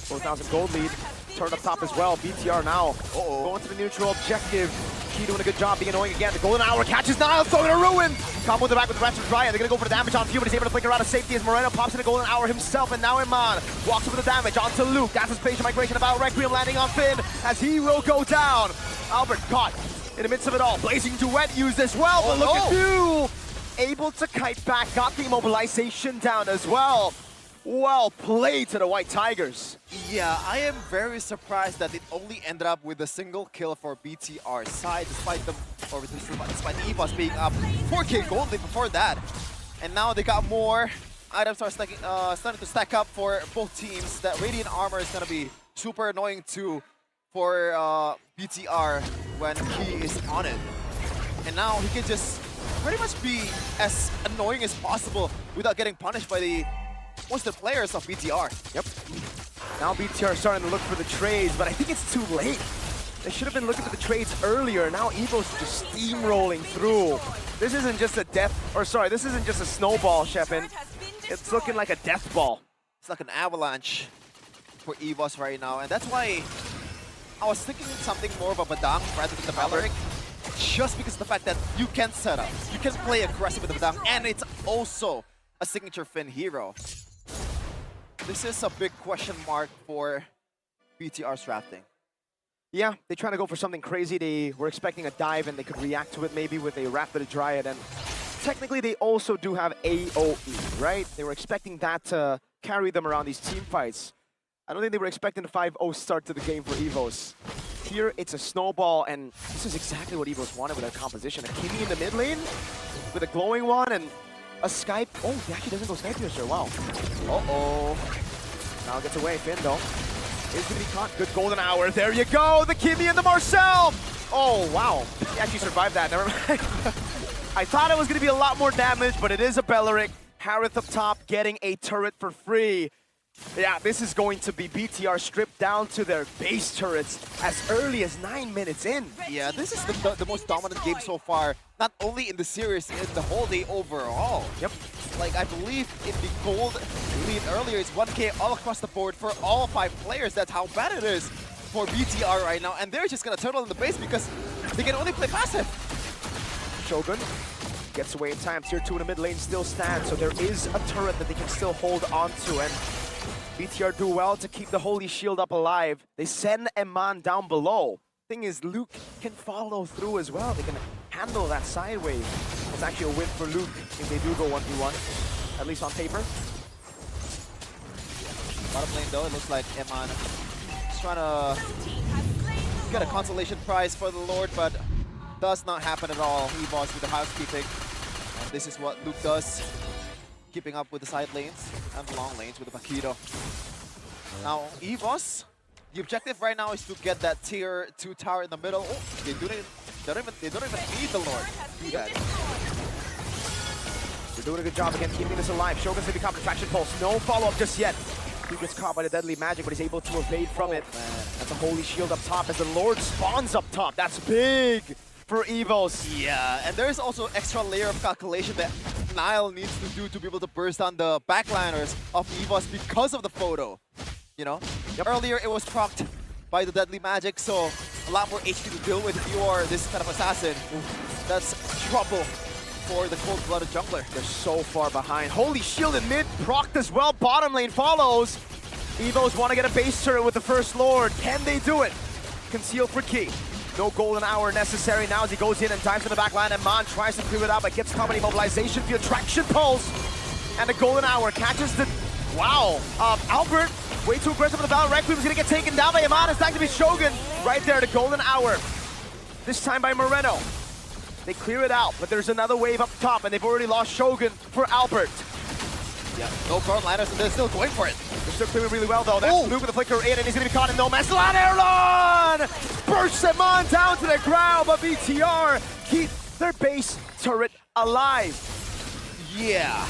4,000 gold lead, turned up top as well. BTR now going to the neutral objective. Key doing a good job being annoying again. The golden hour catches Niall, throwing a ruin. Combo in the back with the rest of Riot. They're going to go for the damage on Few, but he's able to flicker out of safety as Moreno pops in the golden hour himself, and now Iman walks over the damage onto Luke. That's his spatial migration about Requiem landing on Finn as he will go down. Albert caught in the midst of it all. Blazing Duet used as well, but look at Few. Able to kite back, got the immobilization down as well. Well played to the White Tigers. Yeah, I am very surprised that it only ended up with a single kill for BTR's side, despite Evos being up 4k gold before that. And now they got more items starting to stack up for both teams. That Radiant armor is going to be super annoying too for BTR when he is on it. And now he can just pretty much be as annoying as possible without getting punished by the most of the players of BTR. Yep. Now BTR is starting to look for the trades, but I think it's too late. They should have been looking for the trades earlier. Now Evos just steamrolling through. This isn't just a this isn't just a snowball, Shepin. It's looking like a death ball. It's like an avalanche for Evos right now, and that's why I was thinking something more of a Badang rather than the Valoric. Just because of the fact that you can set up, you can play aggressive with the Badang, and it's also a signature Finn hero. This is a big question mark for BTR's drafting. Yeah, they trying to go for something crazy. They were expecting a dive and they could react to it maybe with a Rapid Dryad. And technically they also do have AoE, right? They were expecting that to carry them around these team fights. I don't think they were expecting a 5-0 start to the game for Evos. Here it's a snowball, and this is exactly what Evos wanted with their composition. A Kimi in the mid lane with a glowing one and a Skype. Oh, he actually doesn't go Skype Piercer. Wow. Uh-oh. Now gets away. Finn, though, is going to be caught. Good golden hour. There you go. The Kimi and the Marcel. Oh, wow. He actually survived that. Never mind. I thought it was going to be a lot more damage, but it is a Belleric. Harith up top getting a turret for free. Yeah, this is going to be BTR stripped down to their base turrets as early as 9 minutes in. Yeah, this is the most dominant game so far, not only in the series, in the whole day overall. Yep. Like, I believe in the gold lead earlier, it's 1K all across the board for all 5 players. That's how bad it is for BTR right now. And they're just going to turtle in the base because they can only play passive. Shogun gets away in time. Tier 2 in the mid lane still stands, so there is a turret that they can still hold on to. And BTR do well to keep the Holy Shield up alive. They send Eman down below. Thing is, Luke can follow through as well. They can handle that side wave. It's actually a win for Luke if they do go 1v1, at least on paper. Bottom lane though, it looks like Eman is trying to get a consolation prize for the Lord, but does not happen at all. Evos with the housekeeping. And this is what Luke does, keeping up with the side lanes and the long lanes with the Paquito. Now, Evos, the objective right now is to get that tier 2 tower in the middle. Oh, they don't even need the Lord to do that. They're doing a good job again keeping this alive. Shogun's gonna become attraction pulse. No follow-up just yet. He gets caught by the deadly magic, but he's able to evade from it. Man. That's a Holy Shield up top as the Lord spawns up top. That's big for Evos. Yeah, and there's also extra layer of calculation that Nile needs to do to be able to burst down the backliners of Evos because of the photo. You know? Yep. Earlier it was procced by the deadly magic, so a lot more HP to deal with if you are this kind of assassin. That's trouble for the cold-blooded jungler. They're so far behind. Holy Shield in mid, procced as well. Bottom lane follows. Evos want to get a base turret with the First Lord. Can they do it? Conceal for Key. No golden hour necessary now as he goes in and dives in the back line, and Man tries to clear it out, but gets company mobilization via Traction Pulse. And the golden hour catches the... Wow. Albert, way too aggressive with the Valor. Requiem's going to get taken down by Iman. It's back to be Shogun. Right there, the golden hour. This time by Moreno. They clear it out, but there's another wave up top, and they've already lost Shogun for Albert. Yeah, no burn liners, and they're still going for it. They're still clearing really well, though. That's Luke with the flicker in, and he's going to be caught in no man's land. Erlon bursts him on down to the ground, but BTR keep their base turret alive. Yeah,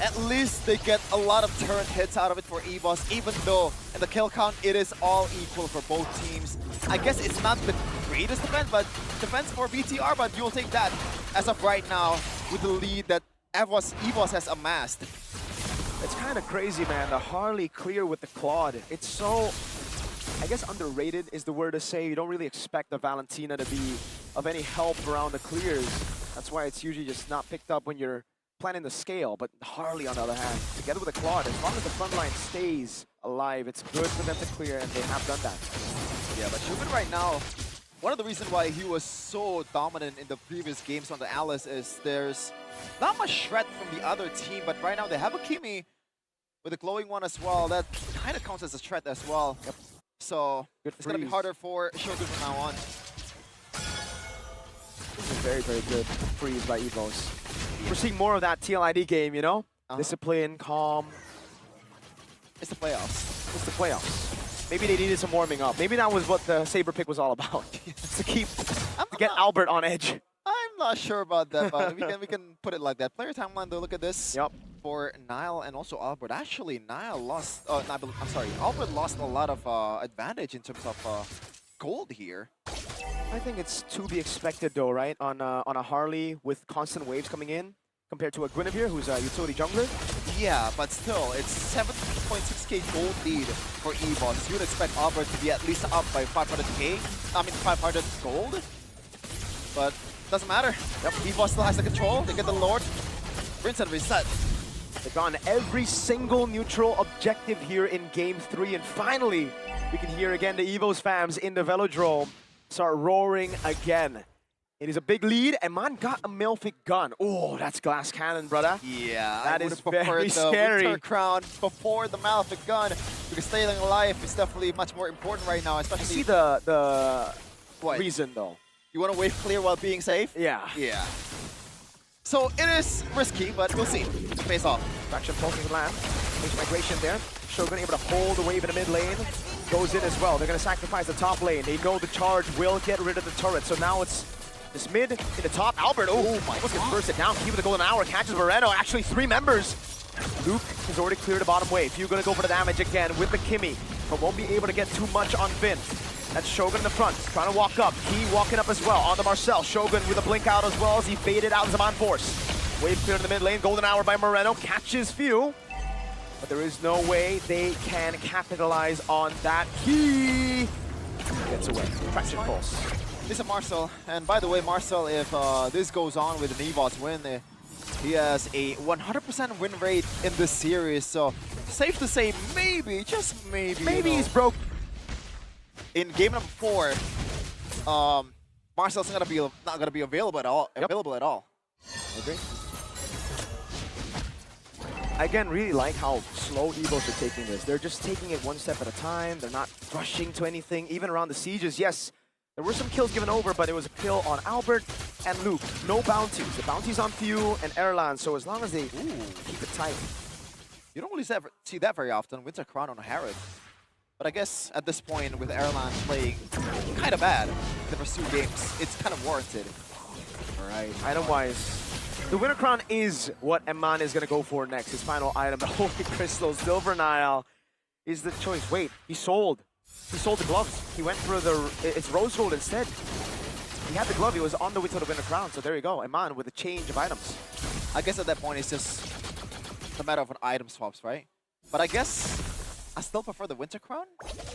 at least they get a lot of turret hits out of it for Evos, even though in the kill count it is all equal for both teams. I guess it's not the greatest defense for BTR, but you'll take that as of right now with the lead that Evos has amassed. It's kind of crazy, man. The Harley clear with the Claude. It's so, I guess underrated is the word to say. You don't really expect the Valentina to be of any help around the clears. That's why it's usually just not picked up when you're planning the scale. But Harley, on the other hand, together with the Claude, as long as the front line stays alive, it's good for them to clear, and they have done that. Yeah, but Shogun right now, one of the reasons why he was so dominant in the previous games on the Alice is there's not much threat from the other team, but right now they have a Kimi with a glowing one as well. That kind of counts as a threat as well. Yep. So it's going to be harder for Shogun from now on. This is very, very good freeze by Evos. We're seeing more of that TLID game, you know? Discipline, calm. It's the playoffs. It's the playoffs. Maybe they needed some warming up. Maybe that was what the Saber pick was all about. to get Albert on edge. I'm not sure about that, but we can put it like that. Player timeline, though, look at this. Yep. For Nile and also Albert. Actually, Nile lost. I'm sorry. Albert lost a lot of advantage in terms of gold here. I think it's to be expected, though, right? On a Harley with constant waves coming in, compared to a Guinevere, who's a utility jungler. Yeah, but still, it's 7.6k gold lead for Evos. You would expect Albert to be at least up by 500k. I mean, 500 gold. But doesn't matter. Yep, Evos still has the control. They get the Lord. Rinse and reset. They've gone every single neutral objective here in Game 3, and finally, we can hear again the Evos fans in the Velodrome start roaring again. It is a big lead, and man got a Melfic gun. Oh, that's glass cannon, brother. Yeah, that is very the scary. Winter Crown before the Malefic gun, because staying alive is definitely much more important right now, especially. I see the reason, though. You want to wave clear while being safe? Yeah. Yeah. So it is risky, but we'll see. Face off. Fraction pulsing the land. Makes migration there. Shogun able to hold the wave in the mid lane. Goes in as well. They're going to sacrifice the top lane. They know the charge will get rid of the turret. So now it's this mid in the top. Albert, oh my, almost gets bursted down. Keep it the golden hour. Catches Moreno. Actually, 3 members. Luke has already cleared the bottom wave. Few going to go for the damage again with the Kimmy, but won't be able to get too much on Finn. That's Shogun in the front, trying to walk up. Key walking up as well on the Marcel. Shogun with a blink out as well as he baited out Zaman Force. Wave clear in the mid lane. Golden hour by Moreno. Catches few. But there is no way they can capitalize on that. Key gets away. Fraction pulse. This is Marcel. And by the way, Marcel, if this goes on with an Evos win, he has a 100% win rate in this series. So safe to say, maybe, just maybe. Maybe he's broke. In game number 4, Marcel's not gonna be available at all. Yep. Available at all. Agree. I again really like how slow Evos are taking this. They're just taking it one step at a time. They're not rushing to anything. Even around the sieges, yes, there were some kills given over, but it was a kill on Albert and Luke. No bounties. The bounties on Few and Erlan. So as long as they keep it tight. You don't really see that very often. Winter Crown on Harrod. But I guess at this point, with Erlan playing kind of bad the first 2 games, it's kind of warranted. All right, item-wise, the Winter Crown is what Eman is going to go for next. His final item, the Holy Crystal, Silver Nile, is the choice. Wait, he sold the gloves. He went for it's Rose Gold instead. He had the glove, he was on the way to the Winter Crown, so there you go. Eman with a change of items. I guess at that point, it's just a matter of an item swaps, right? But I guess I still prefer the Winter Crown,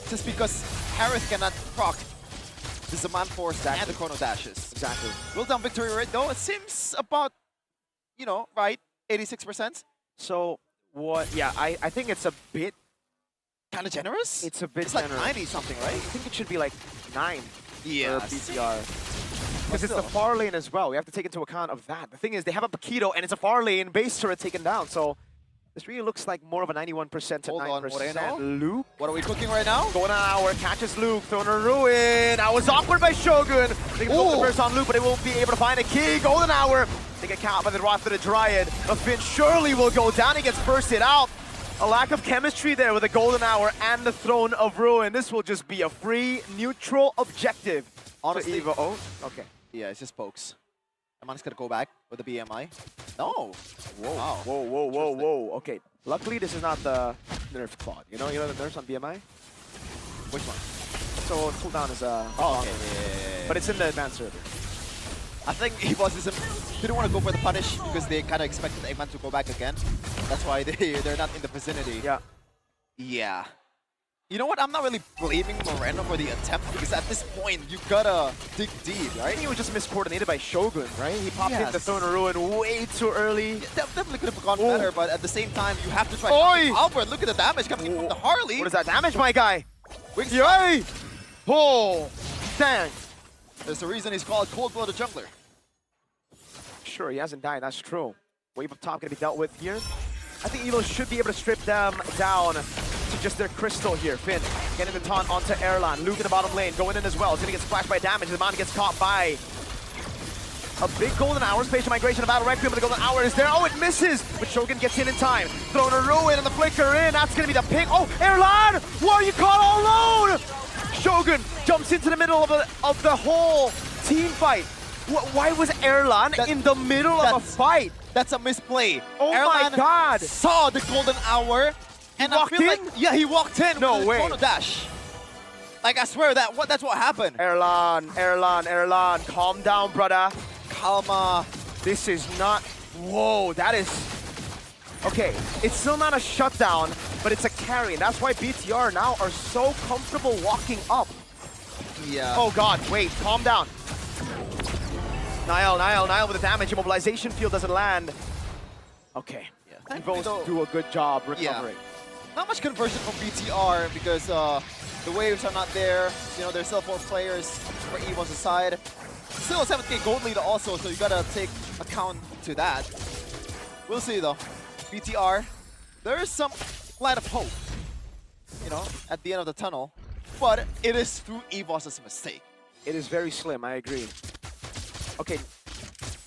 just because Harith cannot proc the Zaman Force and the Chrono Dashes. Exactly. Will down victory rate, though, it seems about, you know, right, 86%. So, what, yeah, I think it's a bit... Kind of generous? It's a bit it's generous. Like 90-something, right? I think it should be like 9 for BTR. Because it's the far lane as well. We have to take into account of that. The thing is, they have a Paquito, and it's a far lane base turret taken down, so... This really looks like more of a 91% to 9%. Luke. What are we cooking right now? Going on hour, catches Luke, throwing a ruin. That was awkward by Shogun. They can put the burst on Luke, but they won't be able to find a key. Golden hour. They get caught by the Wrath of the Dryad. But Finn surely will go down. He gets bursted out. A lack of chemistry there with the Golden Hour and the Throne of Ruin. This will just be a free, neutral objective. Honestly, Evo. Oh, okay. Yeah, it's just pokes. Eman's gonna go back with the BMI. No. Whoa. Wow. Whoa, whoa, whoa, whoa. Okay. Luckily, this is not the nerf claw. You know the nerfs on BMI? Which one? So cooldown is oh, okay. Yeah. But it's in the advanced server. I think Evos didn't want to go for the punish because they kind of expected Eman to go back again. That's why they're not in the vicinity. Yeah. Yeah. You know what? I'm not really blaming Moreno for the attempt because at this point, you gotta dig deep, right? I think he was just miscoordinated by Shogun, right? He popped in the Throne of Ruin way too early. Yeah, definitely could have gone better, but at the same time, you have to try. Oi! Albert, look at the damage coming in from the Harley. What is that damage, my guy? Wings. Yay! Oh, dang. There's a reason he's called Cold-Blooded Jungler. Sure, he hasn't died, that's true. Wave up top gonna be dealt with here. I think Evos should be able to strip them down to just their crystal here. Finn getting the taunt onto Erlan. Luke in the bottom lane going in as well. He's gonna get splashed by damage. The man gets caught by A big golden hour, spatial migration of Battle Requiem, but the golden hour is there. Oh, it misses, but Shogun gets in time. Throwing a ruin and the flicker in. That's gonna be the pick. Oh, Erlan! Why are you caught all alone? Shogun jumps into the middle of the whole team fight. Why was Erlan in the middle of a fight? That's a misplay. Oh my Erlan God! saw the golden hour and walked I feel in? like, yeah, he walked in No with way. the chrono dash. Like, I swear that's what happened. Erlan, calm down, brother. Kalma. This is not, whoa, that is, okay, it's still not a shutdown, but it's a carry, and that's why BTR now are so comfortable walking up. Yeah. Oh God, wait, calm down. Niall with the damage, immobilization field doesn't land. Okay, Thankfully, Evos though, do a good job recovering. not much conversion from BTR because the waves are not there. You know, there's still 4 players for Evos' side. Still a 7K gold lead also, so you gotta take account to that. We'll see though. BTR, there is some light of hope, you know, at the end of the tunnel, but it is through Evos' mistake. It is very slim, I agree. Okay,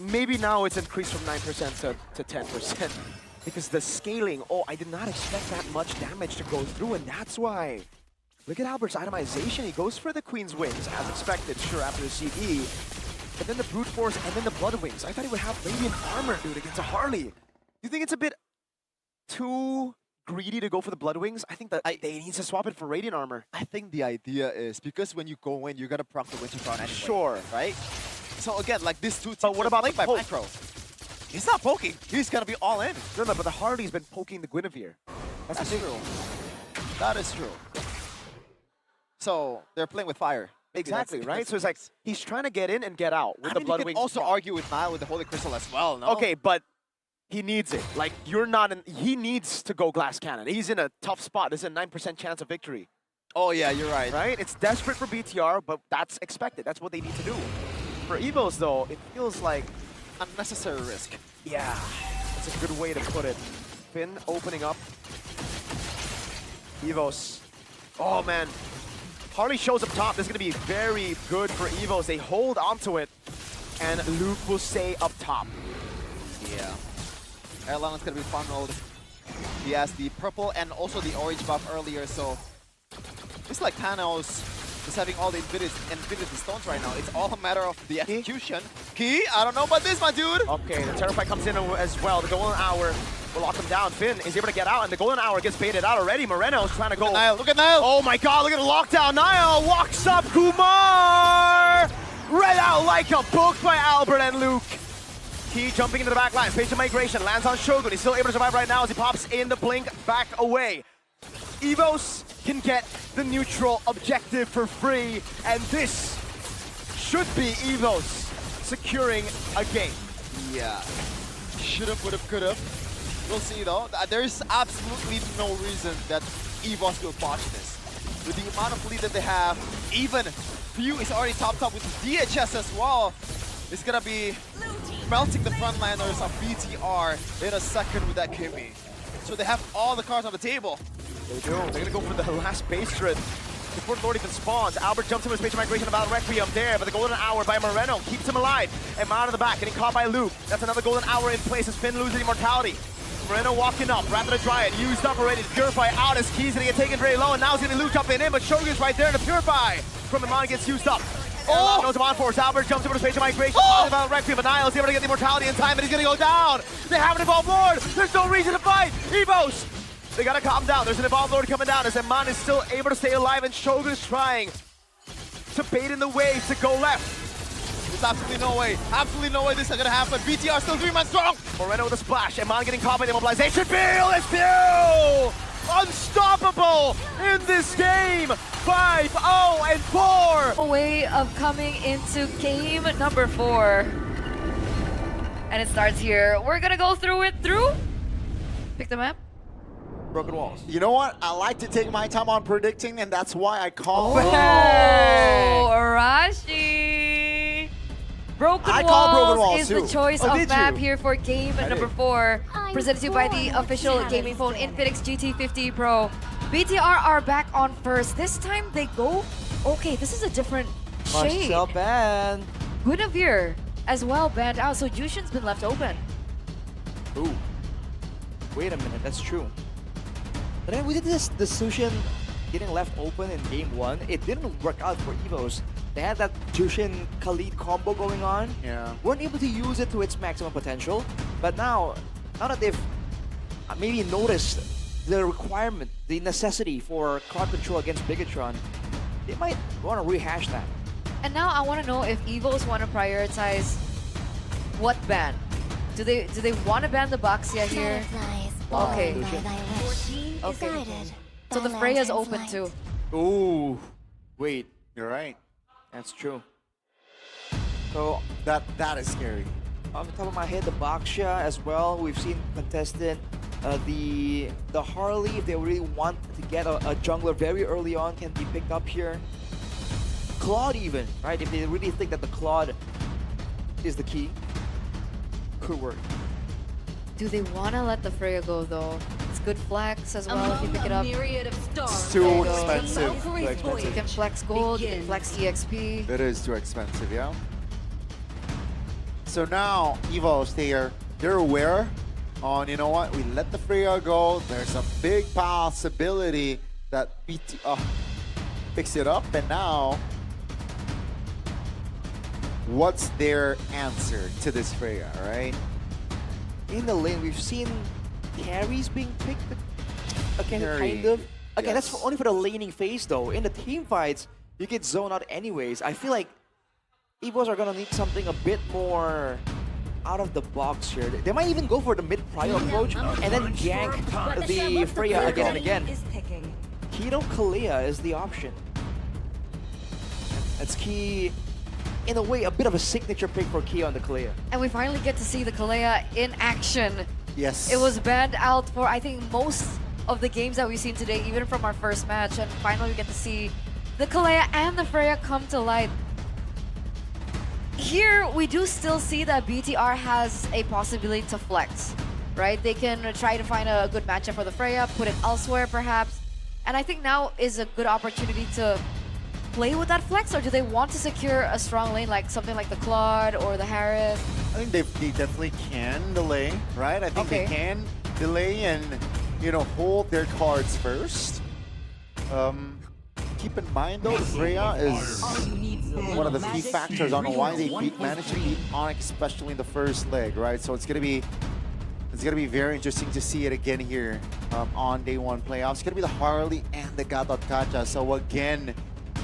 maybe now it's increased from 9% to 10%. Because the scaling, oh, I did not expect that much damage to go through, and that's why. Look at Albert's itemization. He goes for the Queen's Wings, as expected, sure, after the CE. But then the Brute Force and then the Blood Wings. I thought he would have Radiant Armor, dude, against a Harley. You think it's a bit too greedy to go for the Blood Wings? I think that they need to swap it for Radiant Armor. I think the idea is because when you go in, you gotta proc the Winter Crown anyway. Sure. Right? So again, like these two teams But what about played by poke? Micro. He's not poking. He's gonna be all in. No, but the Harley's been poking the Guinevere. That's true. That is true. So they're playing with fire. Maybe Exactly, that's- right? that's So it's the like, case. he's trying to get in and get out with I the mean, Blood you could Wings. also argue with Nile with the Holy Crystal as well, no? Okay, but he needs it. Like, you're not in, he needs to go Glass Cannon. He's in a tough spot. There's a 9% chance of victory, Oh yeah, you're right. right? It's desperate for BTR, but that's expected. That's what they need to do. For Evos, though, it feels like, Unnecessary risk. yeah, that's a good way to put it. Finn opening up. Evos. Oh, man. Harley shows up top. This is going to be very good for Evos. They hold onto it, and Luke will stay up top. Yeah. Erlan is gonna be funneled. He has the purple and also the orange buff earlier, so it's like Thanos is having all the Infinity Stones right now. It's all a matter of the execution. Key, I don't know about this, my dude. Okay, the Terrify comes in as well. The Golden Hour will lock him down. Finn is able to get out, and the Golden Hour gets baited out already. Moreno's trying to go. Niall, look at Niall. Oh my God, look at the lockdown. Niall walks up. Kumar! Read out like a book by Albert and Luke. Key jumping into the back line. Spatial migration lands on Shogun. He's still able to survive right now as he pops in the blink back away. Evos can get the neutral objective for free, and this should be Evos securing a game. Yeah. Should've, would've, could've. We'll see though. There's absolutely no reason that Evos will botch this. With the amount of lead that they have, even Few is already topped up with DHS as well. It's gonna be melting the frontliners of BTR in a second with that Kimmy. So they have all the cards on the table. They do. They're going to go for the last base turret before the Lord even spawns. Albert jumps into his spatial migration about Requiem there, but the Golden Hour by Moreno keeps him alive. And out of the back, getting caught by Luke. That's another Golden Hour in place as Finn loses immortality. Moreno walking up, Rapid the Dryad, used up already to Purify out as Key's going to get taken very low, and now he's going to Luke up and in, but Shogun's right there to Purify. From Iman gets used up. Oh! Knows him on force. Albert jumps over to spatial migration. Oh! About Requiem, but Niall is able to get the immortality in time, and he's going to go down. They have an Evolved Lord. There's no reason to fight. Evos! They gotta calm down. There's an Evolved Lord coming down as Iman is still able to stay alive, and Shogun's trying to bait in the wave to go left. There's absolutely no way this is gonna happen. BTR still 3 man strong. Moreno with a splash. Iman getting caught by the immobilization field. It's Pew! Unstoppable in this game. 5-0 and 4. A way of coming into game number 4. And it starts here. We're gonna go through it Pick the map. Broken walls. You know what? I like to take my time on predicting, and that's why I call Oh, Arashi. Broken I call Broken Walls is too. the choice Oh, of did map you? here for game number 4. Presented to you by the official gaming phone Infinix GT50 Pro. BTR are back on first. This time they go, okay, this is a different shade. Marcel Ban. Guinevere as well banned out, so Jushin's been left open. Ooh. Wait a minute, that's true. But then we did this Sushin getting left open in game 1. It didn't work out for Evos. They had that Jushin Khalid combo going on. Yeah. Weren't able to use it to its maximum potential. But now that they've maybe noticed the requirement, the necessity for crowd control against Bigatron, they might want to rehash that. And now I want to know if Evos want to prioritize what ban. Do they want to ban the Baxia here? Okay. Okay. So the Freya's open too. Ooh. Wait, You're right. that's true. So That is scary. off the top of my head, the Baxia as well. We've seen contested the Harley, if they really want to get a jungler very early on, can be picked up here. Claude even, right? If they really think that the Claude is the key, could work. Do they want to let the Freya go though? It's good flex as well if you pick it up. It's too There you go. expensive. Too expensive. You can flex gold, you can flex EXP. It is too expensive, yeah. So now Evos, they're aware on, you know what, we let the Freya go. There's a big possibility that BT picks it up, and now what's their answer to this Freya, right? In the lane, we've seen carries being picked. Okay, Carry, kind of. Okay, yes. that's only for the laning phase though. In the team fights, you get zoned out anyways. I feel like Evos are gonna need something a bit more out of the box here. They might even go for the mid-prio approach and then gank the Freya again and again. Keto Kalea is the option. That's key. In a way, a bit of a signature pick for Key on the Kalea. And we finally get to see the Kalea in action. Yes. It was banned out for, I think, most of the games that we've seen today, even from our first match. And finally, we get to see the Kalea and the Freya come to light. Here, we do still see that BTR has a possibility to flex, right? They can try to find a good matchup for the Freya, put it elsewhere, perhaps. And I think now is a good opportunity to play with that flex, or do they want to secure a strong lane like something like the Claude or the Harris? I think they definitely can delay, right? I think they can delay and, you know, hold their cards first. Keep in mind though, Freya is one of the key factors on why they managed to beat Onyx, especially in the first leg, right? So it's gonna be very interesting to see it again here on day 1 playoffs. It's gonna be the Harley and the Gatot. So again,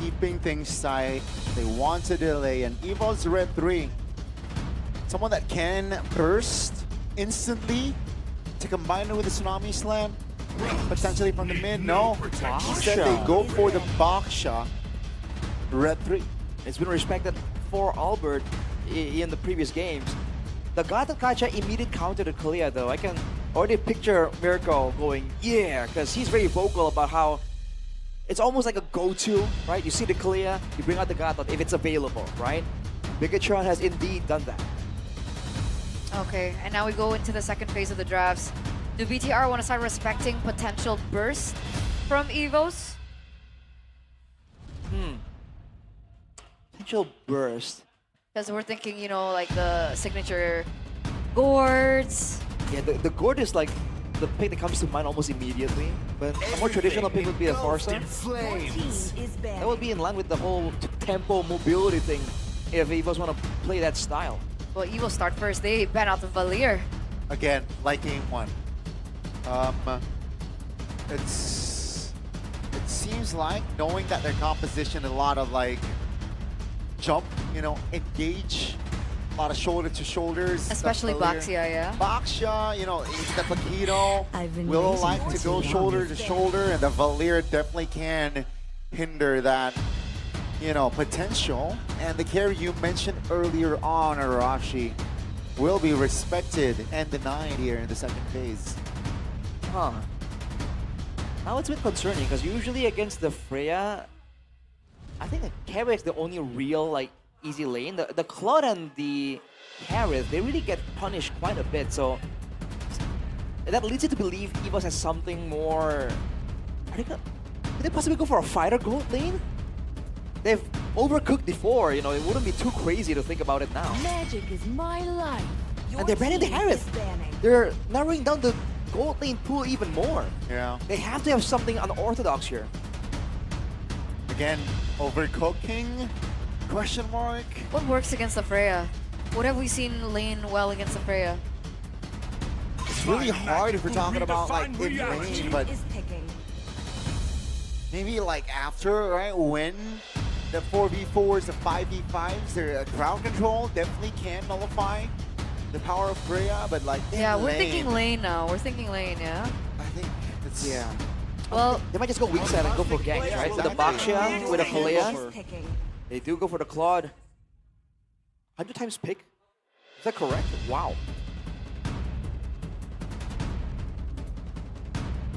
keeping things tight. They want to delay, and Evos Red 3, someone that can burst instantly to combine it with the Tsunami Slam, potentially from the mid. No, instead they go for the Baksha. Red 3. It's been respected for Albert in the previous games. The Gatot immediate counter to Kalea though. I can already picture Miracle going, yeah, because he's very vocal about how it's almost like a go-to, right? You see the Kalea, you bring out the Gatot if it's available, right? Bigatron has indeed done that. Okay, and now we go into the second phase of the drafts. Do BTR want to start respecting potential burst from Evos? Potential burst. Because we're thinking, you know, like the signature gourds. Yeah, the Gord is like the pick that comes to mind almost immediately. But a more traditional pick would be a Thorsa. That would be in line with the whole tempo mobility thing if Evos want to play that style. Well, Evos start first. They ban out the Valier. Again, like game 1. It seems like, knowing that their composition, a lot of like jump, you know, engage, a lot of shoulder to shoulders. Especially Baxia, yeah. Baksha, you know, the Paquito will like to go shoulder to shoulder, and the Valier definitely can hinder that, you know, potential. And the carry you mentioned earlier on, Arashi, will be respected and denied here in the second phase. Huh. Now it's a bit concerning because usually against the Freya, I think the carry is the only real like easy lane. The Claude and the Harris, they really get punished quite a bit. So that leads you to believe Evos has something more. Could they possibly go for a fighter gold lane? they've overcooked before, you know, it wouldn't be too crazy to think about it now. Magic is my life. And they're banning the Harith. They're narrowing down the gold lane pool even more. Yeah. They have to have something unorthodox here. Again, overcooking? Question mark? What works against the Freya? What have we seen lane well against the Freya? It's really hard if we're talking about like in lane, but Is picking. maybe like after, right? When the 4v4s, the 5v5s, their crowd control definitely can nullify the power of Freya, but like in Yeah, we're lane, thinking lane now. We're thinking lane, yeah? I think it's Well, They might just go weak side and go for ganks, right? So the Baxia with a Kalea, Is picking. they do go for the Claude. 100 times pick? Is that correct? Wow.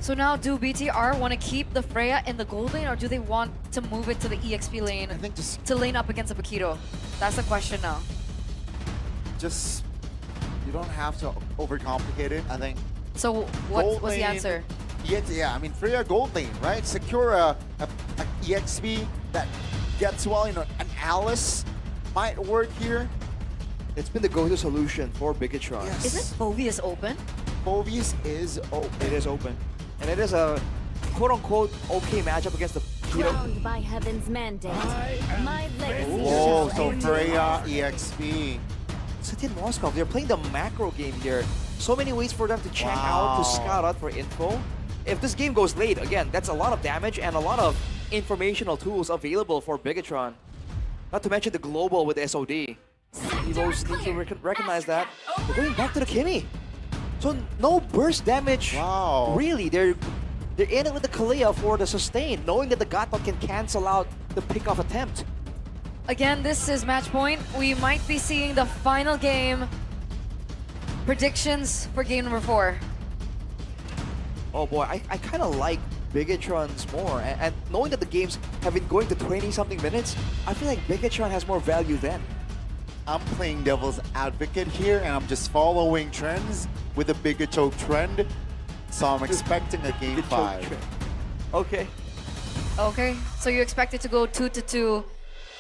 so now do BTR want to keep the Freya in the gold lane, or do they want to move it to the EXP lane I think to lane up against a Paquito? That's the question now. just you don't have to overcomplicate it. I think So Gold what's the lane, answer? yeah, I mean Freya gold lane, right? Secure a EXP that gets well, you know, an Alice might work here. It's been the go-to solution for Bigatron. Yes. Isn't Phoveus open? Phoveus is open. It is open. And it is a quote-unquote okay matchup against the Paquito. Crowned by heaven's mandate. My legacy Oh, shall so endure. Freya EXP. City and Moscow, they're playing the macro game here. So many ways for them to check out, to Wow. scout out for info. If this game goes late, again, that's a lot of damage and a lot of informational tools available for Bigatron. Not to mention the global with SOD. Evos need to recognize that. They're going back to the Kimmy. So no burst damage. Wow. Really, they're in it with the Kalea for the sustain, knowing that the Gatbot can cancel out the pick-off attempt. Again, this is match point. We might be seeing the final game. Predictions for game number 4. Oh boy, I kind of like Bigatron's more. And knowing that the games have been going to 20-something minutes, I feel like Bigatron has more value then. I'm playing devil's advocate here, and I'm just following trends with a bigger choke trend. So I'm expecting a game 5. Okay. Okay, so you expect it to go 2-2.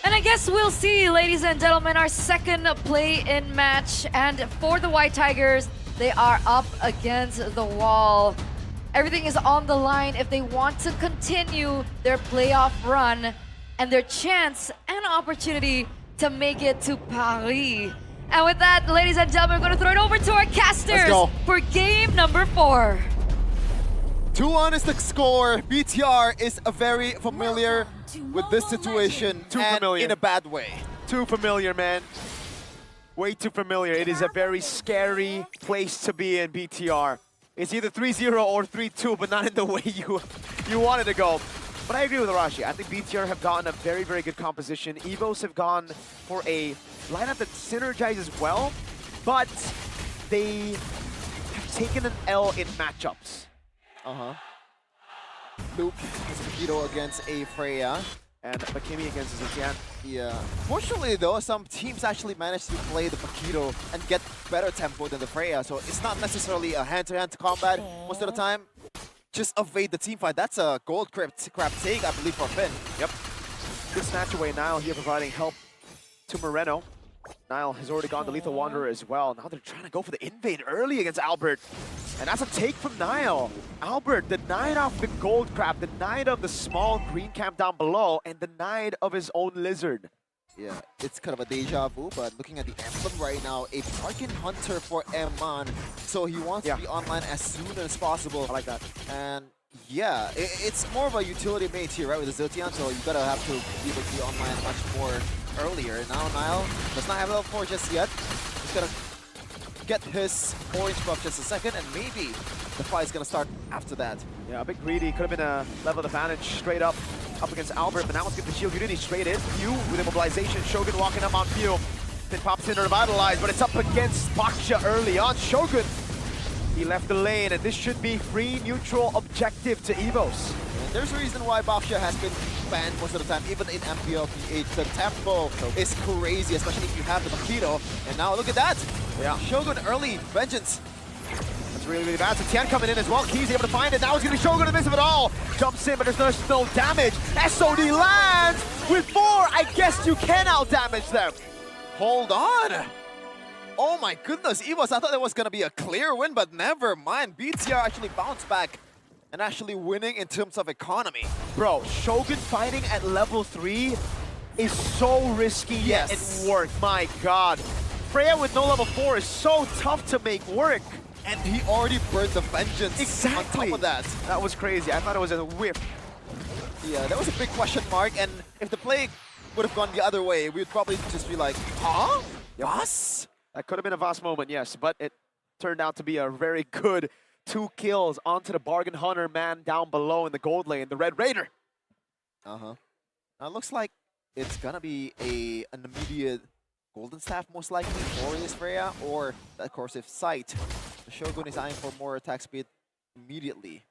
And I guess we'll see, ladies and gentlemen, our second play-in match. And for the White Tigers, they are up against the wall. Everything is on the line if they want to continue their playoff run and their chance and opportunity to make it to Paris. And with that, ladies and gentlemen, we're going to throw it over to our casters go. for game number 4. 2-1 is the score. BTR is very familiar with this situation Too and familiar. in a bad way. Too familiar, man. Way too familiar. It is a very scary place to be in BTR. It's either 3-0 or 3-2, but not in the way you wanted to go. But I agree with Arashi. I think BTR have gotten a very, very good composition. Evos have gone for a lineup that synergizes well, but they have taken an L in matchups. Luke is Paquito against a Freya. And Bakimi against Zetian. Yeah. Fortunately though, some teams actually managed to play the Paquito and get better tempo than the Freya, so it's not necessarily a hand-to-hand combat most of the time. Just evade the team fight. That's a gold crab take, I believe, for Finn. Yep. Good snatch away. Nile here providing help to Moreno. Nile has already gone to Lethal Wanderer as well. Now they're trying to go for the invade early against Albert. And that's a take from Nile. Albert denied off the gold crab, denied of the small green camp down below, and denied of his own lizard. Yeah, it's kind of a deja vu, but looking at the emblem right now, a Tarkin Hunter for Eman. So he wants to be online as soon as possible. I like that. And yeah, it's more of a utility mate here, right, with the Ziltian, so you gotta have to be able to be online much more earlier. Now Nile does not have level 4 just yet. He's gonna get his orange buff just a second, and maybe the fight's gonna start after that. Yeah, a bit greedy. Could have been a level advantage straight up against Albert, but now let's get the shield unity straight in. Few with immobilization. Shogun walking up on Few. Then pops in to revitalize, but it's up against Baksha early on. Shogun, he left the lane, and this should be free neutral objective to Evos. And there's a reason why Baksha has been banned most of the time, even in Mpl Id. The tempo is crazy, especially if you have the Paquito. And now look at that! Yeah. Shogun early vengeance. That's really, really bad. So Tian coming in as well. Key's able to find it. Now it's going to be Shogun in the midst of it all. Jumps in, but there's no damage. SOD lands with 4 I guess you can out-damage them. Hold on. Oh my goodness, Evos, I thought that was going to be a clear win, but never mind. BTR actually bounced back and actually winning in terms of economy. Bro, Shogun fighting at level 3 is so risky, yet Yes. it worked. My god. Freya with no level 4 is so tough to make work. And he already burned the vengeance Exactly. on top of that. That was crazy. I thought it was a whiff. Yeah, that was a big question mark, and if the play would have gone the other way, we'd probably just be like, huh? Yes? That could have been a Voss moment, yes, but it turned out to be a very good 2 kills onto the Bargain Hunter man down below in the gold lane, the Red Raider. Uh-huh. Now it looks like it's gonna be an immediate Golden Staff most likely for his Freya, or of course if Sight. The Shogun is eyeing for more attack speed immediately.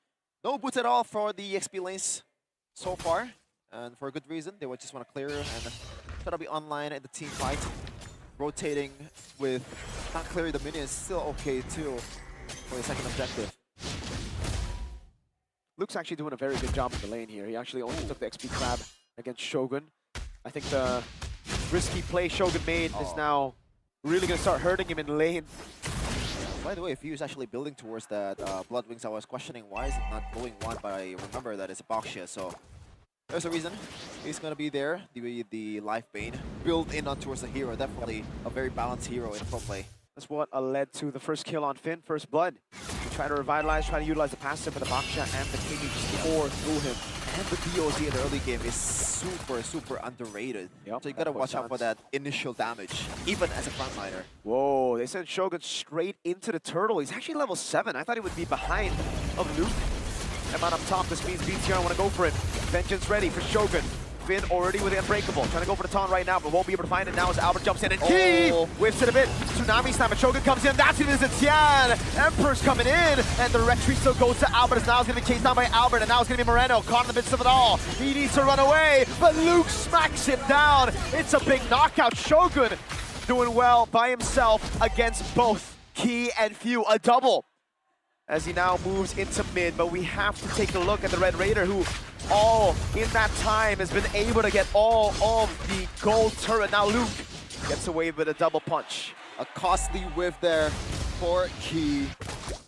No boots at all for the XP lanes so far, and for a good reason. They would just want to clear and try to be online in the team fight. Rotating with not clearing the minions still okay too for the second objective. Luke's actually doing a very good job in the lane here. He actually only took the XP grab against Shogun. I think the risky play Shogun made is now really going to start hurting him in the lane. By the way, if he was actually building towards that Blood Wings, I was questioning why is it not going one, but I remember that it's a Boxia, so there's a reason. He's gonna be there, the Life Bane, built in on towards the hero. Definitely a very balanced hero in pro play. That's what led to the first kill on Finn, first blood. We try to revitalize, try to utilize the passive, but the Boxia and the King just pour through him. And the DOZ in the early game is super underrated. Yep, So you gotta that watch out for sounds- that initial damage, even as a frontliner. Whoa, they sent Shogun straight into the turtle. He's actually level 7. I thought he would be behind of Luke. Amount up top, this means BTR want to go for it. Vengeance ready for Shogun. Finn already with the Unbreakable. Trying to go for the taunt right now, but won't be able to find it now as Albert jumps in and Key whiffs it a bit. Tsunami slam, but Shogun comes in. That's it, is Tian. Emperor's coming in, and the retreat still goes to Albert. It's now going to be chased down by Albert, and now it's going to be Moreno caught in the midst of it all. He needs to run away, but Luke smacks him down. It's a big knockout. Shogun doing well by himself against both Key and Few. A double as he now moves into mid, but we have to take a look at the Red Raider, who all in that time has been able to get all of the gold turret. Now Luke gets away with a double punch. A costly whiff there for Key.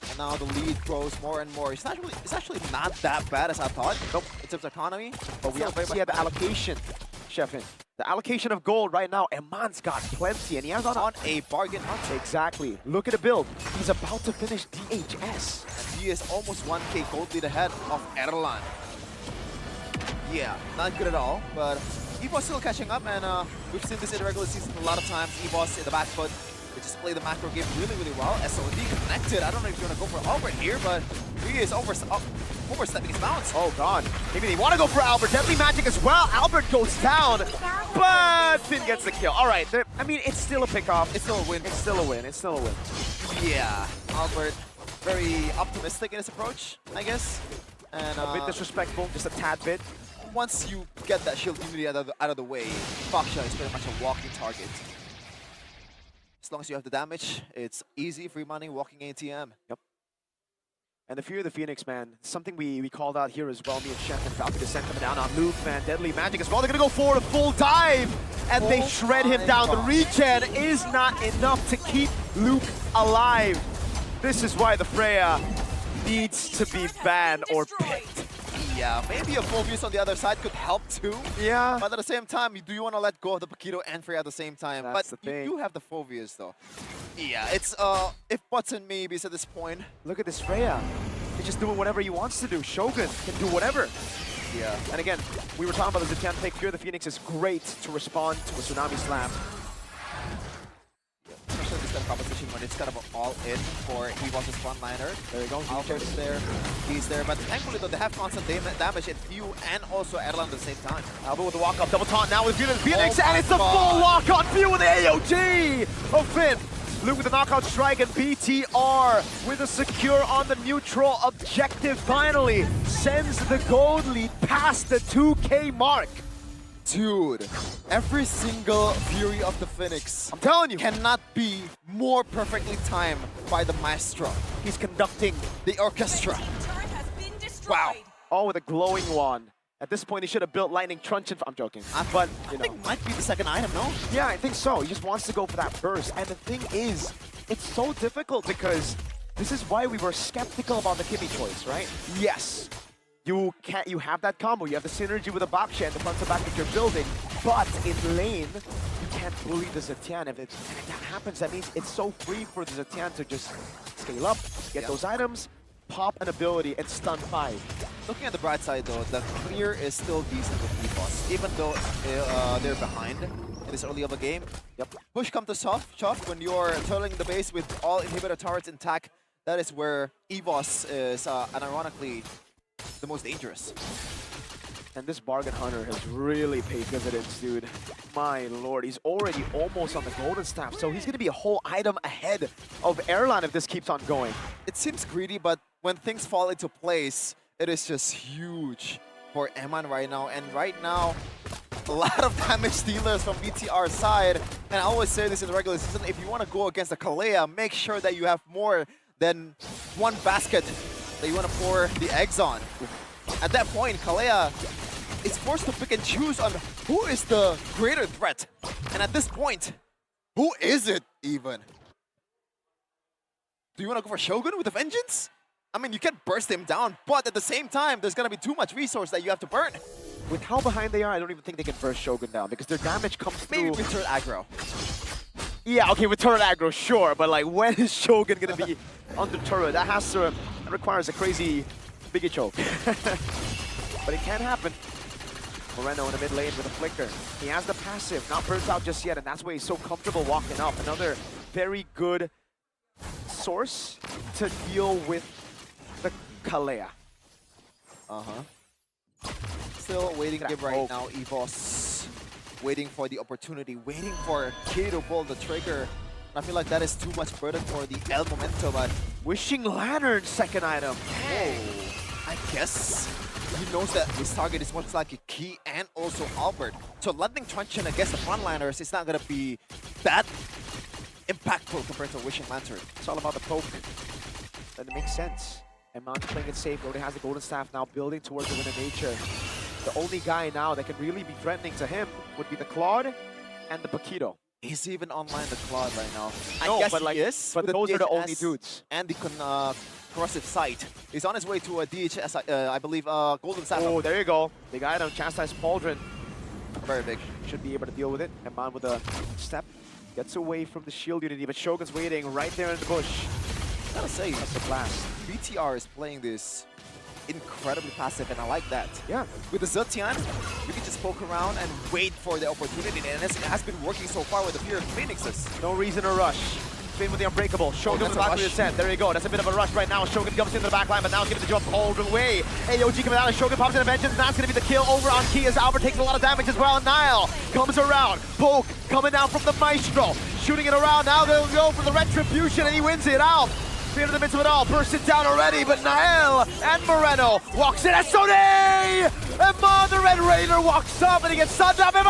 And now the lead grows more and more. It's actually not that bad as I thought. Nope, in terms of economy. But we Still have very to see much the allocation, Sheffin. The allocation of gold right now, Eman's got plenty, and he has on a bargain hunter. Exactly. Look at the build. He's about to finish DHS. And he is almost 1k gold lead ahead of Erlan. Yeah, not good at all, but Evos still catching up, and we've seen this in the regular season a lot of times. Evos in the back foot, they just play the macro game really well. SOD connected. I don't know if you're gonna go for Albert here, but he is overstepping his bounds. Oh god, maybe they want to go for Albert. Deadly Magic as well. Albert goes down, but Finn gets the kill. All right, I mean, it's still a pick-off. It's still a win. It's still a win. It's still a win. Yeah, Albert, very optimistic in his approach, I guess. And A bit disrespectful, just a tad bit. once you get that shield immunity out of the way, Boxia is pretty much a walking target. As long as you have the damage, it's easy, free money, walking ATM. Yep. And the Fear of the Phoenix, man, something we called out here as well. Me and Chef and Falcon Descent coming down on Luke, man. Deadly Magic as well. They're going to go for a full dive, and they shred him down. The regen is not enough to keep Luke alive. This is why the Freya needs to be banned or picked. Yeah, maybe a Phobius on the other side could help too. Yeah. But at the same time, do you want to let go of the Paquito and Freya at the same time? That's But the thing. you do have the Phobius though. Yeah, it's if buts and maybes at this point. Look at this Freya. He's just doing whatever he wants to do. Shogun can do whatever. Yeah. And again, we were talking about the Zetian pick. Fear the Phoenix is great to respond to a Tsunami Slam. Especially this kind of competition when it's kind of all in for Evos' frontliner. There you go. Albert's there, he's there, but thankfully though they have constant damage in Few and also Erlan at the same time. Albert with the walk-up, double taunt now with Fear the Phoenix, Oh and it's a my full God. walk-on Few with the AOG of Finn. Luke with the knockout strike, and BTR with a secure on the neutral objective finally sends the gold lead past the 2K mark. Dude, every single Fury of the Phoenix I'm telling you, cannot be more perfectly timed by the maestro, he's conducting the orchestra. Turret has been destroyed. Wow. all with a glowing wand. At this point, he should have built Lightning Truncheon. I'm joking. But, you I know. think might be the second item, no? Yeah, I think so. He just wants to go for that burst. And the thing is, it's so difficult because this is why we were skeptical about the Kimmy choice, right? Yes, you have that combo. You have the synergy with the Baksha and the front to back that you're building. But in lane, you can't bully the Zetian. And if that happens, that means it's so free for the Zetian to just scale up, get those items, pop an ability, and stun 5. Looking at the bright side though, the clear is still decent with Evos, even though they're behind in this early of a game. Yep. Push come to shove when you're turtling the base with all inhibitor turrets intact. That is where Evos is, unironically, the most dangerous. And this Bargain Hunter has really paid dividends, dude. My lord, he's already almost on the Golden Staff, so he's going to be a whole item ahead of Airline if this keeps on going. It seems greedy, but when things fall into place, it is just huge for Eman right now. And right now, a lot of damage dealers from BTR side. And I always say this in the regular season, if you want to go against the Kalea, make sure that you have more than one basket that you want to pour the eggs on. At that point, Kalea is forced to pick and choose on who is the greater threat. And at this point, who is it even? Do you want to go for Shogun with a vengeance? I mean, you can burst him down, but at the same time, there's going to be too much resource that you have to burn. With how behind they are, I don't even think they can burst Shogun down because their damage comes Maybe through. with turret aggro. Yeah, okay, with turret aggro, sure, but like, when is Shogun going to be under turret? That requires a crazy biggie choke. But it can happen. Moreno in the mid lane with a flicker. He has the passive, not burnt out just yet, and that's why he's so comfortable walking up. Another very good source to deal with the Kalea. Still waiting game right now, Evos. Waiting for the opportunity, waiting for Kitty to pull the trigger. And I feel like that is too much burden for the El Momento, but Wishing Lantern, second item. I guess he knows that his target is most likely Key and also Albert. So Lightning Truncheon against the frontliners is not going to be that impactful compared to Wishing Lantern. It's all about the poke. And it makes sense. And Mount playing it safe, already has the Golden Staff now, building towards the Wind of Nature. The only guy now that can really be threatening to him would be the Claude and the Paquito. He's even online the Claude right now. No, I guess but like, he is. but with those are the only DHS dudes. And the corrosive sight. He's on his way to a DHS, I believe, Golden Staff. Oh, there you go. Big item, Chastise Pauldron. Very big. Should be able to deal with it. And Man with a step gets away from the shield unity, but Shogun's waiting right there in the bush. Gotta say, That's a blast. BTR is playing this incredibly passive, and I like that. Yeah. With the Zetian, you can just poke around and wait for the opportunity, and it has been working so far with the Fear of Phoenixes. No reason to rush. Finn with the Unbreakable. Shogun with the back of the set. There you go. That's a bit of a rush right now. Shogun comes into the back line, but now he's giving the jump all the way. AOG coming out, and Shogun pops in a vengeance. That's going to be the kill over on Key as Albert takes a lot of damage as well. Nile comes around. Poke coming down from the Maestro. Shooting it around. Now they'll go for the Retribution, and he wins it out. Fear in the midst of it all. Burst it down already, but Nael and Moreno walks in. SOD! And the Red Raider walks up, and he gets sunned up. And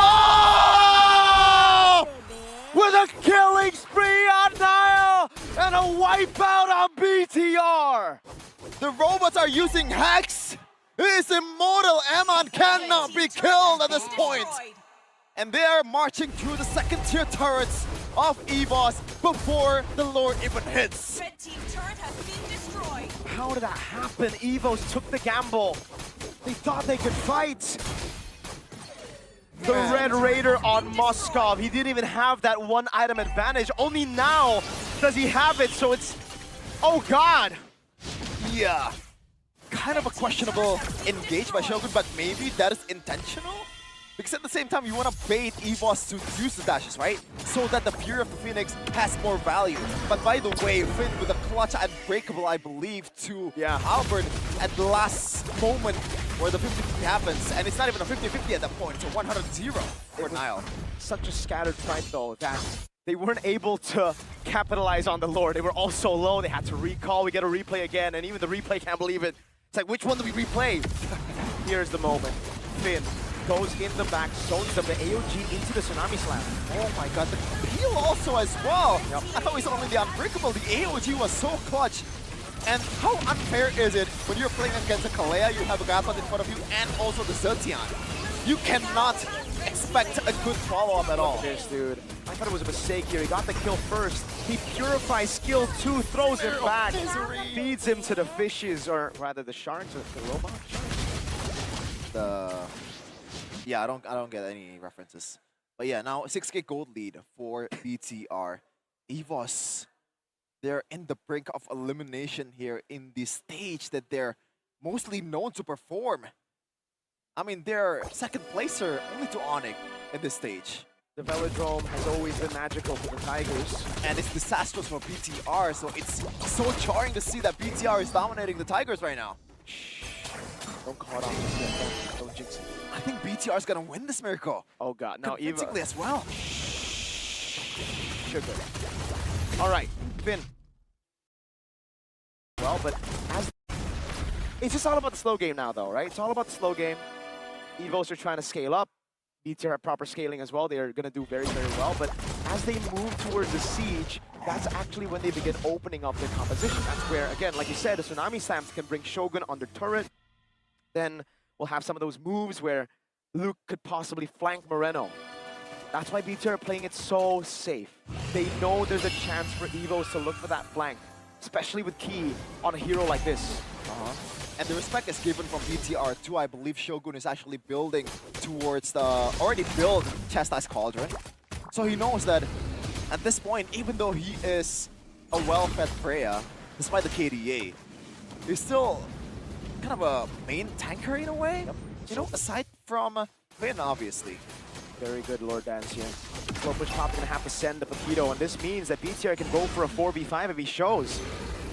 with a killing spree on Nile and a wipeout on BTR. The robots are using hacks. He is immortal. Eman cannot be killed at this point. And they are marching through the second tier turrets of Evos before the Lord even hits. Red team turret has been destroyed. How did that happen? Evos took the gamble. They thought they could fight. The Red Raider on Moskov. He didn't even have that one item advantage. Only now does he have it, so it's... Oh God! Yeah. Kind of a questionable engage by Shogun, but maybe that is intentional? Because at the same time, you want to bait Evos to use the dashes, right? So that the Fury of the Phoenix has more value. But by the way, Finn with a clutch Unbreakable, I believe, to Albert at the last moment where the 50-50 happens. And it's not even a 50-50 at that point. It's a 100-0 for Nile. Such a scattered fight, though, that they weren't able to capitalize on the Lord. They were all so low, they had to recall. We get a replay again, and even the replay can't believe it. It's like, which one do we replay? Here's the moment. Finn goes in the back, zones up the AOG into the Tsunami Slam. Oh my God, the peel also as well. I thought it was only the Unbreakable. The AOG was so clutch. And how unfair is it when you're playing against a Kalea, you have a Gatot in front of you, and also the Zetian? You cannot expect a good follow-up at all. This dude, I thought it was a mistake here. He got the kill first. He purifies skill 2, throws it back, feeds him to the fishes, or rather the sharks, or the robot sharks. Yeah, I don't get any references. But yeah, now 6k gold lead for BTR. Evos, they're in the brink of elimination here in this stage that they're mostly known to perform. I mean, they're second placer only to Onyx in this stage. The Velodrome has always been magical for the Tigers. And it's disastrous for BTR, so it's so jarring to see that BTR is dominating the Tigers right now. Don't call it off just yet. Don't jinx it. I think BTR is gonna win this miracle. Oh god, now Convincingly Eva. as well. Sugar. All right, Finn. Well, but as it's just all about the slow game now, though, right? It's all about the slow game. Evos are trying to scale up. BTR have proper scaling as well. They are going to do very, very well. But as they move towards the siege, that's actually when they begin opening up their composition. That's where, again, like you said, the Tsunami Slams can bring Shogun under turret. Then we'll have some of those moves where Luke could possibly flank Moreno. That's why BTR are playing it so safe. They know there's a chance for Evos to look for that flank, especially with Key on a hero like this. And the respect is given from BTR too. I believe Shogun is actually building towards the already built Chastise Cauldron. So he knows that at this point, even though he is a well-fed Freya, despite the KDA, he's still kind of a main tanker in a way. Yep. You know, aside from Finn, obviously. Very good Lord Dance here. Slow push top gonna have to send the Paquito, and this means that BTR can go for a 4v5 if he shows.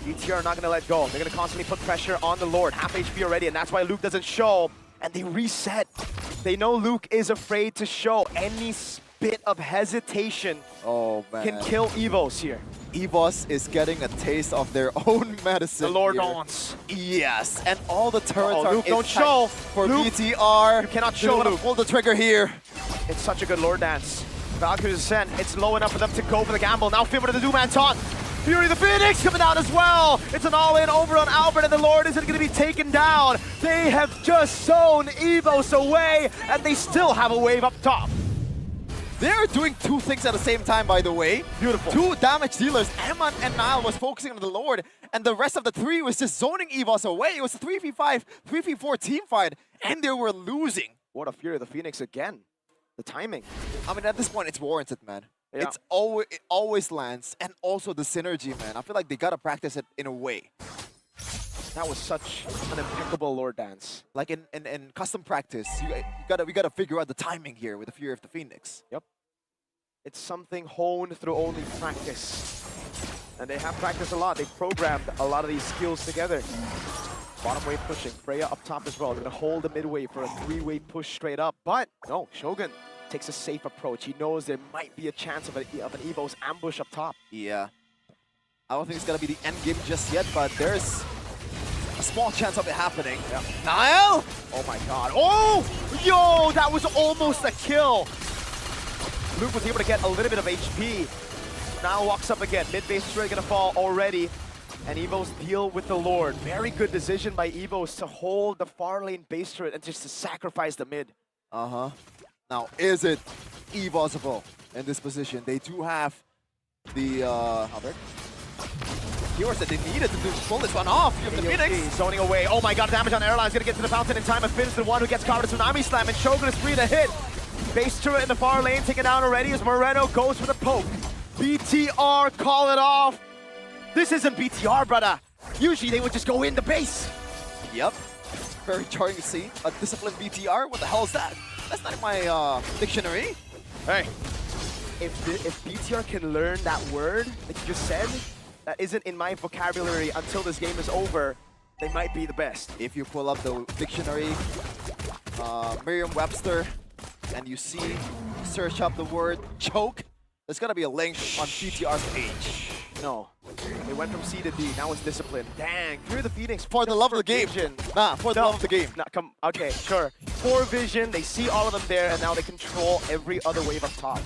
BTR are not gonna let go. They're gonna constantly put pressure on the Lord. Half HP already, and that's why Luke doesn't show. And they reset. They know Luke is afraid to show. Any bit of hesitation can kill Evos here. Evos is getting a taste of their own medicine. The Lord here. dance. Yes, and all the turrets are Luke, don't intact show. for Luke, BTR. you cannot They're show, gonna Luke. pull the trigger here. It's such a good Lord Dance. Valkyrie's Ascent, it's low enough for them to go for the gamble. Now Finn with the Doom and taunt. Fury the Phoenix coming down as well. It's an all-in over on Albert, and the Lord isn't going to be taken down. They have just sown Evos away, and they still have a wave up top. They're doing two things at the same time, by the way. Beautiful. Two damage dealers. Eman and Nile was focusing on the Lord, and the rest of the three was just zoning Evos away. It was a 3v5, 3v4 team fight, and they were losing. What a Fury the Phoenix again. The timing. I mean, at this point, it's warranted, man. Yeah. It always lands, and also the synergy, man. I feel like they gotta practice it in a way. That was such an impeccable Lord Dance. Like in custom practice, we gotta figure out the timing here with the Fury of the Phoenix. Yep. It's something honed through only practice. And they have practiced a lot. They've programmed a lot of these skills together. Bottom wave pushing. Freya up top as well. They're going to hold the mid wave for a 3-wave push straight up. But no, Shogun takes a safe approach. He knows there might be a chance of an Evos ambush up top. Yeah. I don't think it's gonna be the end game just yet, but there's a small chance of it happening. Yeah. Nile! Oh my god. Oh! Yo! That was almost a kill! Luke was able to get a little bit of HP. Now walks up again. Mid-base is really gonna fall already. And Evos deal with the Lord. Very good decision by Evos to hold the far lane base turret and just to sacrifice the mid. Now, is it Evosable in this position? They do have the heroes that they needed to pull this one off. You have the Phoenix. Zoning away. Oh my god, damage on Airline's gonna get to the fountain in time. And Finn's the one who gets covered. Tsunami Slam, and Shogun is free to hit. Base turret in the far lane taken down already as Moreno goes for the poke. BTR call it off. This isn't BTR, brother. Usually they would just go in the base. Yep. Very jarring to see. A disciplined BTR? What the hell is that? That's not in my dictionary. Hey, if BTR can learn that word that you just said, that isn't in my vocabulary until this game is over, they might be the best. If you pull up the dictionary, Merriam-Webster, and you search up the word choke, there's gonna be a link on BTR's page. No, they went from C to D, now it's discipline. Dang, Fury the Phoenix. For the love of the game. Nah, for the love of the game. Nah, come, okay, sure. For vision, they see all of them there, and now they control every other wave up top.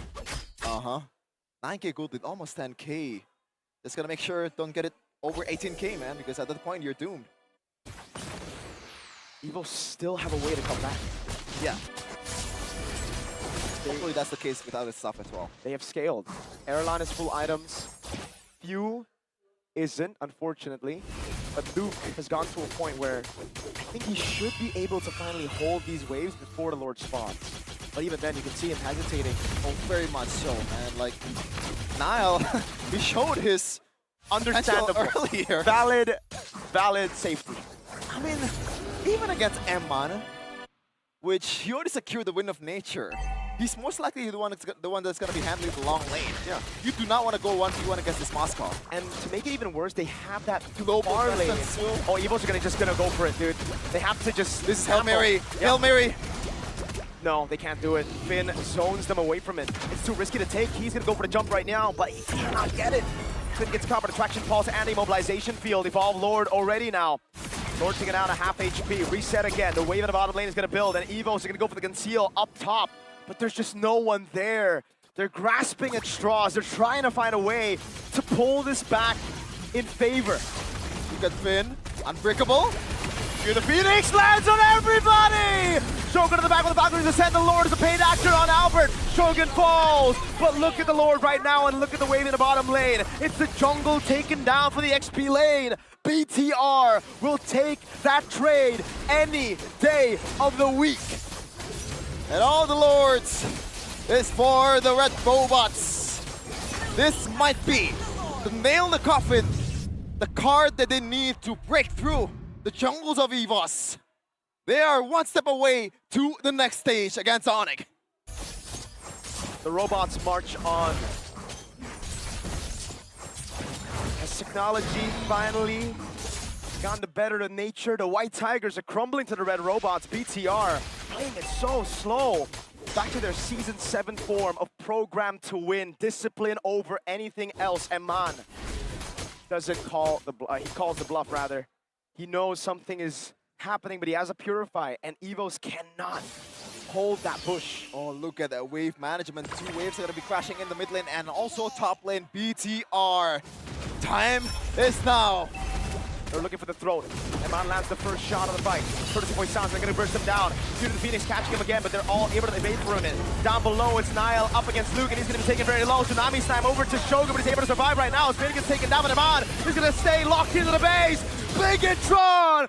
9k gold with almost 10k. Just gonna make sure don't get it over 18k, man, because at that point you're doomed. Evos still have a way to come back. Yeah. Hopefully that's the case with other stuff as well. They have scaled. Airline is full items. Few isn't, unfortunately. But Luke has gone to a point where I think he should be able to finally hold these waves before the Lord spawns. But even then, you can see him hesitating. Oh, very much so, man. Like, Nile, he showed his Understandable. earlier. Valid safety. I mean, even against Emman, which he already secured the win of nature, he's most likely the one that's going to be handling the long lane. Yeah. You do not want to go 1v1 against this Moskov. And to make it even worse, they have that Global far lane. presence too. Oh, Evos are just gonna go for it, dude. They have to just. This is Hail Mary. Hail Mary. No, they can't do it. Finn zones them away from it. It's too risky to take. He's gonna go for the jump right now, but he cannot get it. Finn gets caught by attraction pulse and a mobilization field. Evolve Lord already now. Lord taking out a half HP. Reset again. The wave in the bottom lane is gonna build, and Evos are gonna go for the conceal up top. But there's just no one there. They're grasping at straws. They're trying to find a way to pull this back in favor. Look at Finn. Unbreakable. Here the Phoenix lands on everybody! Shogun in the back with the balcony to send the Lord as a paid actor on Albert. Shogun falls, but look at the Lord right now and look at the wave in the bottom lane. It's the jungle taken down for the XP lane. BTR will take that trade any day of the week. And all the Lords is for the red robots. This might be the nail in the coffin, the card that they need to break through the jungles of Evos. They are one step away to the next stage against Onyx. The robots march on. As technology finally gone to better to nature, the White Tigers are crumbling to the red robots. BTR playing it so slow. Back to their Season 7 form of program to win, discipline over anything else. Eman doesn't call the he calls the bluff rather. He knows something is happening, but he has a Purify, and Evos cannot hold that push. Oh, look at that wave management. 2 waves are going to be crashing in the mid lane and also top lane. BTR. Time is now. They're looking for the throat. Eman lands the first shot of the fight. Courtesy point sounds, they're going to burst him down. Due to the Phoenix catching him again, but they're all able to evade for him. Down below, it's Nile up against Luke, and he's going to be taken very low. Tsunami slam over to Shogun, but he's able to survive right now. As Finn gets taken down, but Eman is going to stay locked into the base. Biggitron